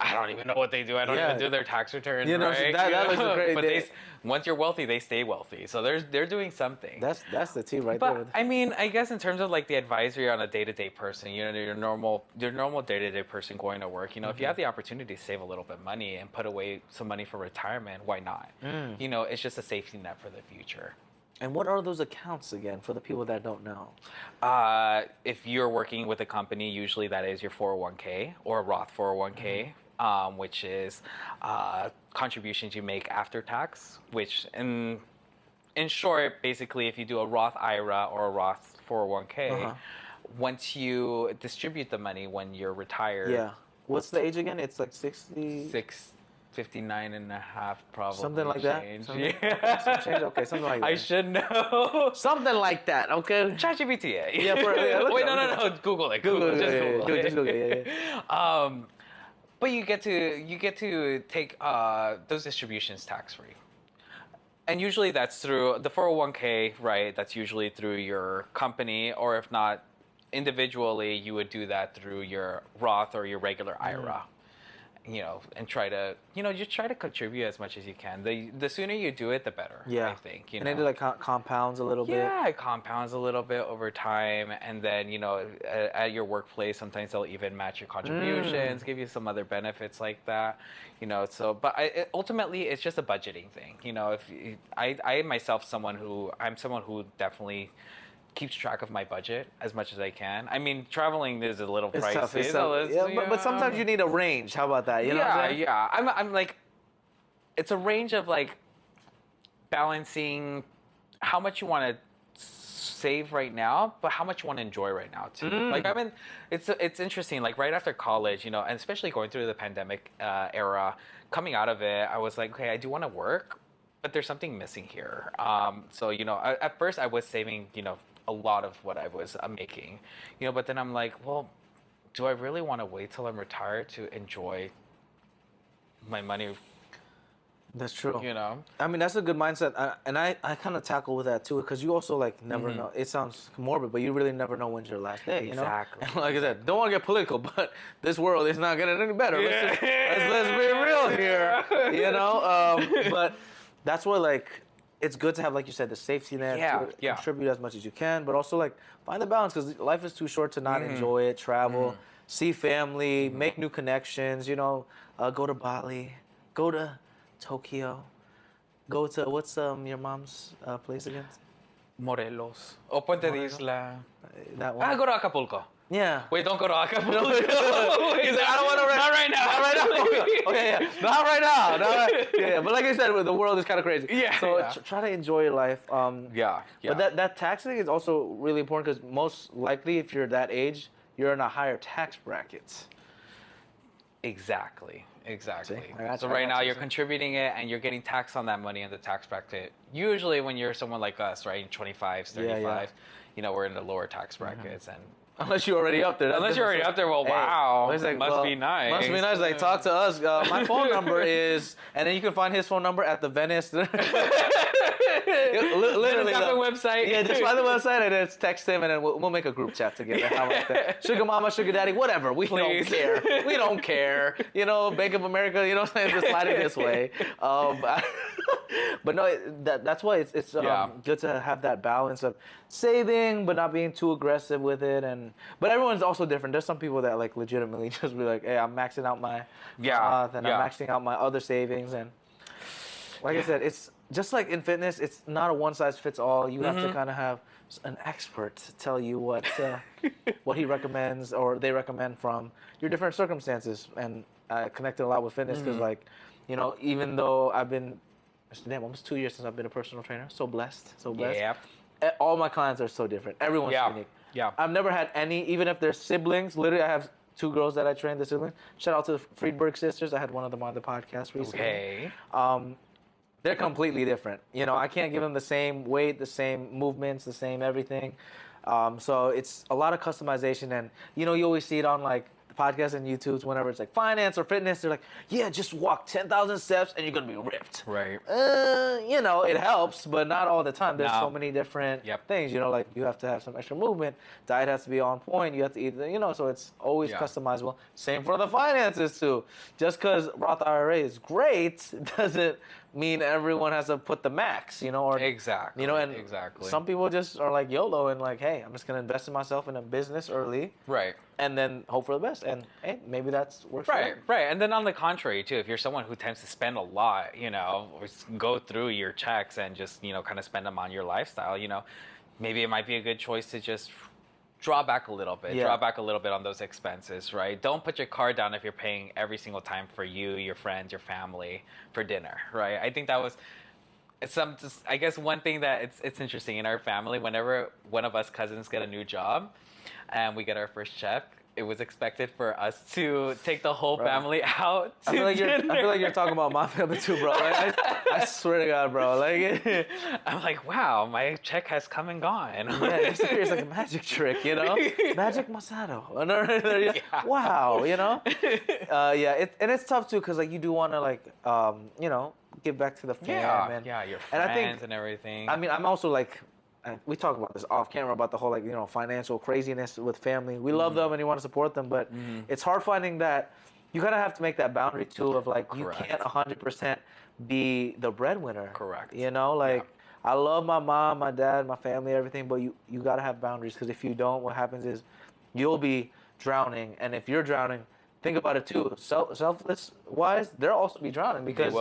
I don't even know what they do. I don't even do their tax returns, right? That looks great. But once you're wealthy, they stay wealthy. So they're doing something. That's the tea right there. there. I mean, I guess in terms of like the advisory on a day-to-day person, your normal day-to-day person going to work, if you have the opportunity to save a little bit of money and put away some money for retirement, why not? It's just a safety net for the future. And what are those accounts again for the people that don't know? If you're working with a company, usually that is your 401k or a Roth 401k. which is contributions you make after tax, which in short, basically, if you do a Roth IRA or a Roth 401k, once you distribute the money when you're retired. Yeah. What's the age again? It's like 60? 59 and a half, probably. Something like change. that? Yeah. Some change? Okay, something like that. I should know. Something like that, okay? ChatGPT. Yeah, Wait, no. Google it. Google it. Just Google it. Yeah. But you get to take those distributions tax free. And usually that's through the 401k, right? That's usually through your company, or if not individually, you would do that through your Roth or your regular IRA. And try to, just try to contribute as much as you can. The sooner you do it, the better. Yeah. I think. And then it compounds a little bit. Yeah, it compounds a little bit over time, and then at your workplace, sometimes they'll even match your contributions, give you some other benefits like that. So, but ultimately, it's just a budgeting thing. If I myself, someone who definitely keeps track of my budget as much as I can. I mean, traveling is a little pricey. Tough. It's tough. Yeah, but sometimes you need a range. How about that? You know what I'm saying? Yeah. I'm like, it's a range of like balancing how much you want to save right now, but how much you want to enjoy right now too. Like it's interesting. Like right after college, and especially going through the pandemic era, coming out of it, I was like, okay, I do want to work, but there's something missing here. So at first I was saving, a lot of what I was making, but then I'm like, well, do I really want to wait till I'm retired to enjoy my money? That's true. I mean, that's a good mindset. And I kind of tackle with that too, because you also like never know. It sounds morbid, but you really never know when's your last day. Exactly. And like I said, don't want to get political, but this world is not getting any better. Yeah. Let's be real here. But that's where like it's good to have, like you said, the safety net to contribute as much as you can, but also like find the balance, because life is too short to not enjoy it, travel, see family, make new connections. Go to Bali, go to Tokyo, go to what's your mom's place again? Morelos. O Puente de Isla. That one. Go to Acapulco. Yeah. Wait, don't go to Acapulco. He's like, I don't want to. Not right now. Not right now. Okay, yeah. Not right now. Yeah, but like I said, the world is kind of crazy. Yeah. So try to enjoy your life. Yeah. But that tax thing is also really important, because most likely, if you're that age, you're in a higher tax bracket. Exactly. See, So right now you're contributing it, and you're getting taxed on that money in the tax bracket. Usually when you're someone like us, right, 25, 35, we're in the lower tax brackets, and unless you're already up there. Well, wow. It's like, must be nice. Must be nice. Like, talk to us. My phone number is, and then you can find his phone number at the Venice. Literally, the website. Yeah, just find the website and then text him, and then we'll make a group chat together. How about that? Sugar mama, sugar daddy, whatever. We don't care. We don't care. Bank of America. Just slide it this way. But no, that's why it's good to have that balance of saving, but not being too aggressive with it. But everyone's also different. There's some people that like legitimately just be like, hey, I'm maxing out my Roth, and I'm maxing out my other savings, and like I said, it's just like in fitness, it's not a one size fits all. You have to kind of have an expert to tell you what he recommends or they recommend from your different circumstances. And I connected a lot with fitness because, like, even though I've been, almost 2 years since I've been a personal trainer, so blessed. Yeah. All my clients are so different. Everyone's unique. Yeah. I've never had any, even if they're siblings. Literally, I have 2 girls that I train, the siblings. Shout out to the Friedberg sisters. I had one of them on the podcast recently. Okay. They're completely different. I can't give them the same weight, the same movements, the same everything. So it's a lot of customization. And, you always see it on, like, podcasts and YouTubes whenever it's, like, finance or fitness. They're like, yeah, just walk 10,000 steps and you're going to be ripped. Right. It helps, but not all the time. There's so many different things. Like, you have to have some extra movement. Diet has to be on point. You have to eat, so it's always customizable. Same for the finances, too. Just because Roth IRA is great doesn't mean everyone has to put the max, or exactly, and exactly. Some people just are like YOLO and like, hey, I'm just gonna invest in myself in a business early, right, and then hope for the best, and hey, maybe that's works. Right. And then on the contrary too, if you're someone who tends to spend a lot, or go through your checks and just kind of spend them on your lifestyle, maybe it might be a good choice to just draw back a little bit. Yeah. Draw back a little bit on those expenses, right? Don't put your card down if you're paying every single time for you, your friends, your family for dinner, right? I think that was I guess one thing that it's interesting in our family. Whenever one of us cousins get a new job, and we get our first check, it was expected for us to take the whole family out. I feel like you're talking about my family too, bro. Like, I swear to God, bro. Like, I'm like, wow, my check has come and gone. yeah, it's like a magic trick, you know? Magic Masato. Yeah. Wow, you know? Yeah, and it's tough too, because like you do want to like, you know, give back to the fam. Yeah, your and I friends think, and everything. I mean, I'm also like, we talk about this off camera about the whole like, you know, financial craziness with family. We love them and you want to support them, but it's hard finding that. You kind of have to make that boundary too of like, Correct. you can't 100% be the breadwinner. Correct. You know, like I love my mom, my dad, my family, everything, but you got to have boundaries, because if you don't, what happens is you'll be drowning. And if you're drowning, think about it too. Selfless wise, they'll also be drowning, because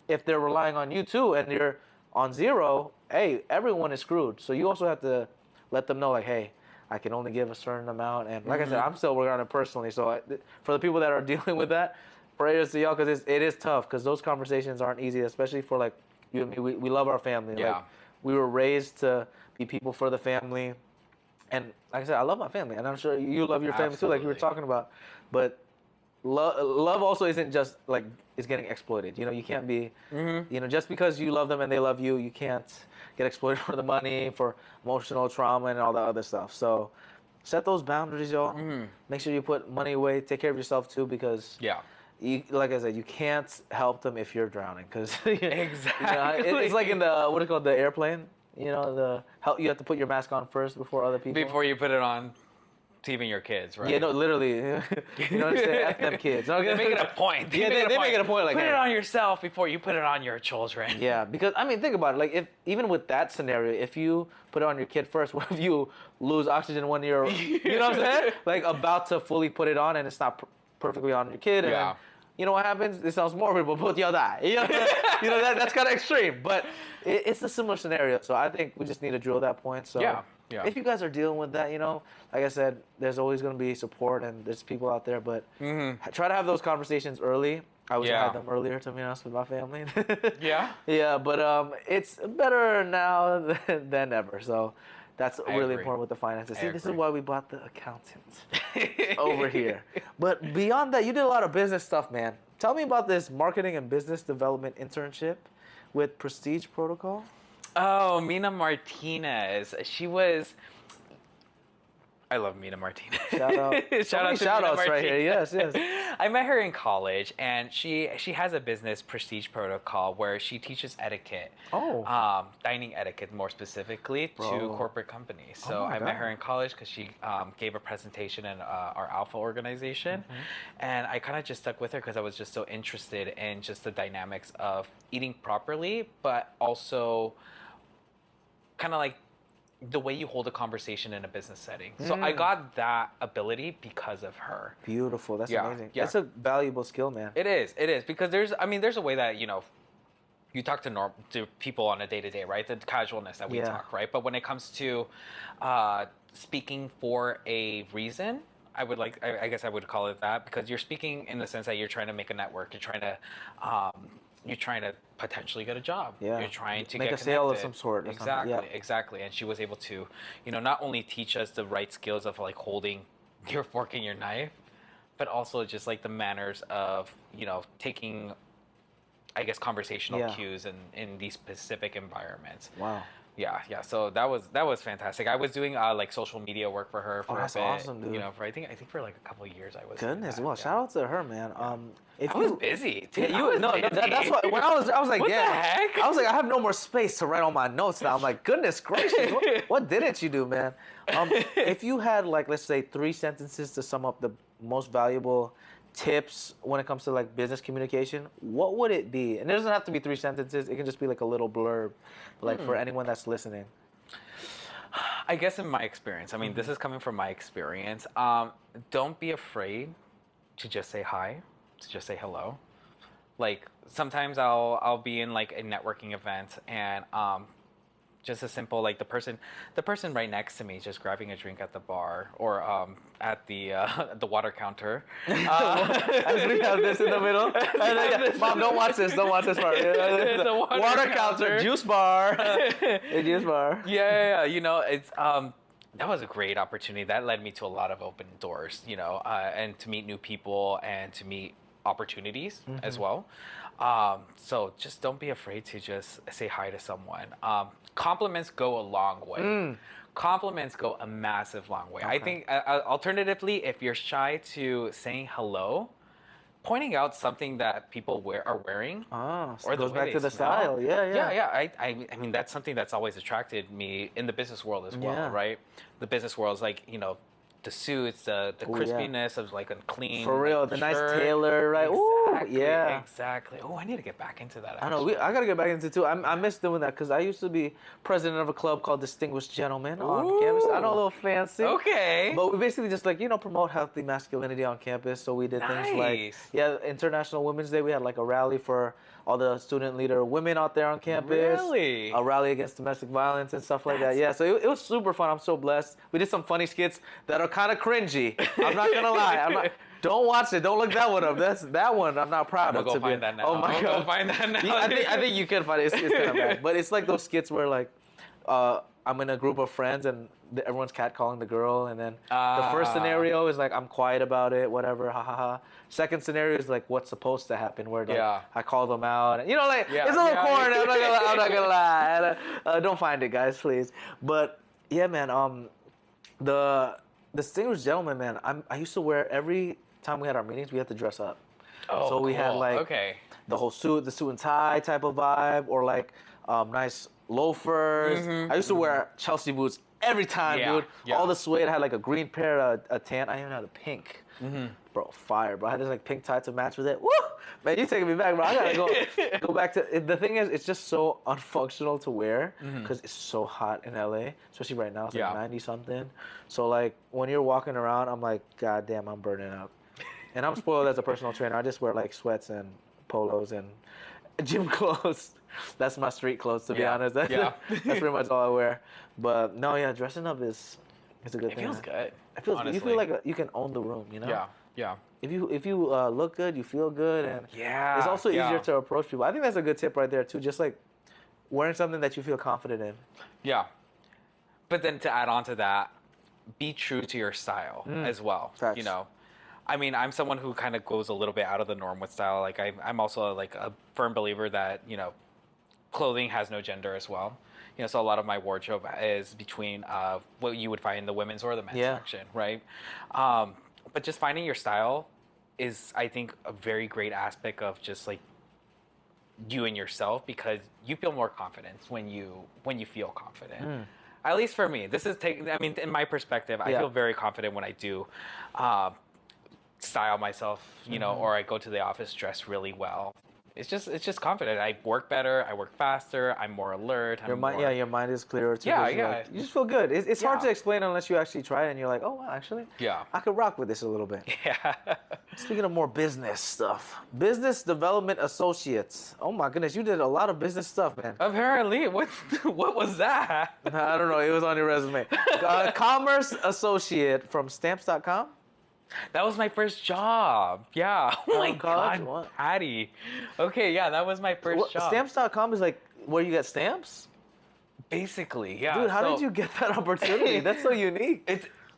if they're relying on you too and you're on zero, hey, everyone is screwed. So you also have to let them know, like, hey, I can only give a certain amount. And like I said, I'm still working on it personally. So for the people that are dealing with that, prayers to y'all, because it is tough, because those conversations aren't easy, especially for like you and me. We love our family. Yeah. Like, we were raised to be people for the family. And like I said, I love my family. And I'm sure you love your family too, like you were talking about. But love also isn't just like is getting exploited. You know, you can't be, you know, just because you love them and they love you, you can't get exploited for the money, for emotional trauma and all that other stuff. So set those boundaries, y'all. Make sure you put money away. Take care of yourself too, because you, like I said, you can't help them if you're drowning. Because Exactly. You know, it's like in the what do you call it, the airplane. You know, you have to put your mask on first before other people. Before you put it on to even your kids, right? Yeah, no, literally. You know what I'm saying? F them kids. They make it a point. Yeah, they make it a point. Like, put hey, it on yourself before you put it on your children. Yeah, because I mean, think about it. Like, if even with that scenario, if you put it on your kid first, what if you lose oxygen when you're, you know what I'm saying? Like, about to fully put it on and it's not perfectly on your kid. And then, you know what happens? This sounds morbid, but both y'all die. You know, that's kind of extreme, but it's a similar scenario. So I think we just need to drill that point. So if you guys are dealing with that, you know, like I said, there's always going to be support and there's people out there, but try to have those conversations early. I wish I had them earlier, to be honest, with my family. Yeah, but it's better now than ever. So that's really important with the finances. See, this is why we bought the accountant over here. But beyond that, you did a lot of business stuff, man. Tell me about this marketing and business development internship with Prestige Protocol. Oh, Mina Martinez. She was... I love Mina Martinez. Shout out. Shout outs right here. Yes. I met her in college, and she has a business, Prestige Protocol, where she teaches etiquette. Dining etiquette more specifically to corporate companies. So I met her in college because she gave a presentation in our Alpha organization, and I kind of just stuck with her because I was just so interested in just the dynamics of eating properly, but also kind of like the way you hold a conversation in a business setting. So I got that ability because of her. Beautiful. That's amazing. Yeah. That's a valuable skill, man. It is because there's a way that, you know, you talk to people on a day-to-day, right? The casualness that we talk, right? But when it comes to speaking for a reason, I guess I would call it that, because you're speaking in the sense that you're trying to make a network. You're trying to potentially get a job. Yeah. You're trying to make a sale of some sort. Exactly. And she was able to, you know, not only teach us the right skills of like holding your fork and your knife, but also just like the manners of, you know, taking, I guess, conversational cues in these specific environments. Wow. Yeah. So that was fantastic. I was doing like social media work for her for a bit. Awesome, dude. You know, for I think for like a couple of years I was. Goodness, well, shout out to her, man. I was busy. Dude, that's what. When I was like, what the heck? I was like, I have no more space to write all my notes now. I'm like, goodness gracious, what didn't you do, man? If you had like, let's say, 3 sentences to sum up the most valuable tips when it comes to like business communication, what would it be? And it doesn't have to be 3 sentences. It can just be like a little blurb, like for anyone that's listening. I guess in my experience, I mean, this is coming from my experience. Don't be afraid to just say hi, to just say hello. Like sometimes I'll be in like a networking event and just a simple like the person right next to me just grabbing a drink at the bar or at the water counter. As we have this in the middle. And then, Mom, don't watch this. Don't watch this part. The water counter, juice bar, a juice bar. Yeah. You know, it's that was a great opportunity. That led me to a lot of open doors. You know, and to meet new people and to meet opportunities as well. So just don't be afraid to just say hi to someone. Compliments go a long way. Compliments go a massive long way. Okay. I think alternatively, if you're shy to saying hello, pointing out something that people are wearing, so or it goes back to the style. Yeah. I mean, that's something that's always attracted me in the business world as well, right? The business world is like, you know, the suits, the crispiness of like a clean, for real, like, the shirt. Nice tailor, right? Exactly, yeah, exactly. Oh, I need to get back into that. I know. I gotta get back into it too. I miss doing that because I used to be president of a club called Distinguished Gentlemen on campus. I know, a little fancy. Okay. But we basically just like, you know, promote healthy masculinity on campus. So we did things like, International Women's Day. We had like a rally for all the student leader women out there on campus. Really? A rally against domestic violence and stuff like that. Yeah, so it was super fun. I'm so blessed. We did some funny skits that are kind of cringy. I'm not gonna lie. Don't watch it. Don't look that one up. That one I'm not proud of. I'm gonna go find that now. Oh my God. Go find that now. I think you can find it. It's kind of bad. But it's like those skits where like I'm in a group of friends and everyone's catcalling the girl, and then the first scenario is like I'm quiet about it, whatever, ha ha ha. Second scenario is like what's supposed to happen, where like, I call them out, and you know, like it's a little corny. I'm not gonna lie. Don't find it, guys, please. But yeah, man. The Distinguished Gentleman, man. I used to wear every time we had our meetings, we had to dress up. Oh, so we had like the whole suit and tie type of vibe, or like nice loafers. I used to wear Chelsea boots every time, dude. Yeah. All the suede. I had like a green pair, a tan. I even had a pink. Bro, fire, bro. I had this like pink tie to match with it. Woo! Man, you're taking me back, bro. I gotta go back to the thing is, it's just so unfunctional to wear because it's so hot in LA, especially right now. It's like 90 something. So like when you're walking around, I'm like, God damn, I'm burning up. And I'm spoiled as a personal trainer. I just wear like sweats and polos and gym clothes. That's my street clothes, to be honest. That's pretty much all I wear. But no, dressing up is a good thing. It feels good. It feels good. You feel like you can own the room, you know? Yeah. If you look good, you feel good, and it's also easier to approach people. I think that's a good tip right there too. Just like wearing something that you feel confident in. Yeah. But then to add on to that, be true to your style as well. Facts. You know, I mean, I'm someone who kind of goes a little bit out of the norm with style. Like I'm also like a firm believer that, you know, clothing has no gender as well. You know, so a lot of my wardrobe is between what you would find in the women's or the men's section, right? But just finding your style is, I think, a very great aspect of just like you and yourself, because you feel more confidence when you feel confident. At least for me, in my perspective, I feel very confident when I do style myself, you know, or I go to the office dressed really well. It's just confident. I work better. I work faster. I'm more alert. Your mind is clearer too. Yeah. You just feel good. It's hard to explain unless you actually try it and you're like, oh wow, actually, I could rock with this a little bit. Yeah. Speaking of more business stuff, business development associates. Oh my goodness, you did a lot of business stuff, man. Apparently, what was that? I don't know. It was on your resume. Commerce associate from Stamps.com. That was my first job. Yeah. Oh my God, what? Patty. Okay, yeah, that was my first job. Stamps.com is like where you get stamps? Basically, yeah. Dude, how did you get that opportunity? That's so unique.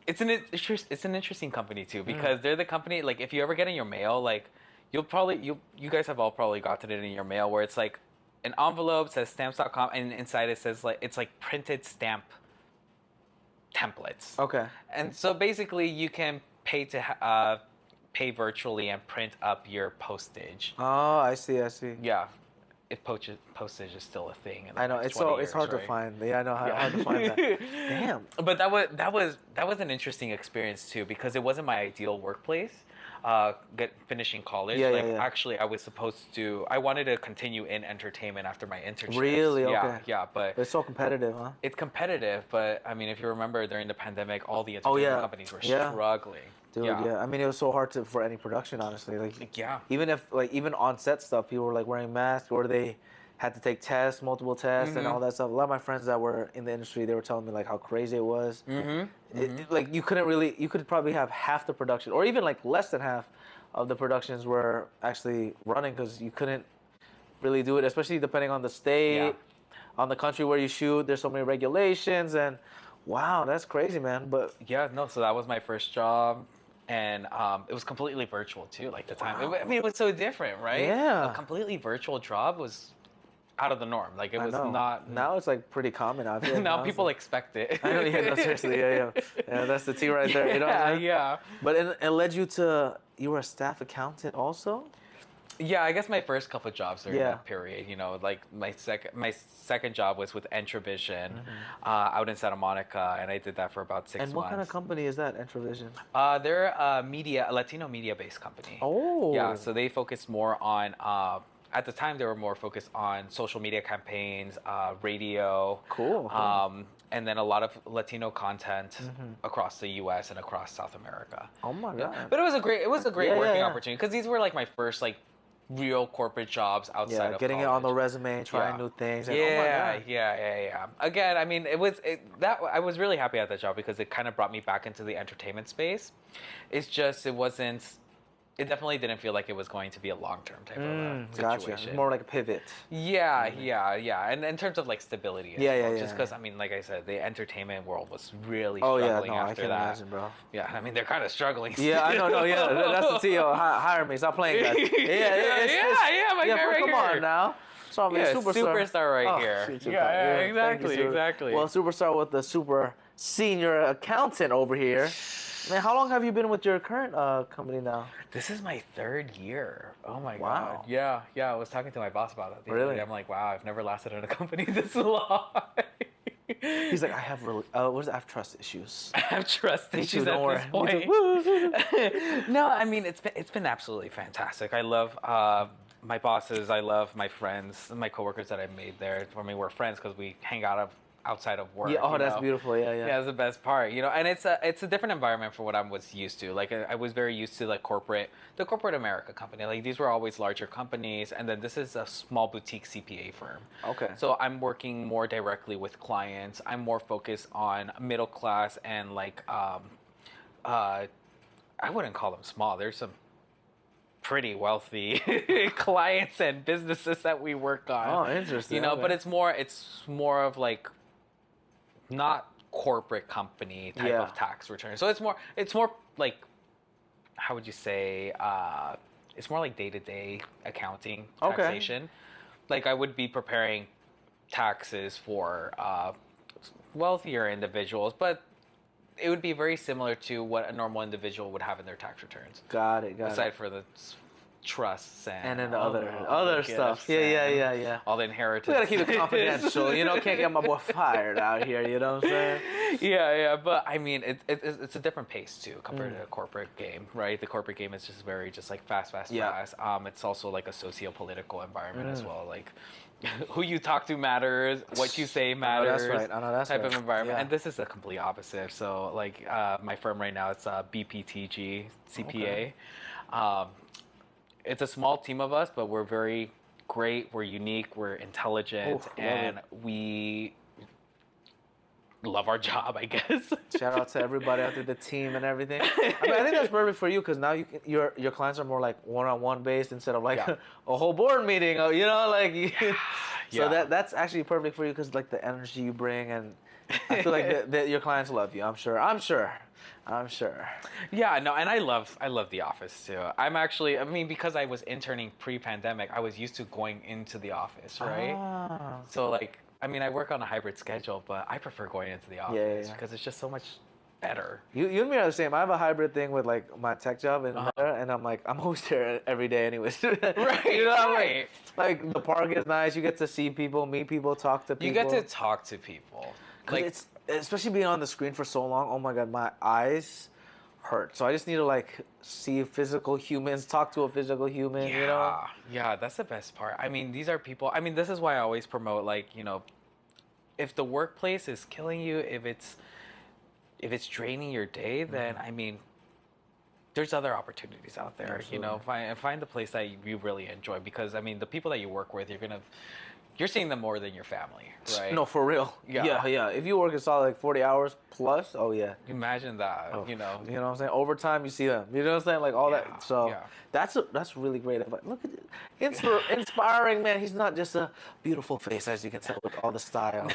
It's an interesting company too, because they're the company, like if you ever get in your mail, like you guys have all probably gotten it in your mail, where it's like an envelope says Stamps.com and inside it says like it's like printed stamp templates. Okay. And so basically you can pay virtually and print up your postage. Oh, I see. Yeah, if postage is still a thing. I know it's hard to find. Yeah, I know how hard to find that. Damn. But that was an interesting experience too, because it wasn't my ideal workplace. Finishing college. Actually, I wanted to continue in entertainment after my internship. Really? Okay. Yeah, but it's so competitive, huh? It's competitive, but I mean, if you remember during the pandemic, all the entertainment companies were struggling. Dude, yeah. I mean, it was so hard for any production, honestly. Like, even on set stuff, people were like wearing masks, or they had to take tests, multiple tests, and all that stuff. A lot of my friends that were in the industry, they were telling me like how crazy it was. Like you could probably have half the production, or even like less than half of the productions were actually running because you couldn't really do it, especially depending on the state, on the country where you shoot. There's so many regulations, and wow, that's crazy, man. But Yeah, no, so that was my first job. And it was completely virtual too, like the time. I mean, it was so different, right? Yeah. A completely virtual job was out of the norm. Like it was not. Now it's like pretty common. I feel like Now people expect it. I know, yeah, no, seriously, yeah. That's the T right there. You know what I'm saying? Yeah. But it led you to, you were a staff accountant also? Yeah, I guess my first couple of jobs during Yeah. that period, like my second job was with Entravision out in Santa Monica, and I did that for about 6 months. And what kind of company is that, Entravision? They're a Latino media-based company. Oh. Yeah, so they focus more on. At the time, they were more focused on social media campaigns, radio. Cool. And then a lot of Latino content across the U.S. and across South America. Oh my God. But it was a great working yeah. opportunity because these were like my first like real corporate jobs outside of getting college. it on the resume, trying new things. And, Yeah, oh my God. yeah. Again, I mean, I was really happy at that job because it kind of brought me back into the entertainment space. It's just it definitely didn't feel like it was going to be a long-term type of situation. Gotcha. More like a pivot. Yeah. And in terms of like stability as Yeah, well. yeah, Just yeah. because, I mean, like I said, the entertainment world was really Oh yeah, struggling no, I after can that. imagine, bro. Yeah, I mean, they're kind of struggling Yeah, I know, no, yeah, that's the CEO. Hire me, stop playing, guys. Yeah, my guy right come here. on now. So I mean, Yeah, superstar right here. shoot, Yeah, thank you, exactly, sir. exactly. Well, superstar with the super senior accountant over here. Man, how long have you been with your current company now? This is my 3rd year. Oh my Wow. God. Yeah. I was talking to my boss about it. the other Really? day. I'm like, wow, I've never lasted in a company this long. He's like, I have I have trust issues. I have trust Me issues too, don't at this worry. point. No, I mean it's been absolutely fantastic. I love my bosses. I love my friends, my coworkers that I made there. I mean, we're friends because we hang out outside of work. Yeah, oh, you that's know? beautiful. Yeah. Yeah, that's the best part, and it's a different environment for what I was used to. Like I was very used to like the corporate America company. Like these were always larger companies, and then this is a small boutique CPA firm. Okay. So I'm working more directly with clients. I'm more focused on middle class and like I wouldn't call them small. There's some pretty wealthy clients and businesses that we work on. Oh, interesting. Okay. But it's more of like not corporate company type of tax return. So it's more like, how would you say, it's more like day-to-day accounting, taxation. Like I would be preparing taxes for wealthier individuals, but it would be very similar to what a normal individual would have in their tax returns. Got it. Aside for the trusts And then and the all other the stuff. gifts Yeah. and all the inheritance. We gotta keep it confidential. Can't get my boy fired out here. You know what I'm saying? Yeah. But I mean, it's a different pace too compared to the corporate game, right? The corporate game is just very just like fast. It's also like a socio-political environment as well. Like who you talk to matters, what you say matters. I know that's type right. of environment. Yeah. And this is the complete opposite. So like my firm right now, it's BPTG CPA. Okay. It's a small team of us, but we're very great. We're unique. We're intelligent, and we love our job, I guess. Shout out to everybody out there, the team and everything. I mean, I think that's perfect for you because now your clients are more like one-on-one based instead of like a whole board meeting. So that's actually perfect for you because like the energy you bring, and I feel like that your clients love you. I'm sure. Yeah, no, and I love the office too. I'm actually, I mean, because I was interning pre-pandemic, I was used to going into the office, right? Ah. So like, I mean, I work on a hybrid schedule, but I prefer going into the office because it's just so much better. You and me are the same. I have a hybrid thing with like my tech job and and I'm like I'm always there every day anyways. Right. Like the park is nice. You get to see people, meet people, talk to people. You get to talk to people. Like it's especially being on the screen for so long. Oh my God, my eyes hurt. So I just need to like see physical humans, talk to a physical human. Yeah, that's the best part. I mean, these are people. I mean, this is why I always promote like if the workplace is killing you, if it's draining your day, then I mean, there's other opportunities out there. Absolutely. You know, find the place that you really enjoy, because I mean, the people that you work with, you're seeing them more than your family, right? No, for real. Yeah. Yeah. If you work a solid like 40 hours plus, oh yeah. Imagine that. Oh, You know. You know what I'm saying? Overtime, you see them. You know what I'm saying? Like all Yeah, that. So yeah. that's really great advice. Look at it. Inspiring, man. He's not just a beautiful face, as you can tell with all the style.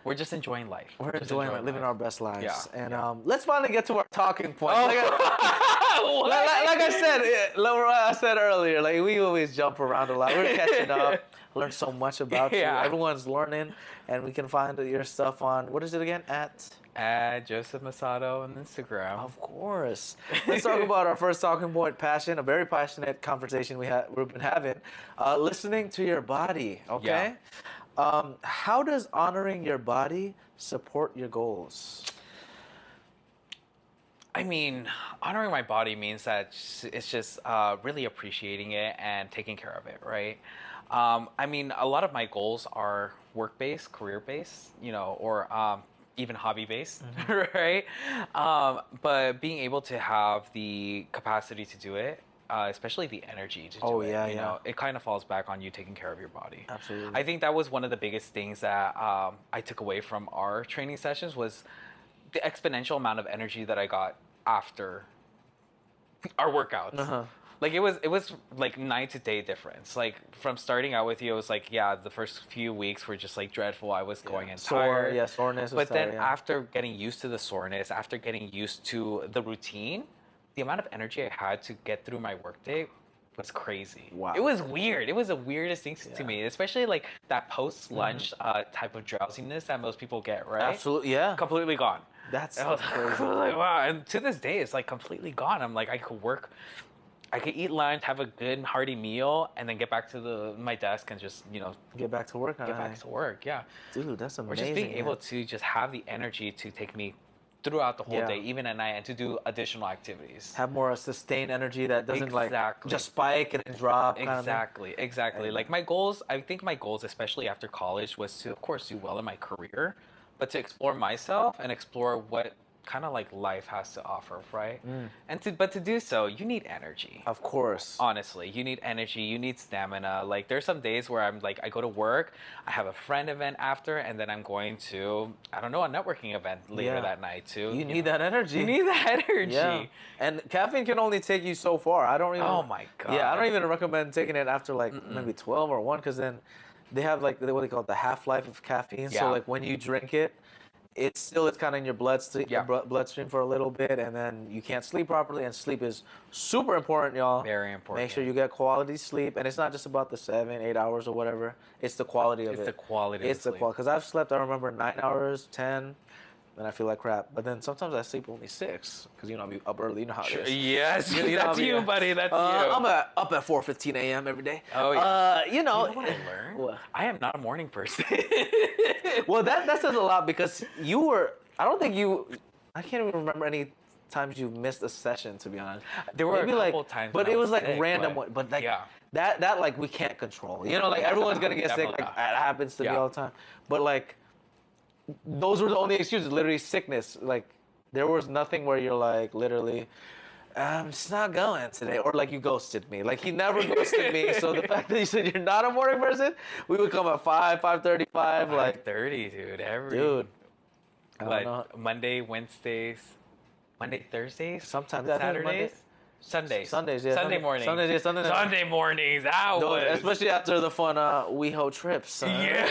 We're just enjoying life. We're Just enjoying it, living life. our best lives. Yeah, And let's finally get to our talking point. Oh. Like I said earlier, like we always jump around a lot. We're catching up. Learn so much about you. Yeah. Everyone's learning, and we can find your stuff on what is it again? At Joseph Masato on Instagram. Of course. Let's talk about our first talking point, passion. A very passionate conversation we've been having. Listening to your body. Okay. How does honoring your body support your goals? I mean, honoring my body means that it's just really appreciating it and taking care of it, right? I mean, a lot of my goals are work-based, career-based, you know, or even hobby-based, right? But being able to have the capacity to do it, especially the energy to do it, you know, it kind of falls back on you taking care of your body. Absolutely. I think that was one of the biggest things that I took away from our training sessions was the exponential amount of energy that I got after our workouts. Like it was like night to day difference. Like from starting out with you, it was like, yeah, the first few weeks were just like dreadful. I was going in tired. Soreness. But then after getting used to the soreness, after getting used to the routine, the amount of energy I had to get through my workday was crazy. Wow. It was weird. It was the weirdest thing to me, especially like that post-lunch type of drowsiness that most people get, right? Absolutely, yeah. Completely gone. That's I was crazy. like, wow. And to this day, it's like completely gone. I'm like, I could eat lunch, have a good hearty meal, and then get back to my desk and just, you know, Get back to work. get back to work. Yeah. Dude, that's amazing. Or just being able to just have the energy to take me throughout the whole day, even at night, and to do additional activities. Have more sustained energy that doesn't like Exactly. just spike and then drop. Exactly. Like my goals, I think my goals, especially after college, was to, of course, do well in my career, but to explore myself and explore what kind of like life has to offer, right? But to do so, you need energy. Of course. Honestly, you need energy, you need stamina. Like there's some days where I'm like, I go to work, I have a friend event after, and then I'm going to, I don't know, a networking event later that night too. You need that energy. You need that energy. Yeah. And caffeine can only take you so far. I don't even. Oh my God. Yeah, I don't even recommend taking it after like maybe 12 or 1, because then they have like what they call it, the half-life of caffeine. Yeah. So like when you drink it, it's kind of in your bloodstream for a little bit, and then you can't sleep properly. And sleep is super important, y'all. Very important. Make sure you get quality sleep, and it's not just about the 7, 8 hours or whatever. It's the quality of it. It's the quality. It's the quality. Because I've slept, I remember 9 hours, 10. And I feel like crap. But then sometimes I sleep only 6, because you know I'll be up early. You know how it is. Yes, You know, that's you, buddy. That's you. I'm up at 4:15 a.m. every day. Oh yeah. You know. You know what I learned? What? I am not a morning person. Well, that says a lot, because you were. I can't even remember any times you missed a session, to be honest. There were Maybe a couple like, times but when it I was like sick, random. but But like yeah. that like we can't control. You know, like everyone's gonna get sick. Definitely Like not. that happens to me Yeah. all the time. But like, those were the only excuses. Literally sickness. Like there was nothing where you're like literally. I'm just not going today, or like you ghosted me. Like he never ghosted me. So the fact that you said you're not a morning person, we would come at 5:35, like 30, dude. dude. I don't know. Like Monday, Wednesdays, Thursdays, Sometimes I think Monday- Sundays, Sundays, yeah. Sunday mornings, Sundays, yeah, Sunday night. Sunday mornings. That Those- was especially after the fun WeHo trips. yeah.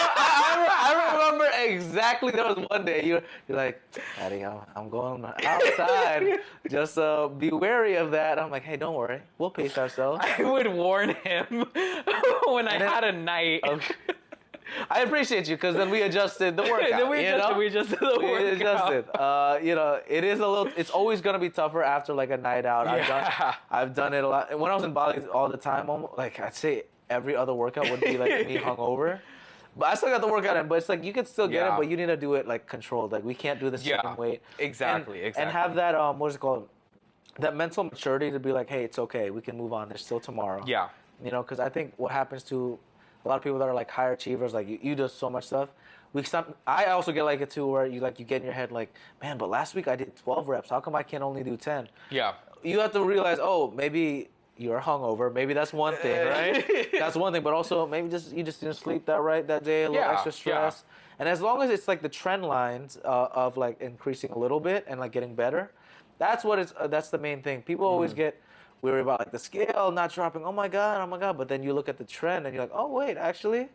I remember exactly. There was one day you're like, Daddy, I'm going outside. Just be wary of that. I'm like, hey, don't worry, we'll pace ourselves. I would warn him when I then- had a night. Okay. I appreciate you, because then we adjusted the workout. Then we adjusted the We workout. adjusted. You know, it is a little. It's always gonna be tougher after like a night out. Yeah. I've done it a lot. When I was in Bali all the time, like I'd say every other workout would be like me hungover. But I still got the workout in. But it's like you can still get it, Yeah. but you need to do it like controlled. Like we can't do the same weight. Exactly. And have that what is it called? That mental maturity to be like, hey, it's okay. We can move on. There's still tomorrow. Yeah. You know, because I think what happens to a lot of people that are like higher achievers, like you do so much stuff. I also get like it too, where you get in your head like, man, but last week I did 12 reps. How come I can only do 10? Yeah. You have to realize, oh, maybe you're hungover. Maybe that's one thing, right? That's one thing. But also maybe you just didn't sleep that day. A little extra stress. And as long as it's like the trend lines of like increasing a little bit and like getting better, that's the main thing. People always get worried about like the scale not dropping. Oh my god. But then you look at the trend and you're like, oh wait, actually,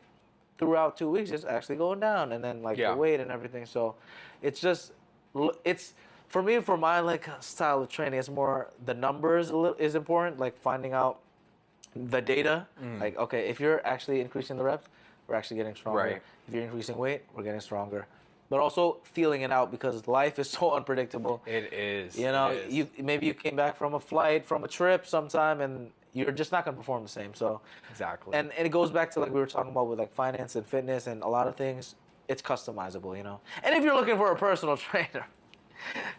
throughout 2 weeks, it's actually going down. And then like the weight and everything. So it's just for me, for my like style of training, it's more the numbers is important. Like finding out the data. Like, okay, if you're actually increasing the reps, we're actually getting stronger. Right. If you're increasing weight, we're getting stronger. But also feeling it out, because life is so unpredictable. It is. You know, maybe you came back from a flight, from a trip sometime, and you're just not going to perform the same. So Exactly. and it goes back to like we were talking about with like finance and fitness and a lot of things. It's customizable, you know. And if you're looking for a personal trainer,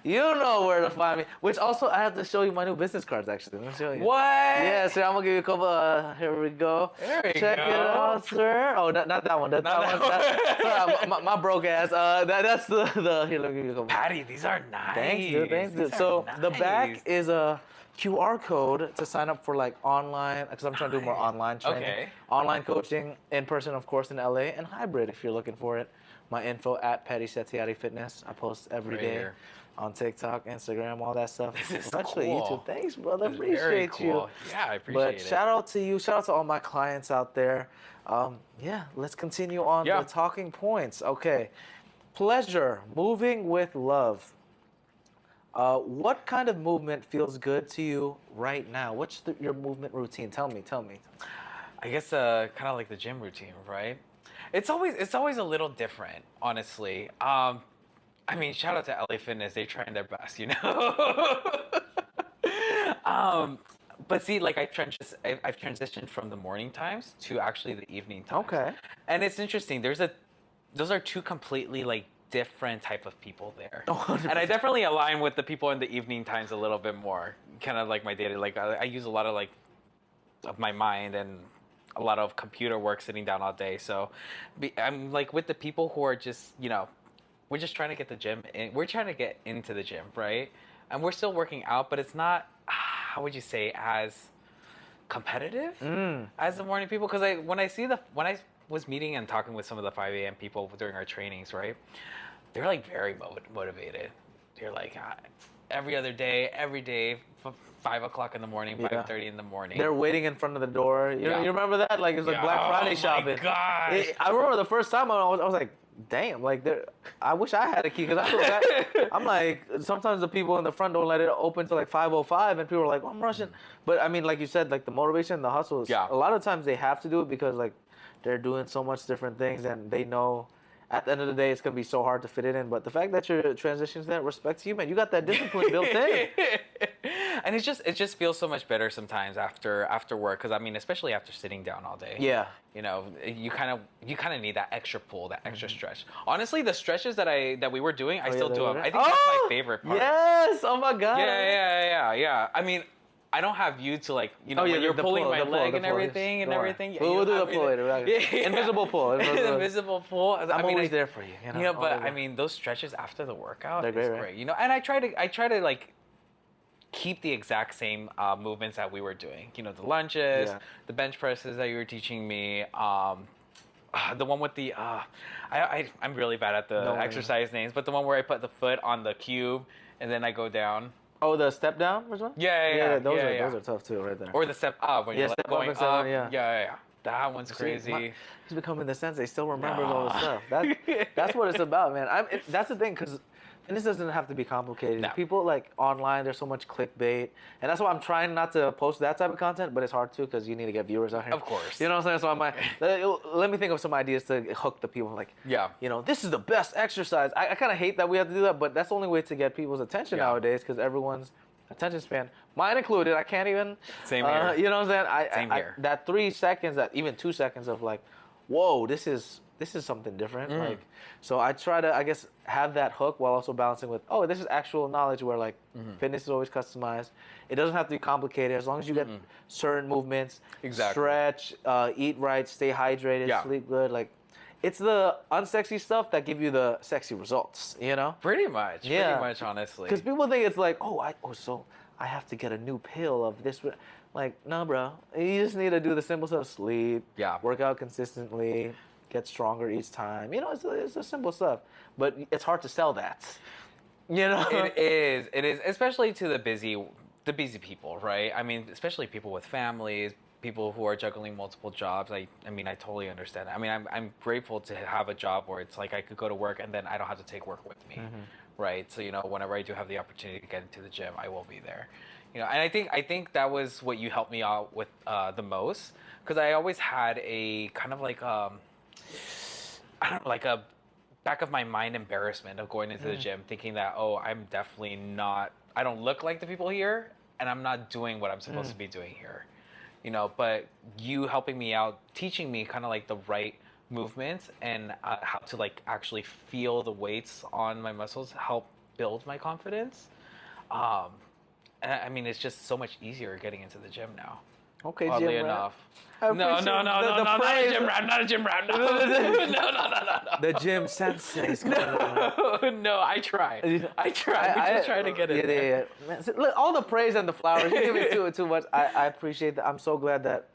you know where to find me. Which also, I have to show you my new business cards, actually. Let me show you. What? Yeah, sir. I'm going to give you a couple. Here we go. There we Check go. it out, sir. Oh, not that one. Not that one. Sorry, my broke ass. That's the. Here, let me give you a couple. Patty, these are nice. Thanks, dude. These So are the back nice. is a QR code to sign up for like online, because I'm trying to do more online training. Okay. Online coaching, in person, of course, in LA, and hybrid if you're looking for it. My info at Patty Settiati Fitness. I post every Right day here. on TikTok, Instagram, all that stuff. This is Especially cool. YouTube. Thanks, brother. This is very Appreciate you. cool. Yeah, I appreciate But it. shout out to you. Shout out to all my clients out there. Yeah, let's continue on the talking points. Okay. Pleasure, moving with love. What kind of movement feels good to you right now? What's your movement routine? Tell me. I guess kind of like the gym routine, right? It's always a little different, honestly. I mean, shout out to LA Fitness. They're trying their best, you know. But see, like I've transitioned from the morning times to actually the evening times. Okay. And it's interesting. Those are two completely like different type of people there. 100%. And I definitely align with the people in the evening times a little bit more. Kind of like my day. Like I use a lot of like of my mind and a lot of computer work sitting down all day. So I'm like with the people who are just, you know, we're just trying to get the gym in. We're trying to get into the gym, right? And we're still working out, but it's not, how would you say, as competitive as the morning people. Because when I was meeting and talking with some of the 5 a.m. people during our trainings, right? They're like very motivated. They're like every other day, every day, 5 o'clock in the morning, 5:30 in the morning. They're waiting in front of the door. You remember that? Like it was like Black Friday shopping. Oh my gosh. I remember the first time I was like, damn, like I wish I had a key, because I feel bad. I'm like, sometimes the people in the front don't let it open till like 5:05, and people are like, oh, I'm rushing. But I mean, like you said, like the motivation, the hustle, a lot of times they have to do it because like they're doing so much different things, and they know at the end of the day it's gonna be so hard to fit it in. But the fact that you're transitioning to that, respect to you, man. You got that discipline built in. And it just feels so much better sometimes after work, because I mean, especially after sitting down all day. Yeah. You know, you kind of need that extra pull, that extra stretch. Honestly, the stretches that we were doing, I still do them. I think that's my favorite part. Yes. Oh my God. Yeah. I mean, I don't have you to like, you know, when you're pulling my leg and everything and everything. We'll do the pull later. Invisible pull. Invisible pull. I'm always there for you. You know, but I mean, those stretches after the workout is great, right? great. You know, and I try to like keep the exact same movements that we were doing. You know, the lunges, the bench presses that you were teaching me. The one with the I'm really bad at the exercise names, but the one where I put the foot on the cube and then I go down. Oh, the step down was one? Yeah. Those are tough too, right there. Or the step up when you're like going up. Yeah. That one's crazy. He's becoming the sensei. Still remembers all the stuff. That's what it's about, man. That's the thing, because this doesn't have to be complicated. No. People like online, there's so much clickbait, and that's why I'm trying not to post that type of content. But it's hard too, because you need to get viewers out here. Of course. You know what I'm saying? So I'm like, let me think of some ideas to hook the people. Like, you know, this is the best exercise. I kind of hate that we have to do that, but that's the only way to get people's attention nowadays, because everyone's attention span, mine included, I can't even. Same here. You know what I'm saying? Same here. That 3 seconds, that even 2 seconds of like, whoa, this is something different. Like, so I try to, I guess, have that hook while also balancing with, oh, this is actual knowledge where like fitness is always customized. It doesn't have to be complicated as long as you get certain movements, stretch, eat right, stay hydrated, sleep good. Like, it's the unsexy stuff that give you the sexy results, you know? Pretty much. Yeah. Pretty much, honestly. Because people think it's like, so I have to get a new pill of this. Like, no, bro. You just need to do the simple stuff: sleep, work out consistently, get stronger each time. You know, it's the simple stuff. But it's hard to sell that. You know, It is, especially to the busy people, right? I mean, especially people with families, people who are juggling multiple jobs. I mean, I totally understand. I mean, I'm grateful to have a job where it's like I could go to work and then I don't have to take work with me, right? So, you know, whenever I do have the opportunity to get into the gym, I will be there. You know, and I think that was what you helped me out with the most, because I always had a kind of like I don't know, like a back of my mind embarrassment of going into the gym, thinking that, oh, I'm definitely not, I don't look like the people here, and I'm not doing what I'm supposed to be doing here. You know, but you helping me out, teaching me kind of like the right movements and how to like actually feel the weights on my muscles help build my confidence. And I mean, it's just so much easier getting into the gym now. Okay, oddly gym enough. rat. No, not a gym rat, not a gym rat. No. The gym sensei's coming on. No, I tried. We just tried to get it. Yeah. Man, look, all the praise and the flowers. You give me too much. I appreciate that. I'm so glad that,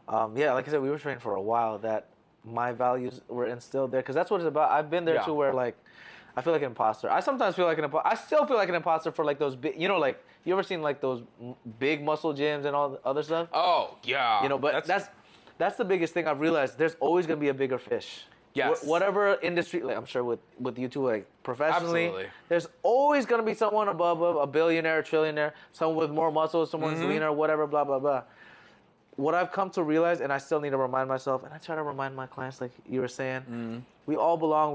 like I said, we were training for a while, that my values were instilled there. Because that's what it's about. I've been there too, where like, I feel like an imposter. I sometimes feel like an imposter. I still feel like an imposter for like those big, you know, like, you ever seen like those big muscle gyms and all the other stuff? Oh, yeah. You know, but that's the biggest thing I've realized. There's always going to be a bigger fish. Yes. Whatever industry, like I'm sure with you two, like professionally, Absolutely. there's always going to be someone above a billionaire, a trillionaire, someone with more muscles, someone's leaner, whatever, blah, blah, blah. What I've come to realize, and I still need to remind myself, and I try to remind my clients, like you were saying, we all belong.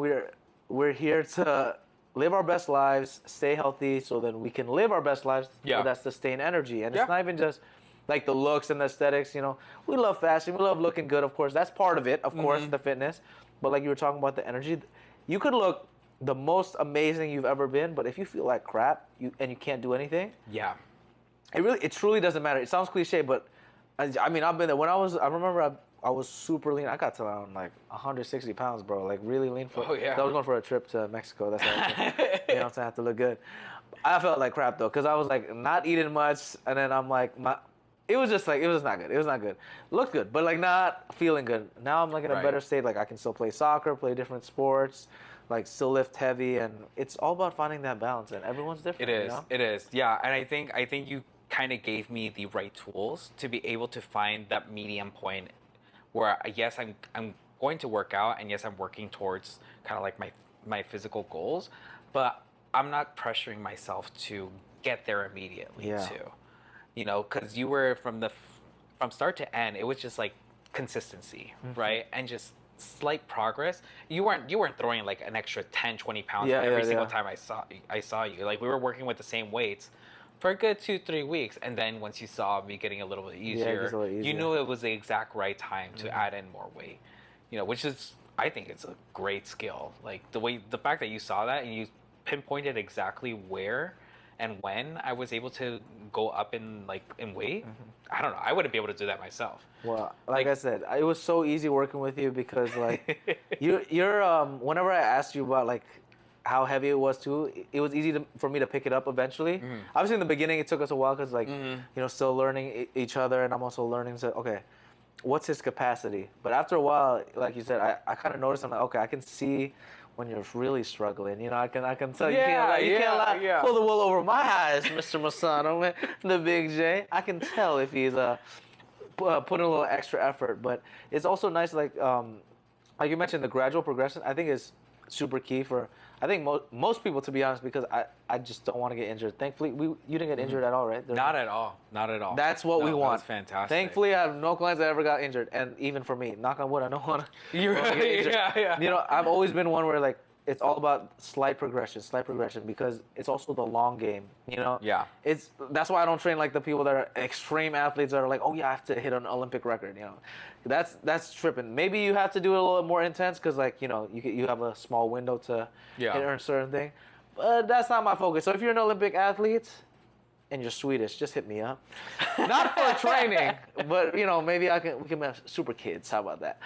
We're here to live our best lives, stay healthy, so then we can live our best lives with that sustained energy. And it's not even just like the looks and the aesthetics, you know. We love fashion, we love looking good, of course. That's part of it, of course, the fitness. But like you were talking about the energy, you could look the most amazing you've ever been, but if you feel like crap and you can't do anything, it truly doesn't matter. It sounds cliche, but I mean, I've been there. I remember I was super lean. I got to around like 160 pounds, bro. Like really lean. I was going for a trip to Mexico. That's how you know, so I have to look good. I felt like crap though, because I was like not eating much, and then I'm like, it was just not good. It was not good. Looked good, but like not feeling good. Now I'm like in a better state. Like I can still play soccer, play different sports, like still lift heavy, and it's all about finding that balance. And everyone's different. It is. You know? It is. Yeah, and I think you kind of gave me the right tools to be able to find that medium point where yes, I'm going to work out, and yes, I'm working towards kind of like my physical goals, but I'm not pressuring myself to get there immediately too. You know, because you were from start to end, it was just like consistency, right? And just slight progress. You weren't throwing like an extra 10, 20 pounds every single time I saw you. Like we were working with the same weights for a good 2-3 weeks, and then once you saw me getting a little bit easier, you knew it was the exact right time to add in more weight. You know, which is, I think it's a great skill. Like the fact that you saw that and you pinpointed exactly where and when I was able to go up in weight. I don't know. I wouldn't be able to do that myself. Well, like I said, it was so easy working with you because like you're whenever I asked you about like how heavy it was too, it was easy for me to pick it up eventually. Obviously in the beginning it took us a while because like you know, still learning each other, and I'm also learning to okay, what's his capacity. But after a while, like you said, I kind of noticed, I'm like, okay, I can see when you're really struggling. You know, I can tell you can't pull the wool over my eyes, Mr. Masato, man, the Big J. I can tell if he's putting a little extra effort. But it's also nice, like you mentioned, the gradual progression. I think is super key for I think most people, to be honest, because I just don't want to get injured. Thankfully, you didn't get injured at all, right? Not at all. That's what we want. That's fantastic. Thankfully, I have no clients that ever got injured, and even for me, knock on wood, I don't want to get injured. Yeah. You know, I've always been one where like it's all about slight progression, because it's also the long game. You know. Yeah. That's why I don't train like the people that are extreme athletes that are like, oh yeah, I have to hit an Olympic record. You know, that's tripping. Maybe you have to do it a little more intense because like you know you have a small window to hit a certain thing, but that's not my focus. So if you're an Olympic athlete, and you're Swedish, just hit me up. Not for training, but maybe we can have super kids. How about that?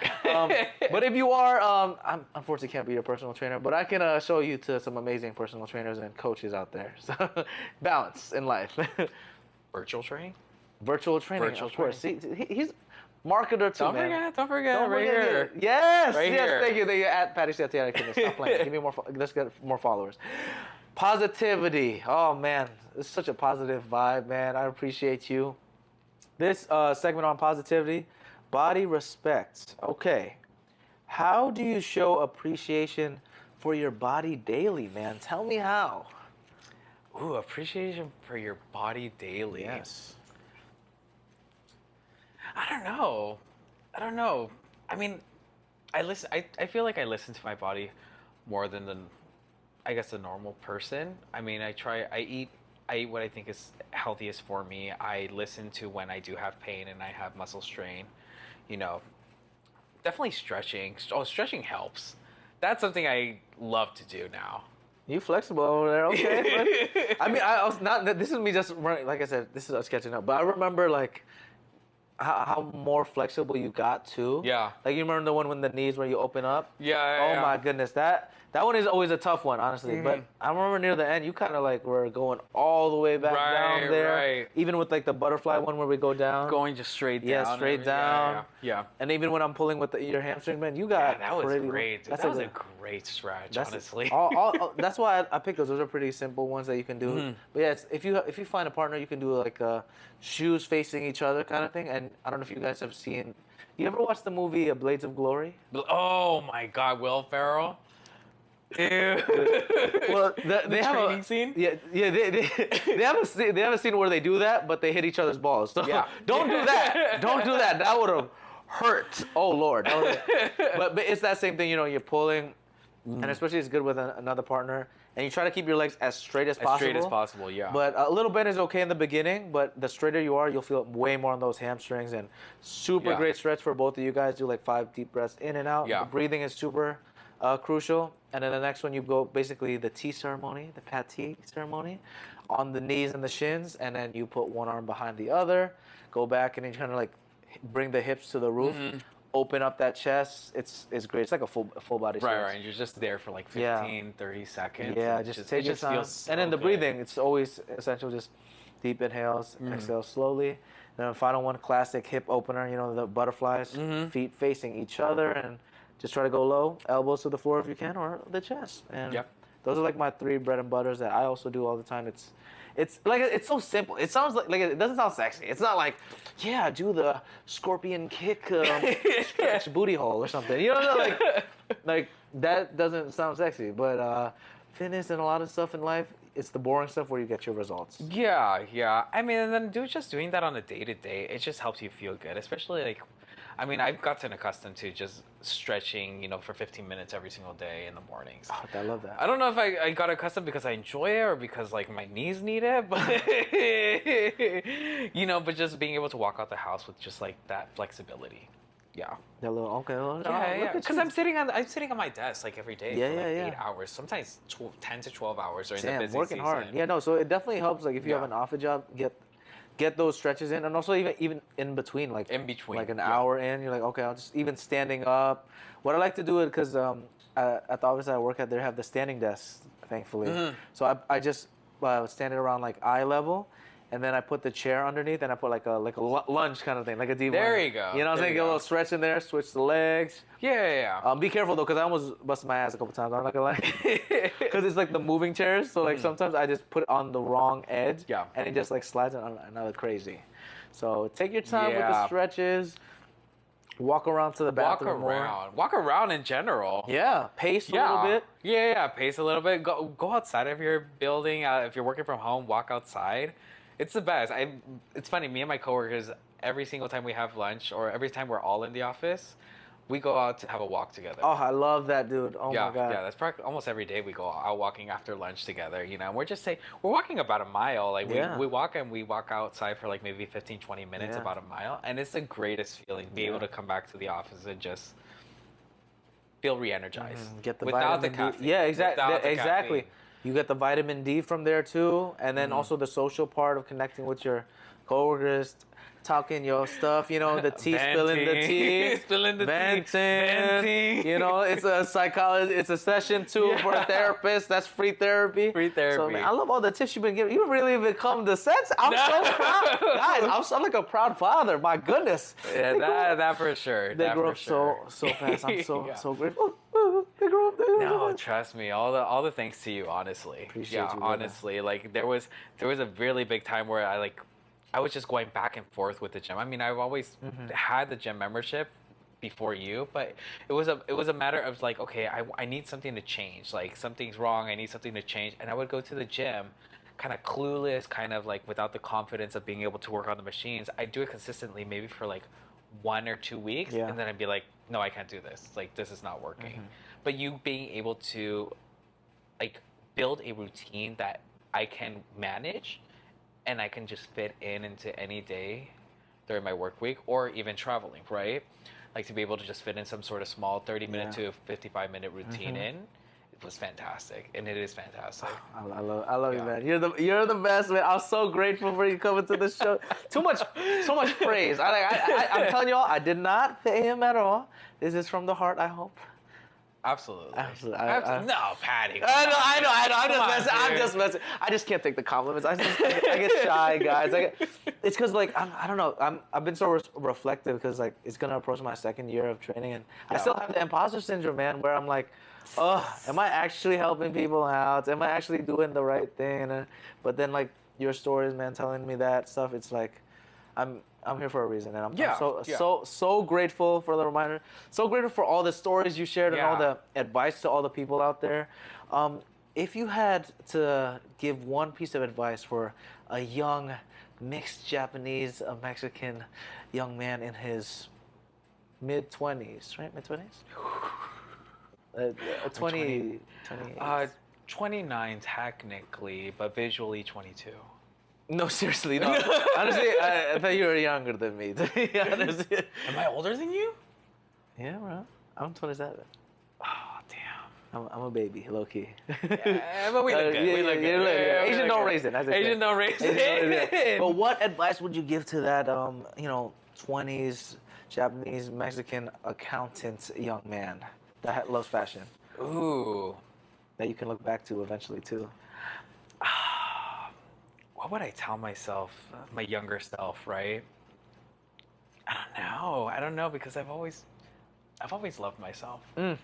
But if you are, I unfortunately can't be your personal trainer, but I can show you to some amazing personal trainers and coaches out there. So balance in life. Virtual training? Virtual training, of course. See, he's marketer too, man. Don't forget, right here. Yes, Right yes, here. thank you. At Patty Satiana Fitness. Stop playing. Give me more. Let's get more followers. Positivity. Oh man, it's such a positive vibe, man. I appreciate you. This segment on positivity, body respect. Okay, how do you show appreciation for your body daily, man? Tell me how. Ooh, appreciation for your body daily. Yes. I don't know. I mean, I feel like I listen to my body more than I guess the normal person. I mean, I eat what I think is healthiest for me. I listen to when I do have pain and I have muscle strain. Definitely stretching. Oh, stretching helps. That's something I love to do now. You flexible over there, okay? I mean, I was not. This is me just like I said. This is us catching up. But I remember like how more flexible you got too. Yeah. Like you remember the one when the knees where you open up. Yeah. Oh my goodness, that one is always a tough one, honestly. Mm-hmm. But I remember near the end, you kind of like were going all the way back down there. Right. Even with like the butterfly one where we go down. Going just straight down. Yeah, straight down. Yeah. And even when I'm pulling with your hamstring, man, you got. That was great. That was a great stretch, honestly. That's why I picked those. Those are pretty simple ones that you can do. Mm-hmm. But yeah, if you find a partner, you can do like shoes facing each other kind of thing. And I don't know if you guys have seen. You ever watched the movie Blades of Glory? Oh my God, Will Ferrell. Ew. Well, they have training scene. Yeah. They have a scene where they do that, but they hit each other's balls. So yeah. Don't do that. Don't do that. That would have hurt. Oh Lord. But it's that same thing. You're pulling, and especially it's good with another partner, and you try to keep your legs as straight as possible. As straight as possible. Yeah. But a little bend is okay in the beginning, but the straighter you are, you'll feel way more on those hamstrings. And super great stretch for both of you guys. Do like 5 deep breaths in and out. Yeah. The breathing is super crucial. And then the next one, you go basically the T ceremony, the Pati ceremony, on the knees and the shins, and then you put one arm behind the other, go back, and then you kind of like bring the hips to the roof, open up that chest. It's great. It's like a full body stretch. Right. And you're just there for like 15, 30 seconds. Yeah, just take your time. So and then the breathing, it's always essential. Just deep inhales, exhale slowly. And then final one, classic hip opener. The butterflies, feet facing each other, and just try to go low, elbows to the floor if you can, or the chest. And those are like my 3 bread and butters that I also do all the time. It's like it's so simple. It sounds like it doesn't sound sexy. It's not like, yeah, do the scorpion kick, stretch booty hole or something. Like that doesn't sound sexy. But fitness and a lot of stuff in life, it's the boring stuff where you get your results. Yeah. I mean, and then just doing that on a day-to-day, it just helps you feel good, especially like. I mean, I've gotten accustomed to just stretching, for 15 minutes every single day in the mornings. Oh, I love that. I don't know if I got accustomed because I enjoy it or because, like, my knees need it, but, but just being able to walk out the house with just, like, that flexibility. Yeah. That little, okay. Yeah. Because I'm sitting on my desk, like, every day for, like, 8 hours, sometimes 10 to 12 hours during the busy working season. Hard. Yeah, no, so it definitely helps, like, if you have an office job, get those stretches in, and also even in between, like like an hour in, you're like, okay, I'll just even standing up. What I like to do it because at the office I work at, they have the standing desk, thankfully. So I just stand it around like eye level, and then I put the chair underneath, and I put like a lunge kind of thing, like a deep. There lunge. you go. You know what I'm saying? Get a little stretch in there, switch the legs. Yeah. Be careful though, because I almost busted my ass a couple times. I'm not gonna lie. Because it's like the moving chairs, so like sometimes I just put it on the wrong edge, and it just like slides on another crazy. So take your time with the stretches. Walk around to the bathroom. Walk around in general. Yeah, pace a little bit. Yeah, pace a little bit. Go outside of your building. If you're working from home, walk outside. It's the best. It's funny. Me and my coworkers, every single time we have lunch or every time we're all in the office, we go out to have a walk together. Oh, I love that, dude. Oh my God. Yeah, that's almost every day we go out walking after lunch together, and we're walking about a mile. Like we walk outside for like maybe 15, 20 minutes, about a mile. And it's the greatest feeling, be able to come back to the office and just feel re-energized. Get the without the vitamin D. caffeine. Yeah, exactly. Without the exactly. caffeine. You get the vitamin D from there too, and then also the social part of connecting with your coworkers, talking your stuff, you know, the tea, spilling the tea, Spilling the tea. venting. You know, it's a psychologist, it's a session too for a therapist. That's free therapy. Free therapy. So man, I love all the tips you've been giving. You really become the sense. I'm so proud, guys. I'm like a proud father. My goodness. Yeah, that for sure. They that grew for up sure. so fast. I'm so Yeah. so grateful. They grew up. No, trust me. All the thanks to you, honestly. Appreciate yeah, you, brother. honestly. Like there was a really big time where I was just going back and forth with the gym. I mean, I've always had the gym membership before you, but it was a matter of like, okay, I need something to change. Like something's wrong. I need something to change. And I would go to the gym, kind of clueless, kind of like without the confidence of being able to work on the machines. I do it consistently, maybe for like 1 or 2 weeks, Yeah. and then I'd be like, no, I can't do this. Like this is not working. But you being able to like build a routine that I can manage and I can just fit into any day during my work week or even traveling, right? Like to be able to just fit in some sort of small 30-minute to 55-minute routine in, it was fantastic, and it is fantastic. I love you, man. You're the best, man. I'm so grateful for you coming to this show. So much praise. I'm telling y'all, I did not pay him at all. This is from the heart, I hope. Absolutely. No, Patty. I know. I'm dude. just messing. I just can't take the compliments. I get shy, guys. It's because like I don't know. I've been so reflective because like it's gonna approach my 2nd year of training, and I still have the imposter syndrome, man. Where I'm like, oh, am I actually helping people out? Am I actually doing the right thing? But then like your stories, man, telling me that stuff. It's like I'm here for a reason, and I'm so grateful for the reminder. So grateful for all the stories you shared and all the advice to all the people out there. If you had to give one piece of advice for a young mixed Japanese Mexican young man in his mid-20s, right? Mid-20s? 20. 29 technically, but visually 22. No, seriously, no. Honestly, I thought you were younger than me, to be honest. Am I older than you? Yeah, bro. I'm 27. Oh, damn. I'm a baby, low key. Yeah, but we look good. We look good. Yeah, Asian don't raise it. Asian don't raise it. But what advice would you give to that, 20s Japanese Mexican accountant young man that loves fashion? Ooh. That you can look back to eventually too. What would I tell myself, my younger self, right? I don't know because I've always loved myself. You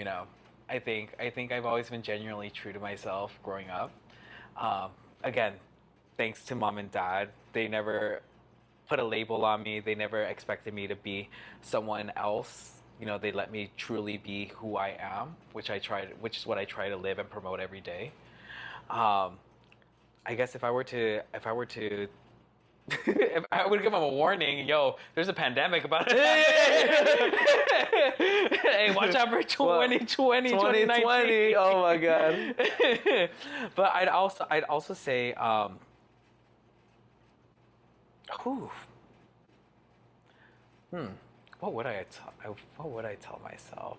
know, I think I've always been genuinely true to myself growing up. Again, thanks to mom and dad, they never put a label on me. They never expected me to be someone else. You know, they let me truly be who I am, which is what I try to live and promote every day. I guess if I were to if I would give them a warning, yo, there's a pandemic about it. Hey, watch out for 2020, 2019. Oh my God. But I'd also say, what would I tell myself?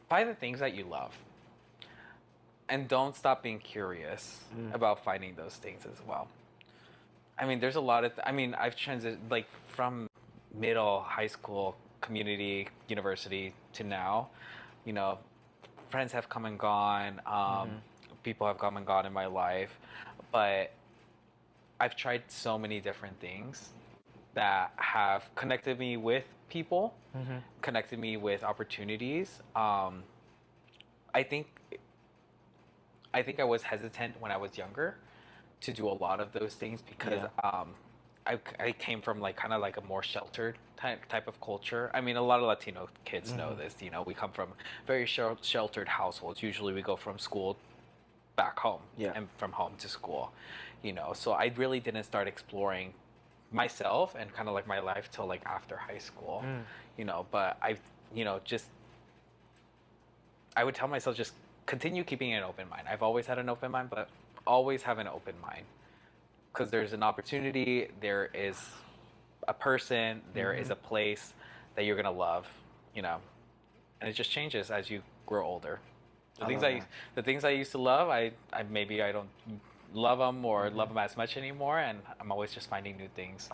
Find the things that you love. And don't stop being curious about finding those things as well. I mean, there's a lot of, I've transitioned, like, from middle, high school, community, university to now. You know, friends have come and gone. People have come and gone in my life. But I've tried so many different things that have connected me with people, connected me with opportunities. I think I was hesitant when I was younger to do a lot of those things because I came from like kind of like a more sheltered type of culture. I mean, a lot of Latino kids know this. You know, we come from very sheltered households. Usually, we go from school back home and from home to school. You know, so I really didn't start exploring myself and kind of like my life till like after high school. You know, but I would tell myself just continue keeping an open mind. I've always had an open mind, but always have an open mind. Because there's an opportunity, there is a person, there is a place that you're going to love, you know. and it just changes as you grow older. The I things love I that. the things I used to love, I maybe I don't love them or love them as much anymore, and I'm always just finding new things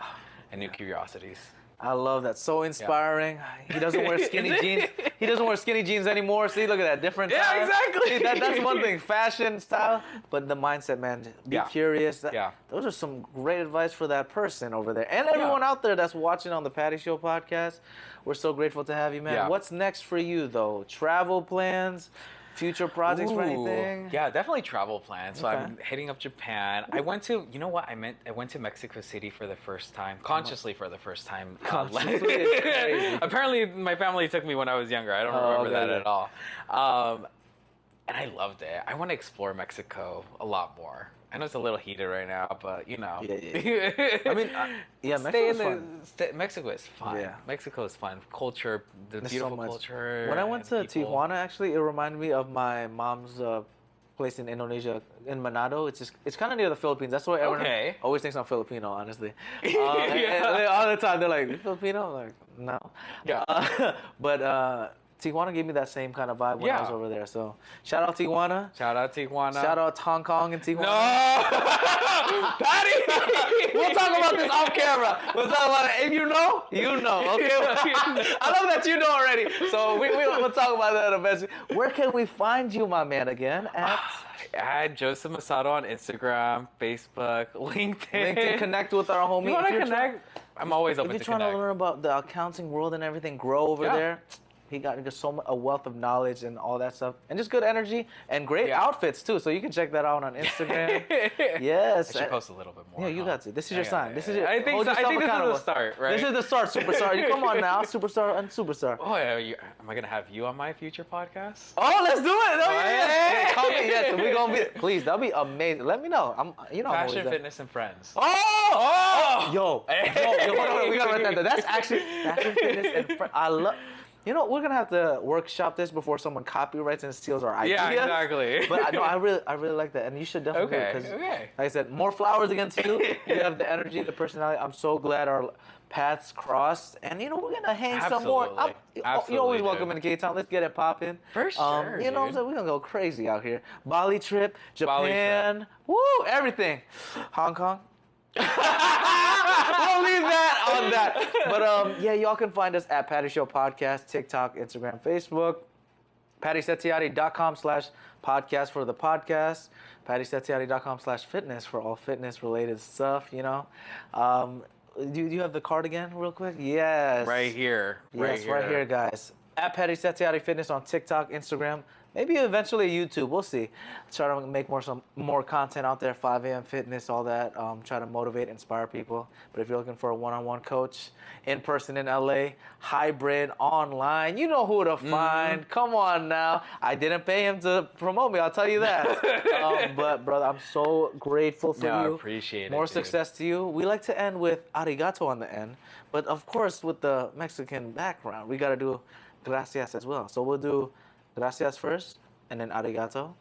and new curiosities. I love that. So inspiring. He doesn't wear skinny jeans. He doesn't wear skinny jeans anymore. See, look at that. Different Yeah, time. exactly. See, that's one thing. Fashion, style. But the mindset, man. Be Yeah. curious. Yeah. Those are some great advice for that person over there. And everyone out there that's watching on the Patty Show podcast. We're so grateful to have you, man. Yeah. What's next for you, though? Travel plans? Future projects for anything? Yeah, definitely travel plans. So Okay. I'm heading up Japan. I went to, you know what I meant? I went to Mexico City for the first time, consciously for the first time. Consciously is crazy. Apparently, my family took me when I was younger. I don't Oh, remember okay, that okay. at all. And I loved it. I want to explore Mexico a lot more. I know it's a little heated right now, but you know. Yeah. I mean, yeah, Stay Mexico's in fun. Mexico is fun. Yeah. Mexico is fun. Culture, the There's beautiful so much. culture. When I went to and people. Tijuana, actually, it reminded me of my mom's place in Indonesia, in Manado. It's kind of near the Philippines. That's why everyone Okay. always thinks I'm Filipino, honestly. Yeah. and all the time they're like, "You Filipino?" I'm like, no. Yeah. But Tijuana gave me that same kind of vibe when I was Yeah. over there. So shout out Tijuana. Shout out Tijuana. Shout out Hong Kong and Tijuana. No! Patty! We'll talk about this off camera. We'll talk about it. If you know, you know. Okay. I love that you know already. So we'll talk about that eventually. Where can we find you, my man, again? At Add Joseph Masato on Instagram, Facebook, LinkedIn. LinkedIn. Connect with our homie. You want If to you're try- connect? I'm always If open you're to trying connect. to learn about the accounting world and everything, grow over Yeah. there. He got a wealth of knowledge and all that stuff, and just good energy and great Yeah. outfits too. So you can check that out on Instagram. Yes. I should post a little bit more. Yeah, you huh? got to. This is I your got sign. it. This is your. I think hold so. I yourself think this is accountable. the start, right? This is the start, superstar. You come on now, superstar and superstar. Oh, yeah, am I gonna have you on my future podcast? Oh, let's do it. Oh, yeah. Hey. Call me. Yes, we gonna be. Please, that'll be amazing. Let me know. I'm Fashion, always there. fitness, and friends. Oh! Yo, Hey. hold on, we gotta write that down. That's actually fashion, fitness, and I love. You know, we're gonna have to workshop this before someone copyrights and steals our ideas. Yeah, exactly. But I really like that, and you should definitely. Okay, do it, 'cause, okay. Like I said, more flowers against you. You have the energy, the personality. I'm so glad our paths crossed, and you know we're gonna hang some more. Absolutely. You're Absolutely, always welcome dude. in K-Town. Let's get it popping. For sure, You know what I'm dude. saying? We're gonna go crazy out here. Bali trip, Bali trip. Japan, woo, everything. Hong Kong. We'll leave that on that. But yeah, y'all can find us at Patty Show Podcast, TikTok, Instagram, Facebook. PattySetiati.com/podcast for the podcast. PattySetiati.com/fitness for all fitness related stuff, you know. Do you have the card again real quick? Yes. Right here. Yes, right here, guys. At Patty Setiati Fitness on TikTok, Instagram, maybe eventually YouTube. We'll see. Try to make some more content out there. 5 a.m. fitness, all that. Try to motivate, inspire people. But if you're looking for a one-on-one coach, in person in LA, hybrid, online, you know who to find. Come on now. I didn't pay him to promote me. I'll tell you that. But brother, I'm so grateful for No, I you. appreciate it, More dude. success to you. We like to end with arigato on the end, but of course with the Mexican background, we gotta do gracias as well. So we'll do gracias first, and then arigato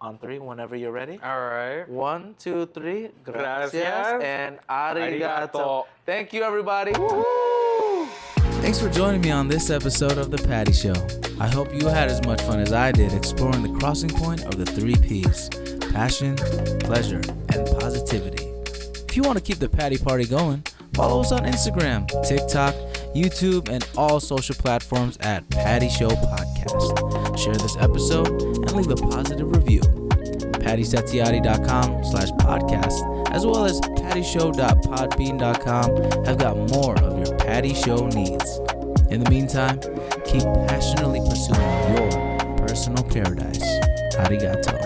on 3 whenever you're ready. All right. 1, 2, 3. Gracias, Gracias. and arigato. Arigato. Thank you, everybody. Woo-hoo! Thanks for joining me on this episode of The Patty Show. I hope you had as much fun as I did exploring the crossing point of the 3 Ps: passion, pleasure, and positivity. If you want to keep the Patty Party going, follow us on Instagram, TikTok, YouTube, and all social platforms at Patty Show Podcast. Share this episode and leave a positive review. PattySetiati.com/podcast, as well as PattyShow.podbean.com, have got more of your Patty Show needs. In the meantime, keep passionately pursuing your personal paradise. Arigato.